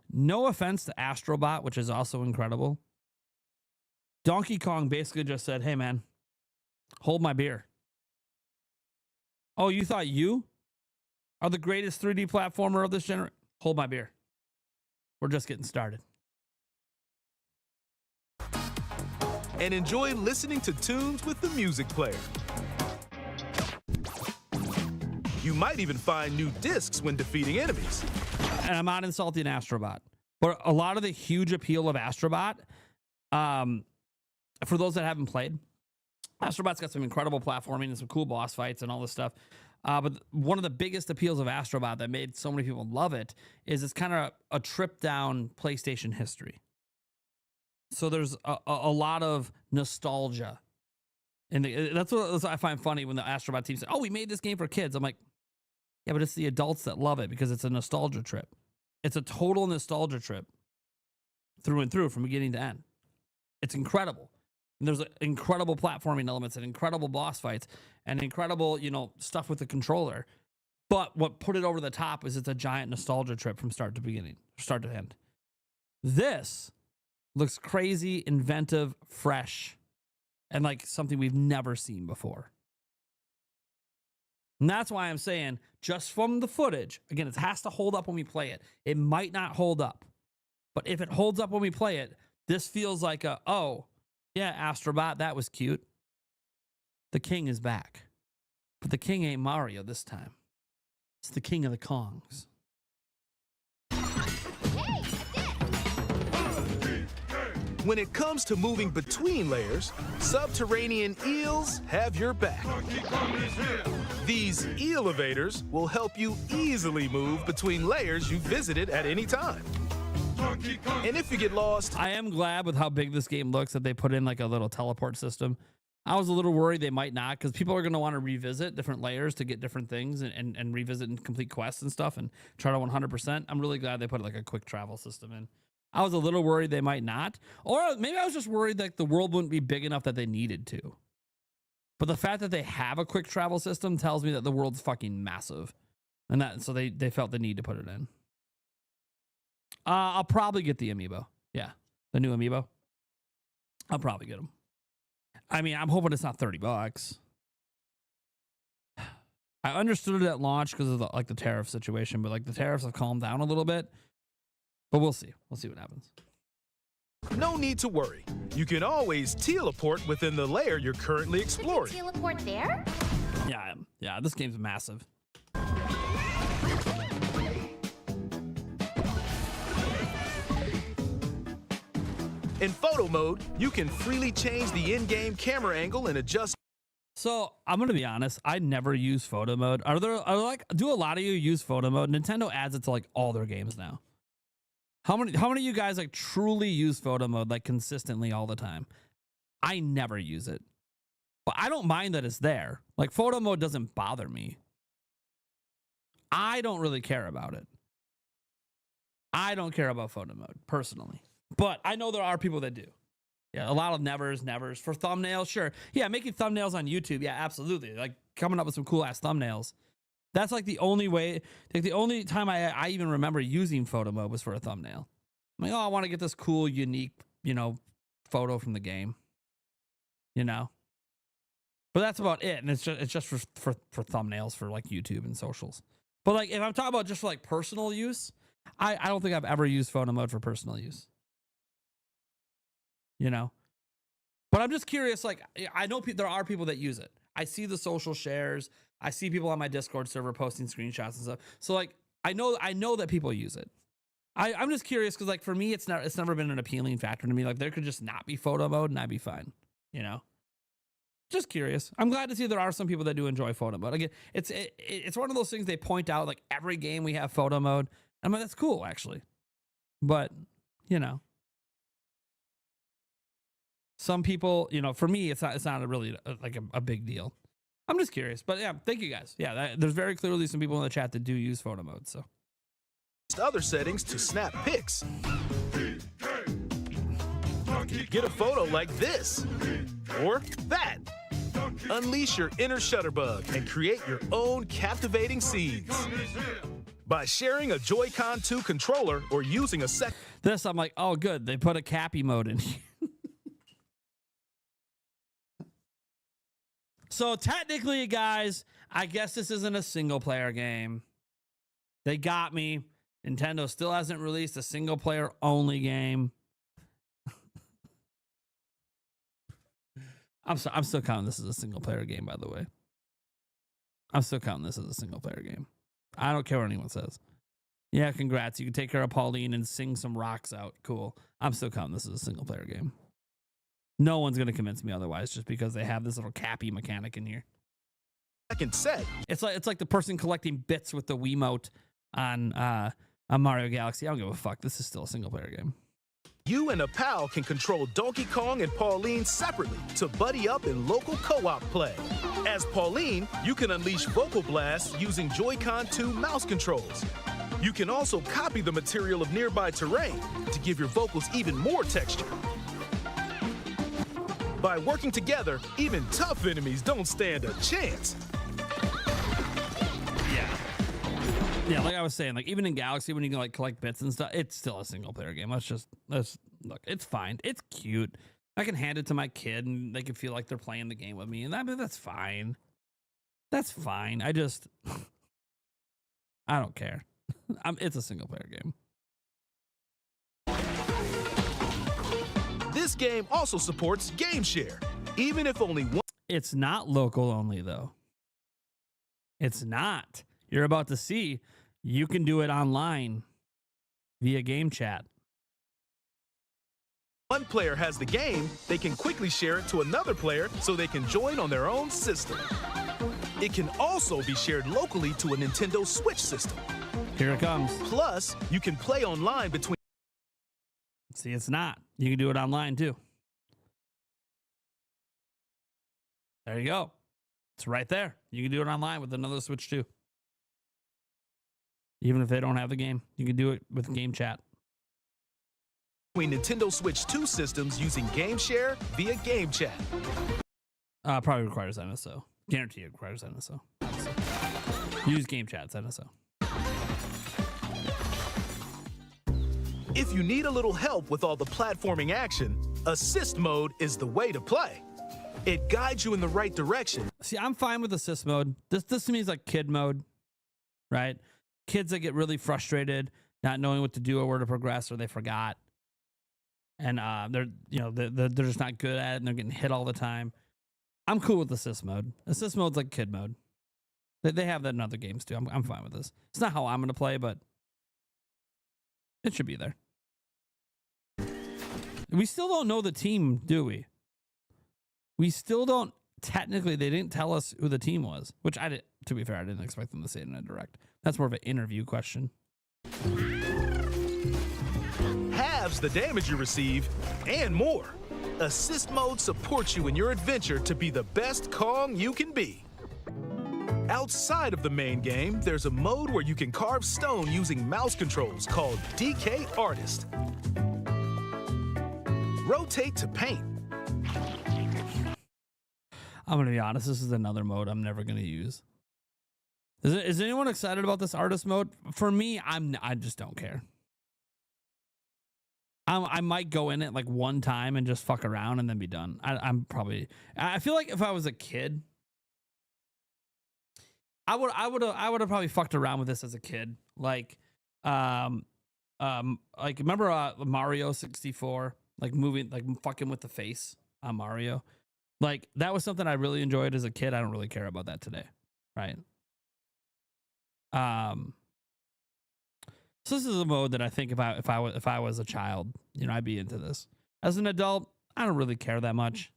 [SPEAKER 1] No offense to Astrobot, which is also incredible. Donkey Kong basically just said, hey, man, hold my beer. Oh, you thought you are the greatest 3D platformer of this generation? Hold my beer. We're just getting started.
[SPEAKER 5] And enjoy listening to tunes with the music player. You might even find new discs when defeating enemies.
[SPEAKER 1] And I'm not insulting Astrobot, but a lot of the huge appeal of Astrobot, for those that haven't played, Astrobot's got some incredible platforming and some cool boss fights and all this stuff. But one of the biggest appeals of Astrobot that made so many people love it is it's kind of a trip down PlayStation history. So there's a lot of nostalgia. And that's what I find funny when the Astrobot team said, oh, we made this game for kids. I'm like, yeah, but it's the adults that love it because it's a nostalgia trip. It's a total nostalgia trip through and through from beginning to end. It's incredible. And there's incredible platforming elements and incredible boss fights and incredible, stuff with the controller. But what put it over the top is it's a giant nostalgia trip from start to end. This looks crazy, inventive, fresh, and like something we've never seen before. And that's why I'm saying, just from the footage, again, it has to hold up when we play it. It might not hold up. But if it holds up when we play it, this feels like oh, yeah, Astrobot, that was cute. The king is back. But the king ain't Mario this time. It's the king of the Kongs.
[SPEAKER 5] When it comes to moving between layers, subterranean eels have your back. These elevators will help you easily move between layers you visited at any time. And if you get lost,
[SPEAKER 1] I am glad with how big this game looks that they put in like a little teleport system. I was a little worried they might not, because people are going to want to revisit different layers to get different things and revisit and complete quests and stuff and try to 100%. I'm really glad they put like a quick travel system in. I was a little worried they might not. Or maybe I was just worried that the world wouldn't be big enough that they needed to. But the fact that they have a quick travel system tells me that the world's fucking massive. And so they felt the need to put it in. I'll probably get the amiibo. Yeah, the new amiibo. I'll probably get them. I mean, I'm hoping it's not $30. I understood it at launch because of the tariff situation, but like the tariffs have calmed down a little bit. But we'll see. We'll see what happens.
[SPEAKER 5] no need to worry. You can always teleport within the layer you're currently exploring.
[SPEAKER 4] Teleport there?
[SPEAKER 1] Yeah, I am. Yeah, this game's massive.
[SPEAKER 5] In photo mode, you can freely change the in-game camera angle and adjust.
[SPEAKER 1] So I'm gonna be honest, I never use photo mode. Do a lot of you use photo mode? Nintendo adds it to like all their games now. How many of you guys like truly use photo mode like consistently all the time? I never use it. But I don't mind that it's there. Like photo mode doesn't bother me. I don't really care about it. I don't care about photo mode personally. But I know there are people that do. Yeah, a lot of nevers for thumbnails, sure. Yeah, making thumbnails on YouTube, yeah, absolutely. Like coming up with some cool ass thumbnails. That's like the only way, like the only time I even remember using photo mode was for a thumbnail. I'm like, oh, I want to get this cool, unique, photo from the game. But that's about it. And it's just for thumbnails for like YouTube and socials. But like if I'm talking about just for like personal use, I don't think I've ever used photo mode for personal use. But I'm just curious, like, I know there are people that use it. I see the social shares. I see people on my Discord server posting screenshots and stuff. So like, I know that people use it. I'm just curious because like for me, it's never been an appealing factor to me. Like there could just not be photo mode and I'd be fine. Just curious. I'm glad to see there are some people that do enjoy photo mode. Again, it's one of those things they point out, like every game we have photo mode. I'm like, that's cool actually. But, some people, for me, it's not really a big deal. I'm just curious, but yeah, thank you guys. Yeah, there's very clearly some people in the chat that do use photo mode. So
[SPEAKER 5] Other settings to snap pics. Get a photo like this or that. Unleash your inner shutterbug and create your own captivating scenes. By sharing a Joy-Con 2 controller or using a
[SPEAKER 1] this, I'm like, oh, good. They put a Cappy mode in here. So technically, guys, I guess this isn't a single-player game. They got me. Nintendo still hasn't released a single-player only game. I'm still counting this as a single-player game, by the way. I'm still counting this as a single-player game. I don't care what anyone says. Yeah, congrats. You can take care of Pauline and sing some rocks out. Cool. I'm still counting this as a single-player game. No one's going to convince me otherwise just because they have this little Cappy mechanic in here.
[SPEAKER 5] second set.
[SPEAKER 1] It's like the person collecting bits with the Wiimote on Mario Galaxy. I don't give a fuck. This is still a single-player game.
[SPEAKER 5] You and a pal can control Donkey Kong and Pauline separately to buddy up in local co-op play. As Pauline, you can unleash vocal blasts using Joy-Con 2 mouse controls. You can also copy the material of nearby terrain to give your vocals even more texture. By working together, even tough enemies don't stand a chance.
[SPEAKER 1] Yeah, like I was saying, like even in Galaxy when you can like collect bits and stuff, it's still a single player game. Let's look, it's fine. It's cute. I can hand it to my kid and they can feel like they're playing the game with me, and that's fine. That's fine. I don't care. It's a single player game.
[SPEAKER 5] This game also supports Game Share, even if only one.
[SPEAKER 1] It's not local only though. It's not. You're about to see. You can do it online via game chat.
[SPEAKER 5] One player has the game, they can quickly share it to another player so they can join on their own system. It can also be shared locally to a Nintendo Switch system.
[SPEAKER 1] Here it comes.
[SPEAKER 5] Plus, you can play online between.
[SPEAKER 1] See, it's not. You can do it online too. There you go. It's right there. You can do it online with another Switch too. Even if they don't have the game, you can do it with game chat.
[SPEAKER 5] Between Nintendo Switch 2 systems using Game Share via Game Chat.
[SPEAKER 1] Probably requires NSO. Guarantee it requires NSO. Use game chats, NSO.
[SPEAKER 5] If you need a little help with all the platforming action, Assist Mode is the way to play. It guides you in the right direction.
[SPEAKER 1] See, I'm fine with assist mode. This to me is like kid mode, right? Kids that get really frustrated, not knowing what to do or where to progress, or they forgot, and they're just not good at it, and they're getting hit all the time. I'm cool with assist mode. Assist mode's like kid mode. They have that in other games too. I'm fine with this. It's not how I'm gonna play, but it should be there. We still don't know the team, do we? We still don't. Technically, they didn't tell us who the team was, which I did. To be fair, I didn't expect them to say it in a direct. That's more of an interview question.
[SPEAKER 5] Halves the damage you receive, and more. Assist Mode supports you in your adventure to be the best Kong you can be. Outside of the main game, there's a mode where you can carve stone using mouse controls called DK Artist. Rotate to paint.
[SPEAKER 1] I'm going to be honest. This is another mode I'm never going to use. Is anyone excited about this artist mode? For me, I just don't care. I might go in it like one time and just fuck around and then be done. I feel like if I was a kid, I would have probably fucked around with this as a kid. Like remember Mario 64, like moving, like fucking with the face on Mario. Like that was something I really enjoyed as a kid. I don't really care about that today, right? So this is a mode that I think about if I was a child, I'd be into this. As an adult, I don't really care that much.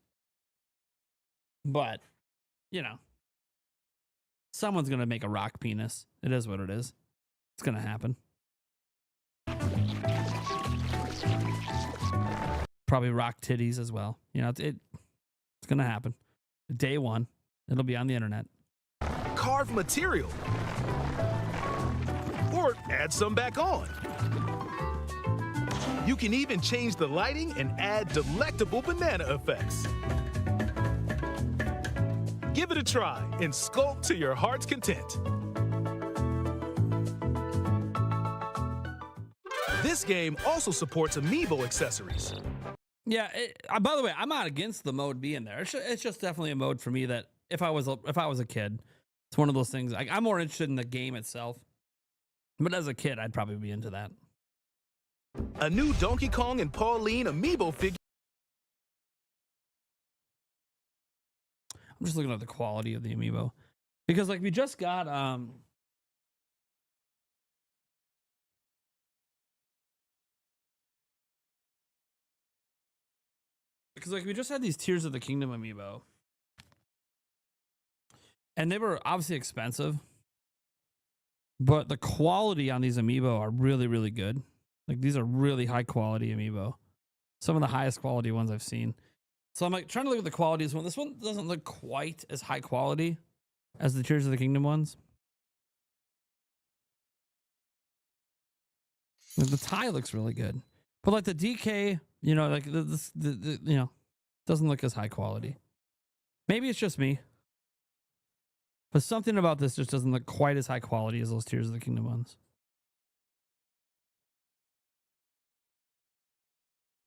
[SPEAKER 1] But, someone's gonna make a rock penis. It is what it is. It's gonna happen. Probably rock titties as well. It's gonna happen. Day one, it'll be on the internet.
[SPEAKER 5] Carve material. Or add some back on. You can even change the lighting and add delectable banana effects. Give it a try and sculpt to your heart's content. This game also supports amiibo accessories.
[SPEAKER 1] Yeah. By the way, I'm not against the mode being there. It's just definitely a mode for me that if I was a kid, it's one of those things. I'm more interested in the game itself. But as a kid, I'd probably be into that.
[SPEAKER 5] A new Donkey Kong and Pauline amiibo figure.
[SPEAKER 1] I'm just looking at the quality of the amiibo. Because we just got we just had these Tears of the Kingdom amiibo. And they were obviously expensive. But the quality on these amiibo are really, really good. These are really high quality amiibo. Some of the highest quality ones I've seen. So I'm trying to look at the quality of this one. This one doesn't look quite as high quality as the Tears of the Kingdom ones. The tie looks really good. But the DK, Doesn't look as high quality. Maybe it's just me. But something about this just doesn't look quite as high quality as those Tears of the Kingdom ones.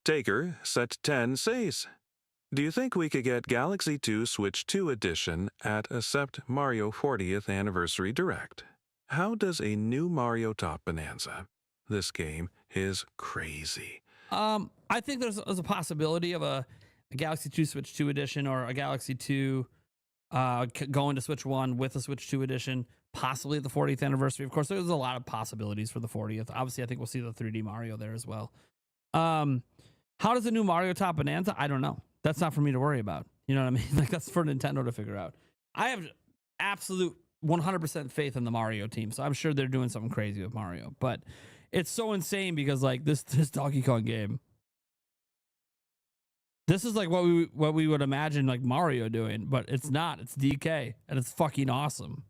[SPEAKER 3] Taker, set 10 says, do you think we could get Galaxy 2 Switch 2 Edition at Accept Mario 40th Anniversary Direct? How does a new Mario top Bonanza? This game is crazy.
[SPEAKER 1] I think there's a possibility of a Galaxy 2 Switch 2 Edition or a Galaxy 2 going to Switch 1 with a Switch 2 Edition, possibly at the 40th anniversary. Of course, there's a lot of possibilities for the 40th. Obviously, I think we'll see the 3D Mario there as well. How does the new Mario top Bonanza? I don't know. That's not for me to worry about. You know what I mean? Like, that's for Nintendo to figure out. I have absolute 100% faith in the Mario team, so I'm sure they're doing something crazy with Mario. But it's so insane because, like, this Donkey Kong game, this is like what we would imagine like Mario doing, but it's not. It's DK, and it's fucking awesome.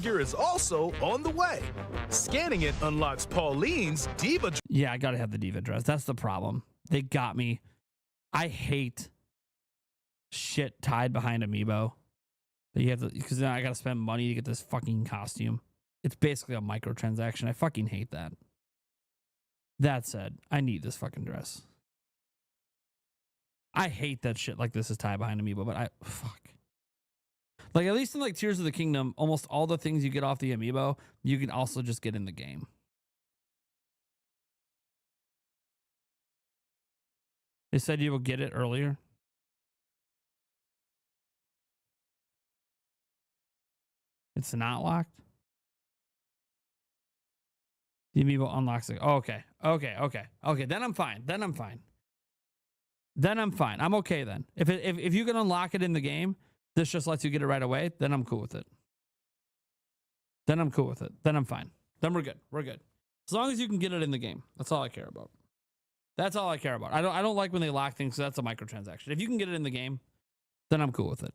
[SPEAKER 5] Figure is also on the way. Scanning it unlocks Pauline's Diva.
[SPEAKER 1] Yeah, I gotta have the Diva dress. That's the problem. They got me. I hate shit tied behind amiibo. That you have to, because then I gotta spend money to get this fucking costume. It's basically a microtransaction. I fucking hate that. That said, I need this fucking dress. I hate that shit like this is tied behind amiibo, but fuck. Like, at least in like Tears of the Kingdom, almost all the things you get off the amiibo, you can also just get in the game. They said you will get it earlier. It's not locked. The amiibo unlocks it. Oh, okay. Then I'm fine. I'm okay then. If you can unlock it in the game, this just lets you get it right away, then I'm cool with it. Then I'm fine. Then we're good. As long as you can get it in the game. That's all I care about. I don't like when they lock things, so that's a microtransaction. If you can get it in the game, then I'm cool with it.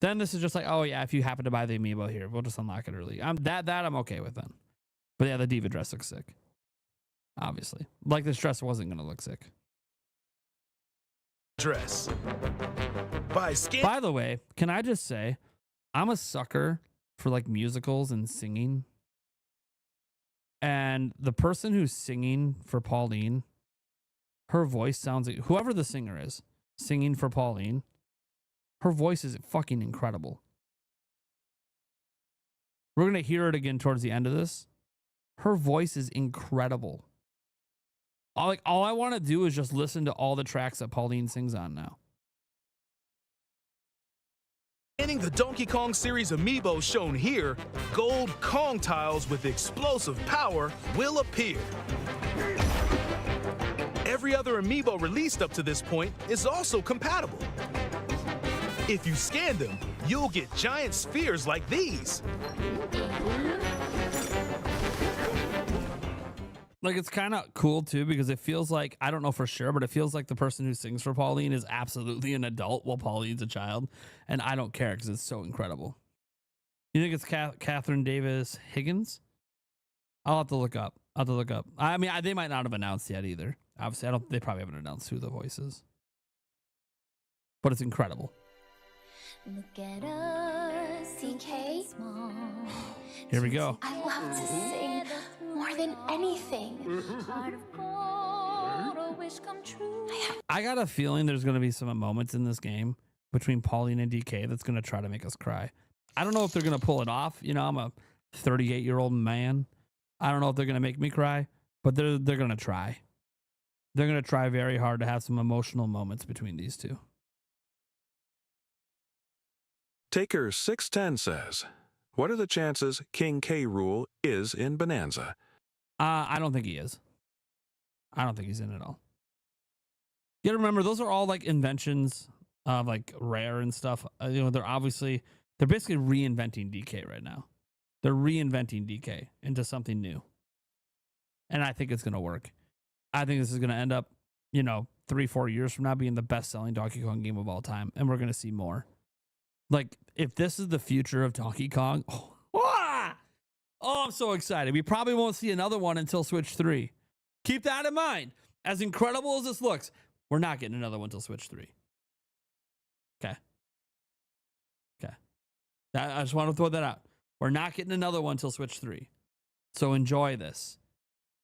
[SPEAKER 1] Then this is just like, oh yeah, if you happen to buy the amiibo here, we'll just unlock it early. That I'm okay with then. But yeah, the Diva dress looks sick. Obviously. Like this dress wasn't gonna look sick.
[SPEAKER 5] Dress.
[SPEAKER 1] By the way, can I just say, I'm a sucker for like musicals and singing. And the person who's singing for Pauline, her voice sounds like, whoever the singer is singing for Pauline, her voice is fucking incredible. We're going to hear it again towards the end of this. Her voice is incredible. All I want to do is just listen to all the tracks that Pauline sings on now.
[SPEAKER 5] Scanning the Donkey Kong series amiibo shown here, gold Kong tiles with explosive power will appear. Every other amiibo released up to this point is also compatible. If you scan them, you'll get giant spheres like these.
[SPEAKER 1] Like, it's kind of cool too, because it feels like, I don't know for sure, but it feels like the person who sings for Pauline is absolutely an adult while Pauline's a child. And I don't care because it's so incredible. You think it's Catherine Davis Higgins? I'll have to look up. I mean, they might not have announced yet either. Obviously, they probably haven't announced who the voice is. But it's incredible.
[SPEAKER 6] Look at us,
[SPEAKER 4] DK?
[SPEAKER 1] Here we go.
[SPEAKER 4] I love to sing more than anything.
[SPEAKER 6] heart of gold, a wish come true.
[SPEAKER 1] I got a feeling there's going to be some moments in this game between Pauline and DK that's going to try to make us cry. I don't know if they're going to pull it off. You know, I'm a 38-year-old man. I don't know if they're going to make me cry, but they're going to try. They're going to try very hard to have some emotional moments between these two.
[SPEAKER 3] Taker 610 says, what are the chances King K. Rool is in Bonanza?
[SPEAKER 1] I don't think he is. I don't think he's in it at all. You gotta remember, those are all like inventions of like Rare and stuff. You know, they're basically reinventing DK right now. They're reinventing DK into something new. And I think it's going to work. I think this is going to end up, 3-4 years from now being the best selling Donkey Kong game of all time. And we're going to see more. Like, if this is the future of Donkey Kong, I'm so excited. We probably won't see another one until Switch 3. Keep that in mind. As incredible as this looks, We're not getting another one till Switch 3. Okay. Okay. I just want to throw that out. We're not getting another one till Switch 3. So enjoy this.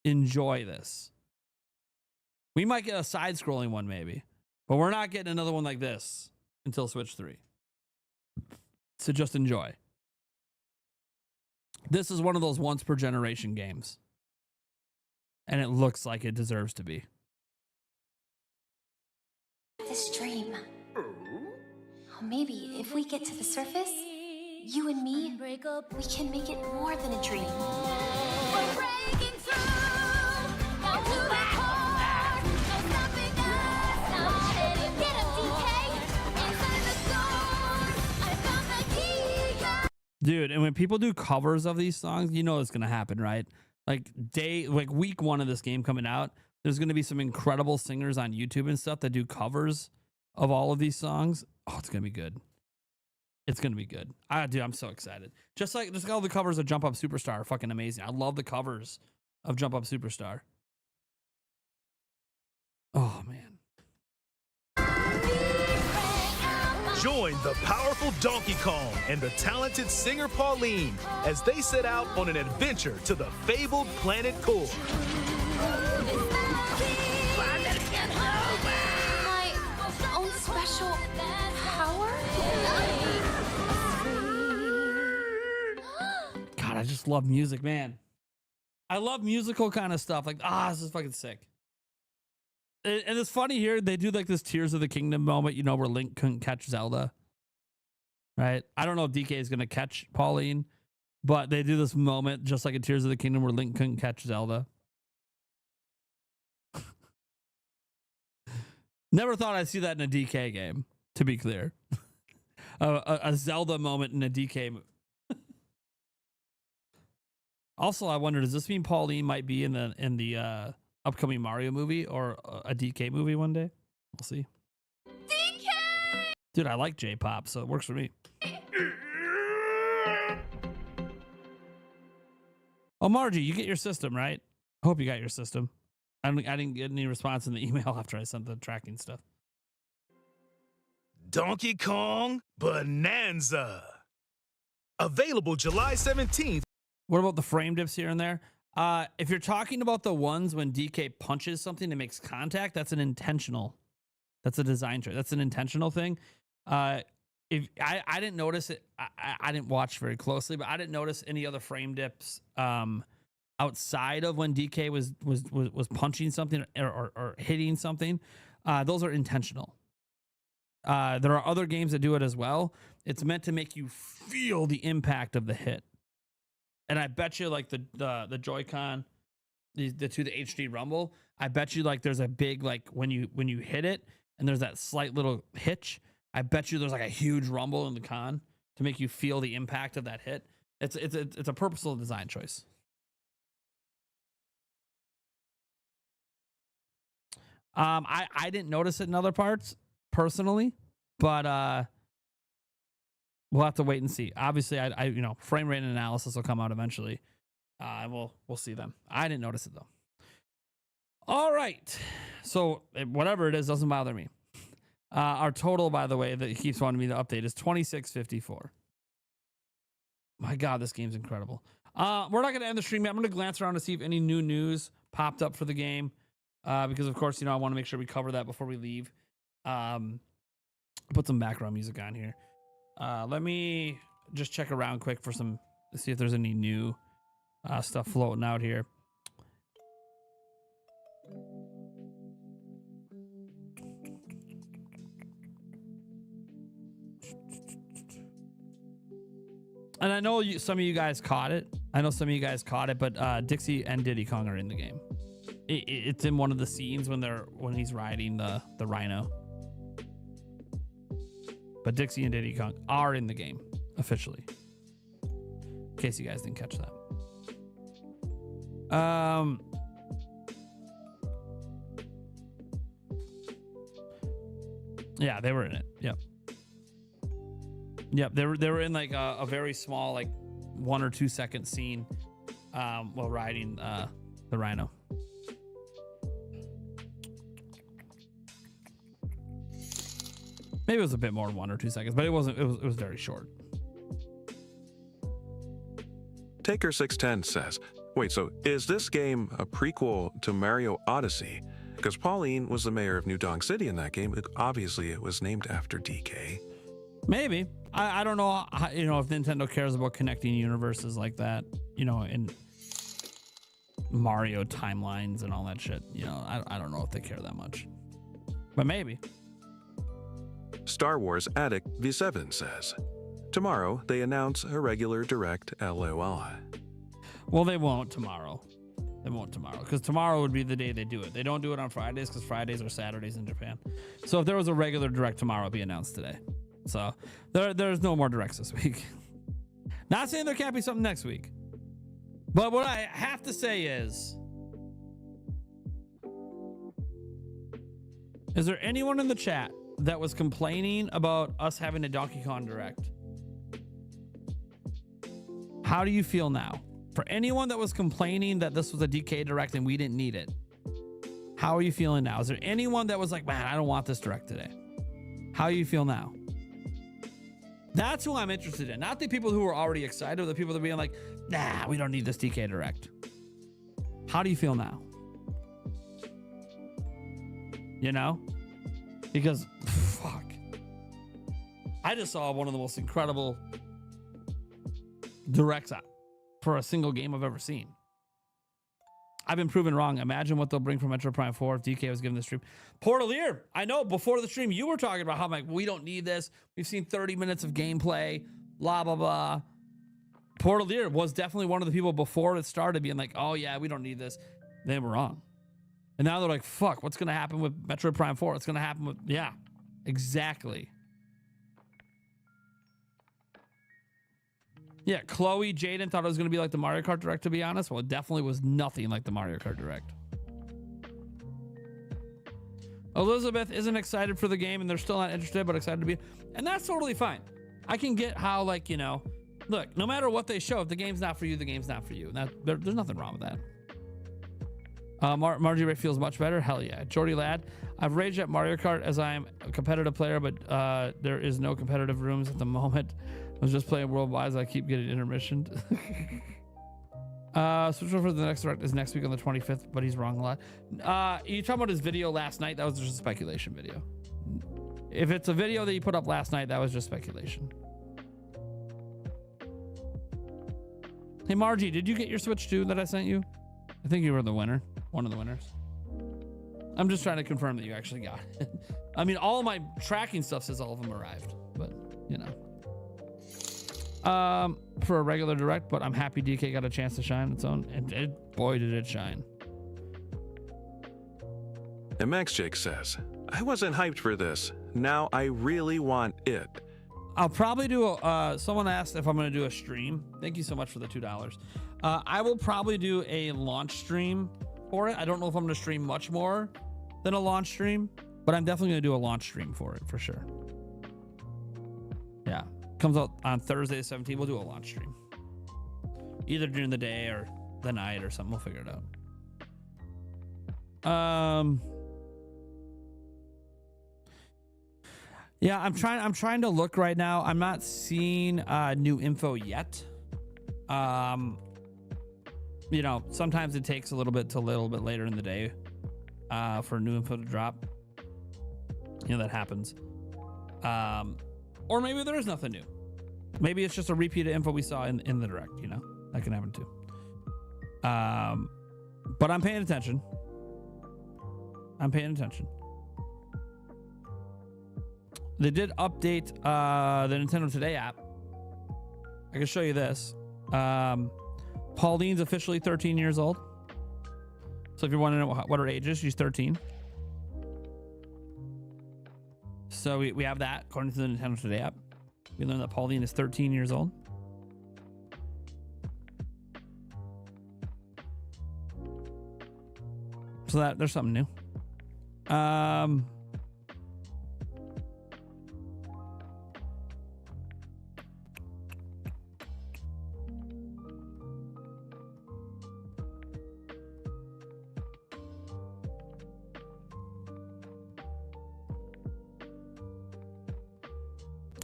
[SPEAKER 1] Enjoy this. We might get a side-scrolling one maybe, but we're not getting another one like this until Switch 3. So just enjoy. This is one of those once-per-generation games. And it looks like it deserves to be.
[SPEAKER 4] This dream. Oh, maybe if we get to the surface, you and me, we can make it more than a dream.
[SPEAKER 6] We're breaking through, down to the core. No stopping us, not anymore. Get him, DK, inside the zone. I found the key, yeah.
[SPEAKER 1] Dude, and when people do covers of these songs, you know it's going to happen, right? Like week 1 of this game coming out, there's going to be some incredible singers on YouTube and stuff that do covers of all of these songs. Oh, it's going to be good. It's going to be good. Dude, I'm so excited. Just like all the covers of Jump Up Superstar are fucking amazing. I love the covers of Jump Up Superstar. Oh, man.
[SPEAKER 5] Join the powerful Donkey Kong and the talented singer Pauline as they set out on an adventure to the fabled planet Core.
[SPEAKER 4] My own special power?
[SPEAKER 1] God, I just love music, man. I love musical kind of stuff. Like, this is fucking sick. And it's funny here, they do like this Tears of the Kingdom moment, you know, where Link couldn't catch Zelda. Right? I don't know if DK is going to catch Pauline, but they do this moment just like in Tears of the Kingdom where Link couldn't catch Zelda. Never thought I'd see that in a DK game, to be clear. A Zelda moment in a DK. Also, I wonder, does this mean Pauline might be in the upcoming Mario movie or a DK movie one day? We'll see.
[SPEAKER 6] DK!
[SPEAKER 1] Dude, I like J-pop, so it works for me. Oh, Margie, you get your system, right? I hope you got your system. I didn't get any response in the email after I sent the tracking stuff.
[SPEAKER 5] Donkey Kong Bonanza. Available July 17th.
[SPEAKER 1] What about the frame dips here and there? If you're talking about the ones when DK punches something and makes contact, that's an intentional. That's a design choice. That's an intentional thing. If I didn't notice it, I didn't watch very closely, but I didn't notice any other frame dips outside of when DK was punching something or hitting something. Those are intentional. There are other games that do it as well. It's meant to make you feel the impact of the hit. And I bet you like the Joy-Con, the HD Rumble, I bet you like there's a big, like when you hit it and there's that slight little hitch, I bet you there's like a huge rumble in the con to make you feel the impact of that hit. It's a purposeful design choice. I didn't notice it in other parts personally, but we'll have to wait and see. Obviously, I frame rate analysis will come out eventually. We'll see them. I didn't notice it though. All right, so whatever it is doesn't bother me. Our total, by the way, that he keeps wanting me to update is 2654. My God, this game's incredible. We're not going to end the stream yet. I'm going to glance around to see if any new news popped up for the game, because of course, I want to make sure we cover that before we leave. Put some background music on here. Let me just check around quick for to see if there's any new stuff floating out here. And I know some of you guys caught it. But Dixie and Diddy Kong are in the game. It's in one of the scenes when he's riding the rhino. But Dixie and Diddy Kong are in the game officially. In case you guys didn't catch that. Yeah, they were in it. Yep, they were in like a very small, like 1 or 2 second scene while riding the rhino. Maybe it was a bit more than 1 or 2 seconds, but it wasn't. It was very short.
[SPEAKER 3] Taker610 says, wait, so is this game a prequel to Mario Odyssey? Because Pauline was the mayor of New Donk City in that game. Obviously, it was named after DK.
[SPEAKER 1] Maybe. I don't know, you know, if Nintendo cares about connecting universes like that, you know, in Mario timelines and all that shit. You know, I don't know if they care that much. But maybe.
[SPEAKER 3] Star Wars Addict V7 says, tomorrow they announce a regular direct LOL.
[SPEAKER 1] Well, they won't tomorrow. They won't tomorrow, because tomorrow would be the day they do it. They don't do it on Fridays because Fridays are Saturdays in Japan. So if there was a regular direct tomorrow, it'd be announced today. So there's no more directs this week. Not saying there can't be something next week. But what I have to say is there anyone in the chat that was complaining about us having a Donkey Kong Direct? How do you feel now? For anyone that was complaining that this was a DK Direct and we didn't need it, how are you feeling now? Is there anyone that was like, man, I don't want this Direct today? How do you feel now? That's who I'm interested in. Not the people who are already excited, or the people that are being like, nah, we don't need this DK Direct. How do you feel now? You know? Because, fuck. I just saw one of the most incredible Directs for a single game I've ever seen. I've been proven wrong. Imagine what they'll bring from Metro Prime 4 if DK was given the stream. Portalier, I know before the stream you were talking about how I'm like, we don't need this. We've seen 30 minutes of gameplay, blah, blah, blah. Portalier was definitely one of the people before it started being like, oh yeah, we don't need this. They were wrong. And now they're like, fuck, what's going to happen with Metro Prime 4? What's going to happen with, yeah, exactly. Yeah, Chloe, Jaden thought it was going to be like the Mario Kart Direct, to be honest. Well, it definitely was nothing like the Mario Kart Direct. Elizabeth isn't excited for the game, and they're still not interested, but excited to be. And that's totally fine. I can get how, like, you know, look, no matter what they show, if the game's not for you, the game's not for you. And there's nothing wrong with that. Margie Ray feels much better. Hell yeah. Jordy Ladd, I've raged at Mario Kart as I'm a competitive player, but there is no competitive rooms at the moment. I was just playing Worldwide, so I keep getting intermissioned. Switch over for the next direct is next week on the 25th, but he's wrong a lot. You talking about his video last night? That was just a speculation video. If it's a video that you put up last night, that was just speculation. Hey Margie, did you get your Switch 2 that I sent you? I think you were the winner. One of the winners. I'm just trying to confirm that you actually got it. I mean, all my tracking stuff says all of them arrived, but you know. For a regular direct, but I'm happy DK got a chance to shine on its own, and boy did it shine.
[SPEAKER 3] And Max Jake says, I wasn't hyped for this. Now I really want it.
[SPEAKER 1] I'll probably do someone asked if I'm going to do a stream. Thank you so much for the $2. I will probably do a launch stream for it. I don't know if I'm going to stream much more than a launch stream, but I'm definitely going to do a launch stream for it for sure. Yeah. Comes out on Thursday the 17th. We'll do a launch stream. Either during the day or the night or something. We'll figure it out. Yeah, I'm trying to look right now. I'm not seeing new info yet. You know, sometimes it takes a little bit later in the day for new info to drop. You know, that happens. Or maybe there is nothing new. Maybe it's just a repeat of info we saw in the direct, you know? That can happen too. But I'm paying attention. They did update the Nintendo Today app. I can show you this. Pauline's officially 13 years old. So if you're wondering what her age is, she's 13. So we have that according to the Nintendo Today app. We learned that Pauline is 13 years old. So that there's something new.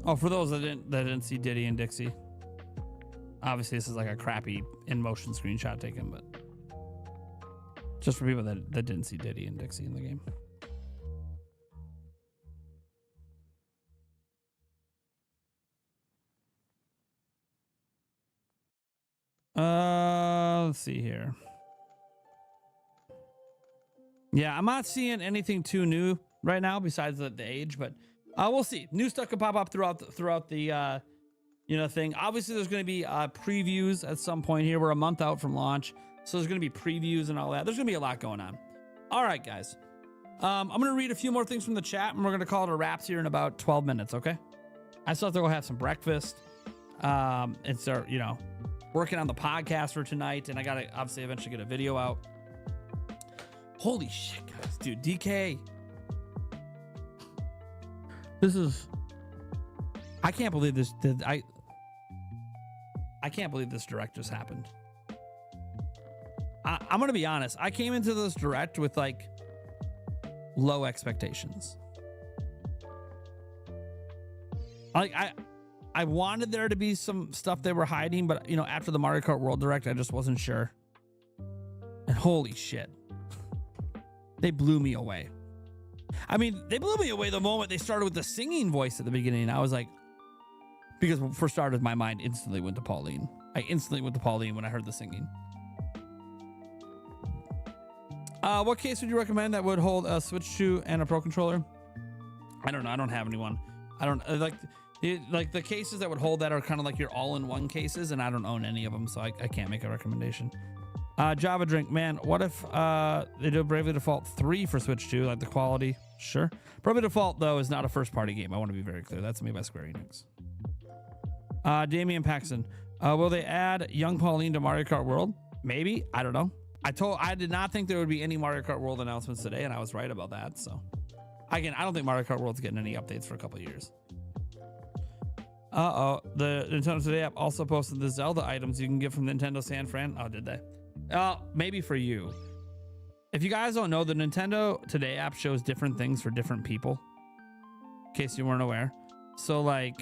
[SPEAKER 1] Oh, for those that didn't see Diddy and Dixie. Obviously, this is like a crappy in-motion screenshot taken, but just for people that didn't see Diddy and Dixie in the game. Let's see here. Yeah, I'm not seeing anything too new right now besides the age, but we'll see. New stuff could pop up throughout the thing. Obviously, there's going to be previews at some point here. We're a month out from launch, so there's going to be previews and all that. There's going to be a lot going on. All right, guys. I'm going to read a few more things from the chat, and we're going to call it a wraps here in about 12 minutes, okay? I still have to go have some breakfast and start, working on the podcast for tonight, and I got to obviously eventually get a video out. Holy shit, guys. Dude, DK. I can't believe this. I can't believe this direct just happened. I'm going to be honest. I came into this direct with like low expectations. Like I wanted there to be some stuff they were hiding, but after the Mario Kart World Direct, I just wasn't sure. And holy shit. They blew me away. I mean, they blew me away the moment they started with the singing voice at the beginning. I was like, because for starters, my mind instantly went to Pauline. I instantly went to Pauline when I heard the singing. What case would you recommend that would hold a Switch 2 and a Pro Controller? I don't know. I don't have anyone. I don't like the cases that would hold that are kind of like your all-in-one cases, and I don't own any of them, so I can't make a recommendation. Java Drink, man, what if they do Bravely Default 3 for Switch 2, like the quality? Sure. Bravely Default, though, is not a first-party game. I want to be very clear. That's made by Square Enix. Damian Paxson, will they add Young Pauline to Mario Kart World? Maybe. I don't know. I did not think there would be any Mario Kart World announcements today, and I was right about that. So, again, I don't think Mario Kart World's getting any updates for a couple of years. The Nintendo Today app also posted the Zelda items you can get from Nintendo San Fran. Oh, did they? Maybe for you. If you guys don't know, the Nintendo Today app shows different things for different people. In case you weren't aware. So, like,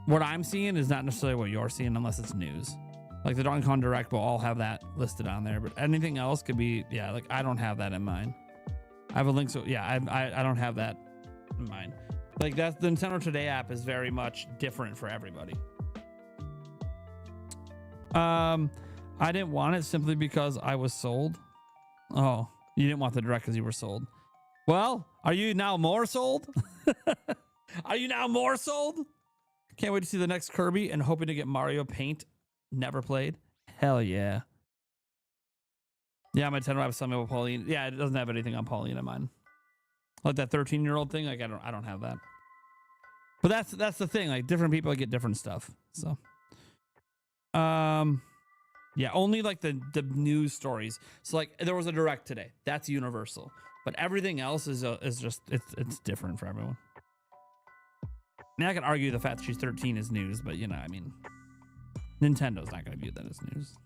[SPEAKER 1] what I'm seeing is not necessarily what you're seeing unless it's news. Like the Donkey Kong Direct will all have that listed on there, but anything else could be, like I don't have that in mind. I have a link, so I don't have that in mind. Like that's the Nintendo Today app is very much different for everybody. I didn't want it simply because I was sold. Oh, you didn't want the Direct because you were sold. Well, are you now more sold? Are you now more sold? Can't wait to see the next Kirby and hoping to get Mario Paint. Never played. Hell yeah. Yeah, my 10 raps tell me about Pauline. Yeah, it doesn't have anything on Pauline in mine. Like that 13-year-old thing. Like I don't have that. But that's the thing. Like different people get different stuff. So, yeah, only like the news stories. So like there was a Direct today. That's universal. But everything else is just it's different for everyone. I mean, I could argue the fact that she's 13 is news, but I mean. Nintendo's not going to view that as news.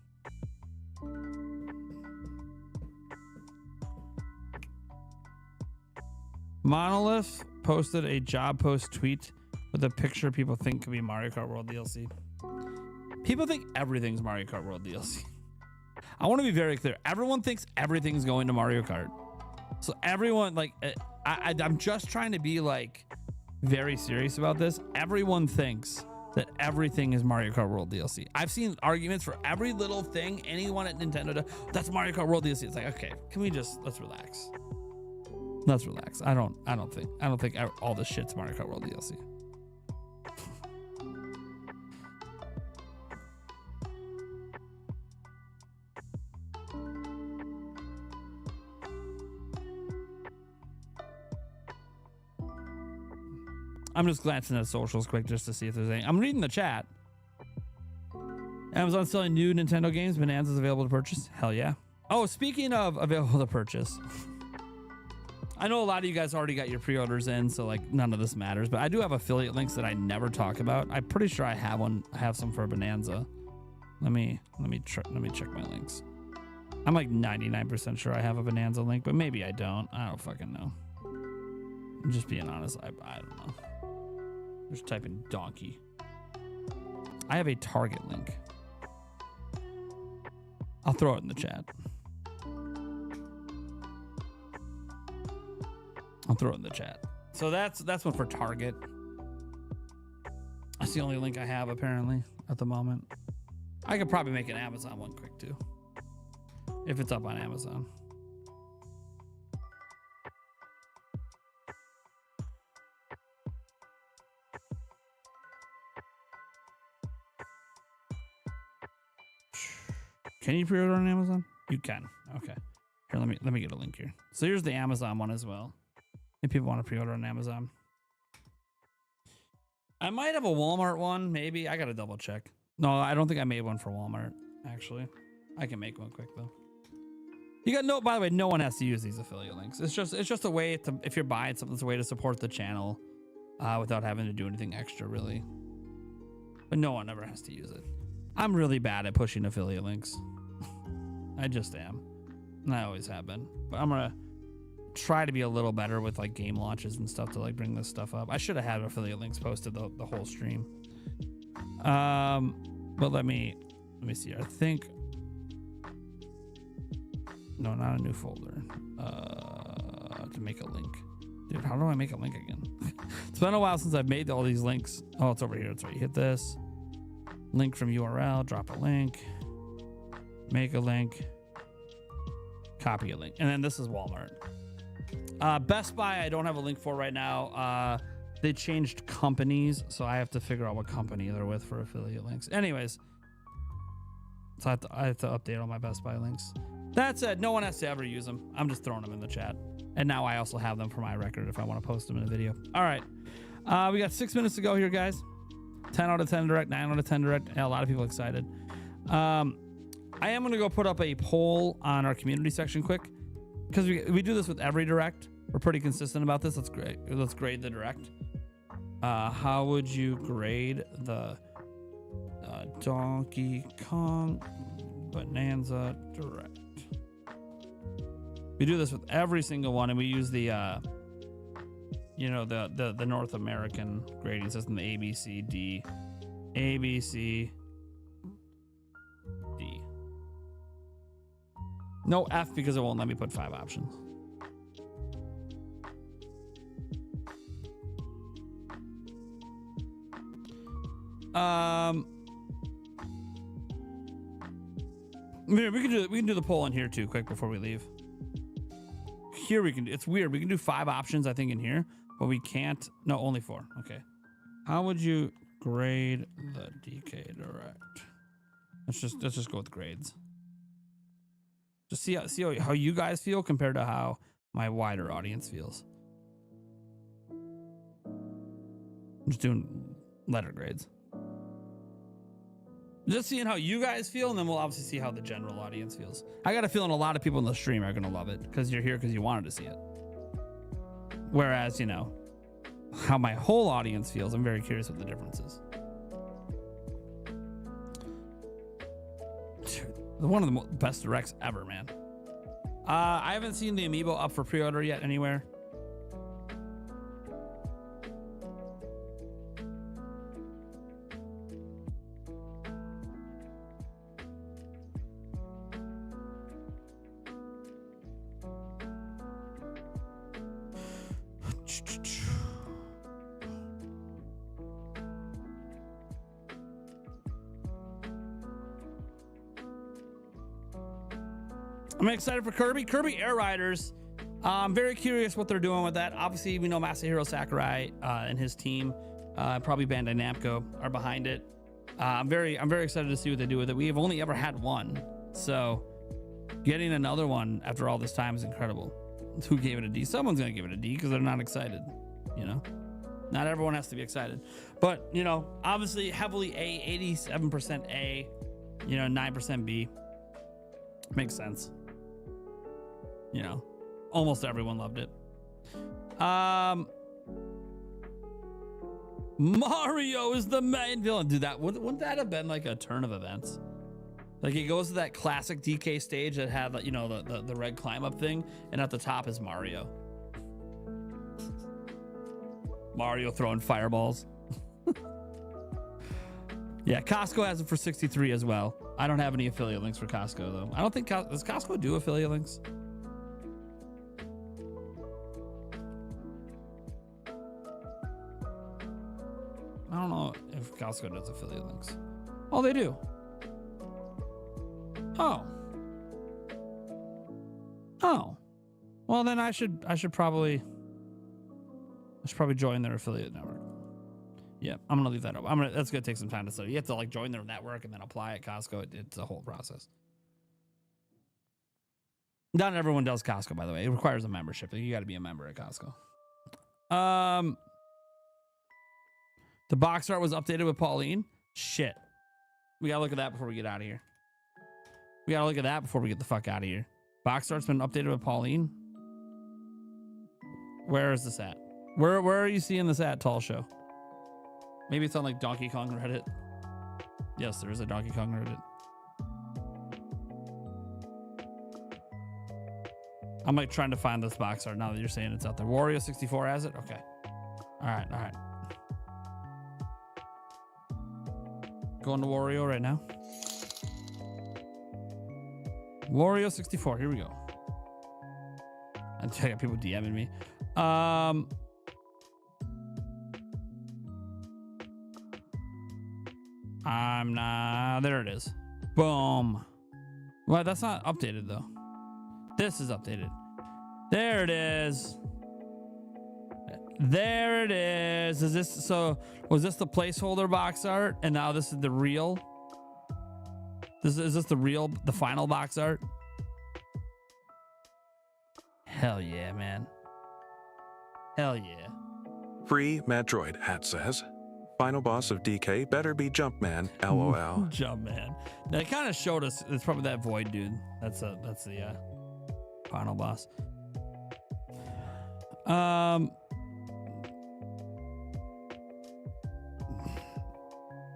[SPEAKER 1] Monolith posted a job post tweet with a picture people think could be Mario Kart World DLC. People think everything's Mario Kart World DLC. I want to be very clear. Everyone thinks everything's going to Mario Kart. So everyone, like, I'm just trying to be, like, very serious about this. Everyone thinks that everything is Mario Kart World DLC. I've seen arguments for every little thing anyone at Nintendo does. That's Mario Kart World DLC. It's like, okay, can we let's relax. Let's relax. I don't think all this shit's Mario Kart World DLC. I'm just glancing at socials quick just to see if there's anything. I'm reading the chat. Amazon selling new Nintendo games. Bananza's available to purchase. Hell yeah. Oh, speaking of available to purchase. I know a lot of you guys already got your pre-orders in, so like none of this matters, but I do have affiliate links that I never talk about. I'm pretty sure I have one. I have some for Bananza. Let me check my links. I'm like 99% sure I have a Bananza link, but maybe I don't. I don't fucking know. I'm just being honest. I don't know. Just type in donkey. I have a Target link. I'll throw it in the chat. I'll throw it in the chat. So that's one for Target. That's the only link I have apparently at the moment. I could probably make an Amazon one quick too, if it's up on Amazon. Can you pre-order on Amazon? You can. Okay. Here, let me get a link here. So here's the Amazon one as well. If people want to pre-order on Amazon. I might have a Walmart one, maybe. I gotta double check. No, I don't think I made one for Walmart, actually. I can make one quick though. You got no, by the way, no one has to use these affiliate links. It's just a way to, if you're buying something, it's a way to support the channel without having to do anything extra, really. But no one ever has to use it. I'm really bad at pushing affiliate links. I just am. And I always have been. But I'm gonna try to be a little better with like game launches and stuff to like bring this stuff up. I should have had affiliate links posted the whole stream. But let me see. I think no, not a new folder. To make a link. Dude, how do I make a link again? It's been a while since I've made all these links. Oh, it's over here. It's right. You hit this. Link from URL, drop a link, make a link, copy a link. And then this is Walmart. Best Buy, I don't have a link for right now. They changed companies, so I have to figure out what company they're with for affiliate links. Anyways, so I have to update all my Best Buy links. That said, no one has to ever use them. I'm just throwing them in the chat. And now I also have them for my record if I want to post them in a video. All right. We got 6 minutes to go here, guys. 10 out of 10 direct, 9 out of 10 direct. Yeah, a lot of people excited. I am going to go put up a poll on our community section quick because we do this with every direct. We're pretty consistent about this. Let's grade the direct. How would you grade the Donkey Kong Bonanza direct? We do this with every single one, and we use the the North American grading system, the ABCD. No F because it won't let me put 5 options. We can do the poll in here too, quick before we leave. Here we can. It's weird. We can do 5 options, I think, in here, but we can't. No, only 4. Okay. How would you grade the DK Direct? Let's just go with grades. Just see how you guys feel compared to how my wider audience feels. I'm just doing letter grades. Just seeing how you guys feel, and then we'll obviously see how the general audience feels. I got a feeling a lot of people in the stream are going to love it because you're here because you wanted to see it. Whereas, how my whole audience feels, I'm very curious what the difference is. Dude, one of the best directs ever, man. I haven't seen the amiibo up for pre-order yet anywhere. I'm excited for Kirby Air Riders. I'm very curious what they're doing with that. Obviously, we know Masahiro Sakurai and his team, probably Bandai Namco, are behind it. I'm very excited to see what they do with it. We have only ever had one, so getting another one after all this time is incredible. Who gave it a D? Someone's gonna give it a D because they're not excited. Not everyone has to be excited, but obviously heavily A, 87% A, 9% B. Makes sense. Almost everyone loved it. Mario is the main villain. Dude, wouldn't that have been like a turn of events? Like he goes to that classic DK stage that had the red climb up thing, and at the top is Mario. Mario throwing fireballs. Yeah, Costco has it for 63 as well. I don't have any affiliate links for Costco though. I don't think does Costco do affiliate links? I don't know if Costco does affiliate links. Oh, they do. Oh. Oh. Well, then I should probably join their affiliate network. Yeah, I'm gonna leave that open. That's gonna take some time to study. You have to like join their network and then apply at Costco. It's a whole process. Not everyone does Costco, by the way. It requires a membership. You got to be a member at Costco. The box art was updated with Pauline. Shit. We gotta look at that before we get out of here. We gotta look at that before we get the fuck out of here. Box art's been updated with Pauline. Where is this at? Where are you seeing this at, Tall Show? Maybe it's on like Donkey Kong Reddit. Yes, there is a Donkey Kong Reddit. I'm like trying to find this box art now that you're saying it's out there. Wario 64 has it? Okay. All right. Going to Wario right now. Wario 64. Here we go. I got people DMing me. I'm not. There it is. Boom. Well, that's not updated though. This is updated. There it is. There it is. Is this so? Was this the placeholder box art, and now this is the real? Is this the real, the final box art? Hell yeah, man. Hell yeah.
[SPEAKER 3] Free Metroid hat says, final boss of DK better be Jumpman, LOL.
[SPEAKER 1] Jumpman. They kind of showed us. It's probably that Void dude. That's the final boss.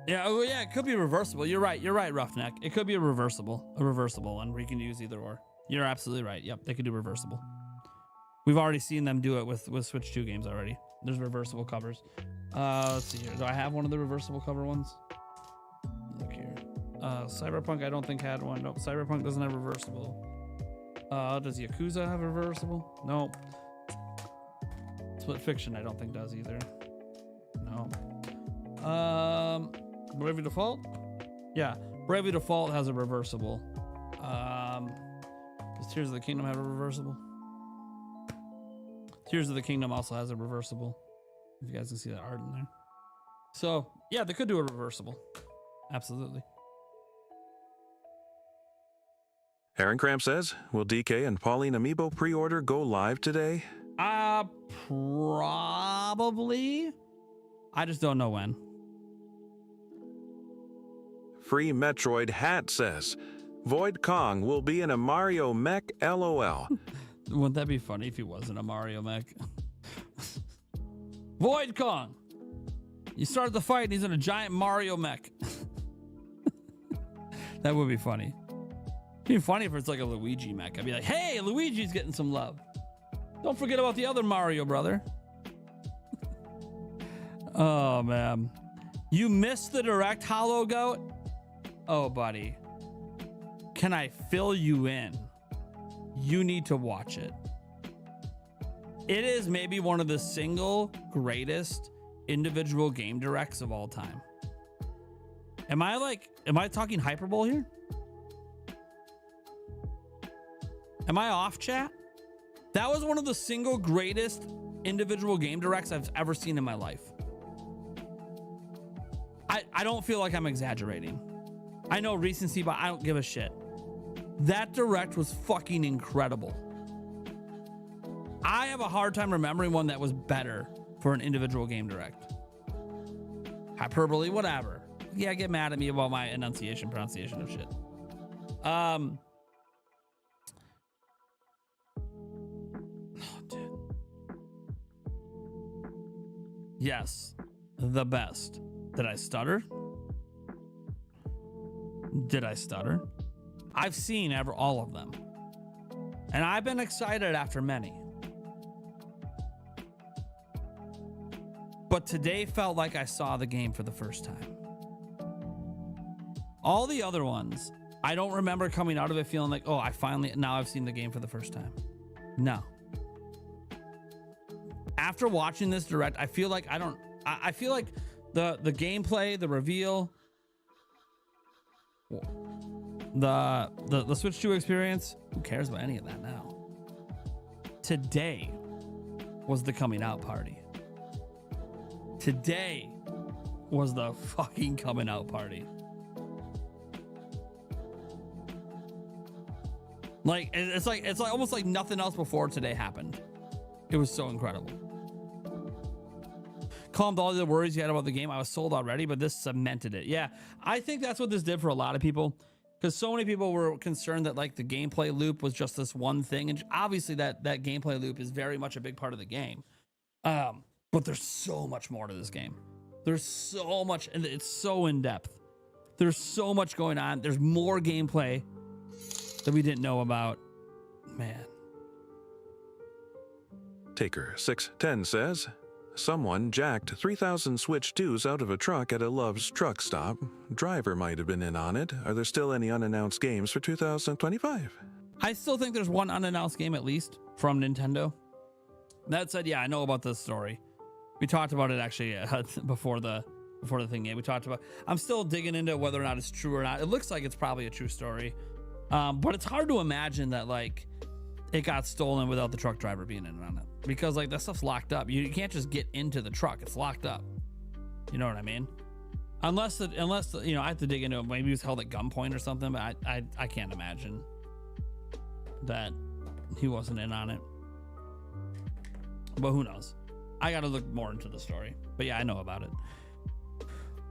[SPEAKER 1] Yeah, oh yeah, it could be reversible. You're right, Roughneck. It could be a reversible one where you can use either or. You're absolutely right. Yep, they could do reversible. We've already seen them do it with Switch 2 games already. There's reversible covers. Let's see here. Do I have one of the reversible cover ones? Look here. Cyberpunk, I don't think had one. Nope, Cyberpunk doesn't have reversible. Does Yakuza have reversible? Nope. Split Fiction, I don't think does either. No. Bravely Default? Yeah, Bravely Default has a reversible. Does Tears of the Kingdom have a reversible? Tears of the Kingdom also has a reversible. If you guys can see that art in there. So, yeah, they could do a reversible. Absolutely.
[SPEAKER 3] Aaron Cramp says, will DK and Pauline Amiibo pre-order go live today?
[SPEAKER 1] Probably. I just don't know when.
[SPEAKER 3] Free Metroid hat says, Void Kong will be in a Mario mech, LOL.
[SPEAKER 1] Wouldn't that be funny if he wasn't a Mario mech? Void Kong! You start the fight and he's in a giant Mario mech. That would be funny. It'd be funny if it's like a Luigi mech. I'd be like, hey, Luigi's getting some love. Don't forget about the other Mario brother. Oh, man. You missed the direct, Hollow Goat? Oh, buddy. Can I fill you in? You need to watch it. It is maybe one of the single greatest individual game directs of all time. Am I talking hyperbole here? Am I off, chat? That was one of the single greatest individual game directs I've ever seen in my life. I don't feel like I'm exaggerating. I know recency, but I don't give a shit. That direct was fucking incredible. I have a hard time remembering one that was better for an individual game direct. Hyperbole, whatever. Yeah, get mad at me about my pronunciation of shit. Oh, dude. Yes, the best. Did I stutter? Did I stutter? I've seen all of them. And I've been excited after many. but today felt like I saw the game for the first time. All the other ones, I don't remember coming out of it feeling like, oh, now I've seen the game for the first time. No. After watching this direct, I feel like I feel like the gameplay, the reveal, the Switch 2 experience, who cares about any of that now? Today was the coming out party. Today was the fucking coming out party. Like it's like almost like nothing else before today happened. It was so incredible. Calmed all the worries you had about the game. I was sold already, but this cemented it. Yeah, I think that's what this did for a lot of people, because so many people were concerned that like the gameplay loop was just this one thing, and obviously that gameplay loop is very much a big part of the game. But there's so much more to this game. There's so much, and it's so in depth. There's so much going on. There's more gameplay that we didn't know about. Man.
[SPEAKER 3] Taker 610 says, someone jacked 3,000 Switch 2s out of a truck at a Love's truck stop. Driver might have been in on it. Are there still any unannounced games for 2025?
[SPEAKER 1] I still think there's one unannounced game at least from Nintendo. That said, yeah, I know about this story. We talked about it actually before the thing. Yeah, we talked about. I'm still digging into whether or not it's true or not. It looks like it's probably a true story, but it's hard to imagine that like it got stolen without the truck driver being in on it, because like that stuff's locked up. You can't just get into the truck; it's locked up. You know what I mean? Unless you know, I have to dig into it. Maybe he was held at gunpoint or something. But I can't imagine that he wasn't in on it. But who knows? I got to look more into the story. But yeah, I know about it.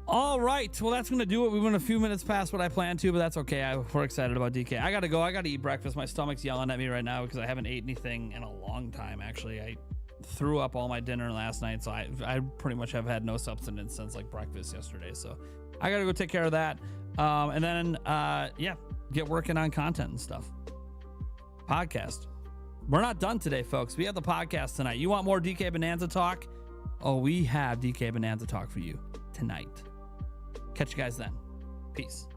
[SPEAKER 1] All right. Well, that's going to do it. We went a few minutes past what I planned to, but that's okay. We're excited about DK. I got to go. I got to eat breakfast. My stomach's yelling at me right now because I haven't ate anything in a long time, actually. I threw up all my dinner last night, so I pretty much have had no substance since like breakfast yesterday. So I got to go take care of that. And then, yeah, get working on content and stuff. Podcast. We're not done today, folks. We have the podcast tonight. You want more DK Bonanza talk? Oh, we have DK Bonanza talk for you tonight. Catch you guys then. Peace.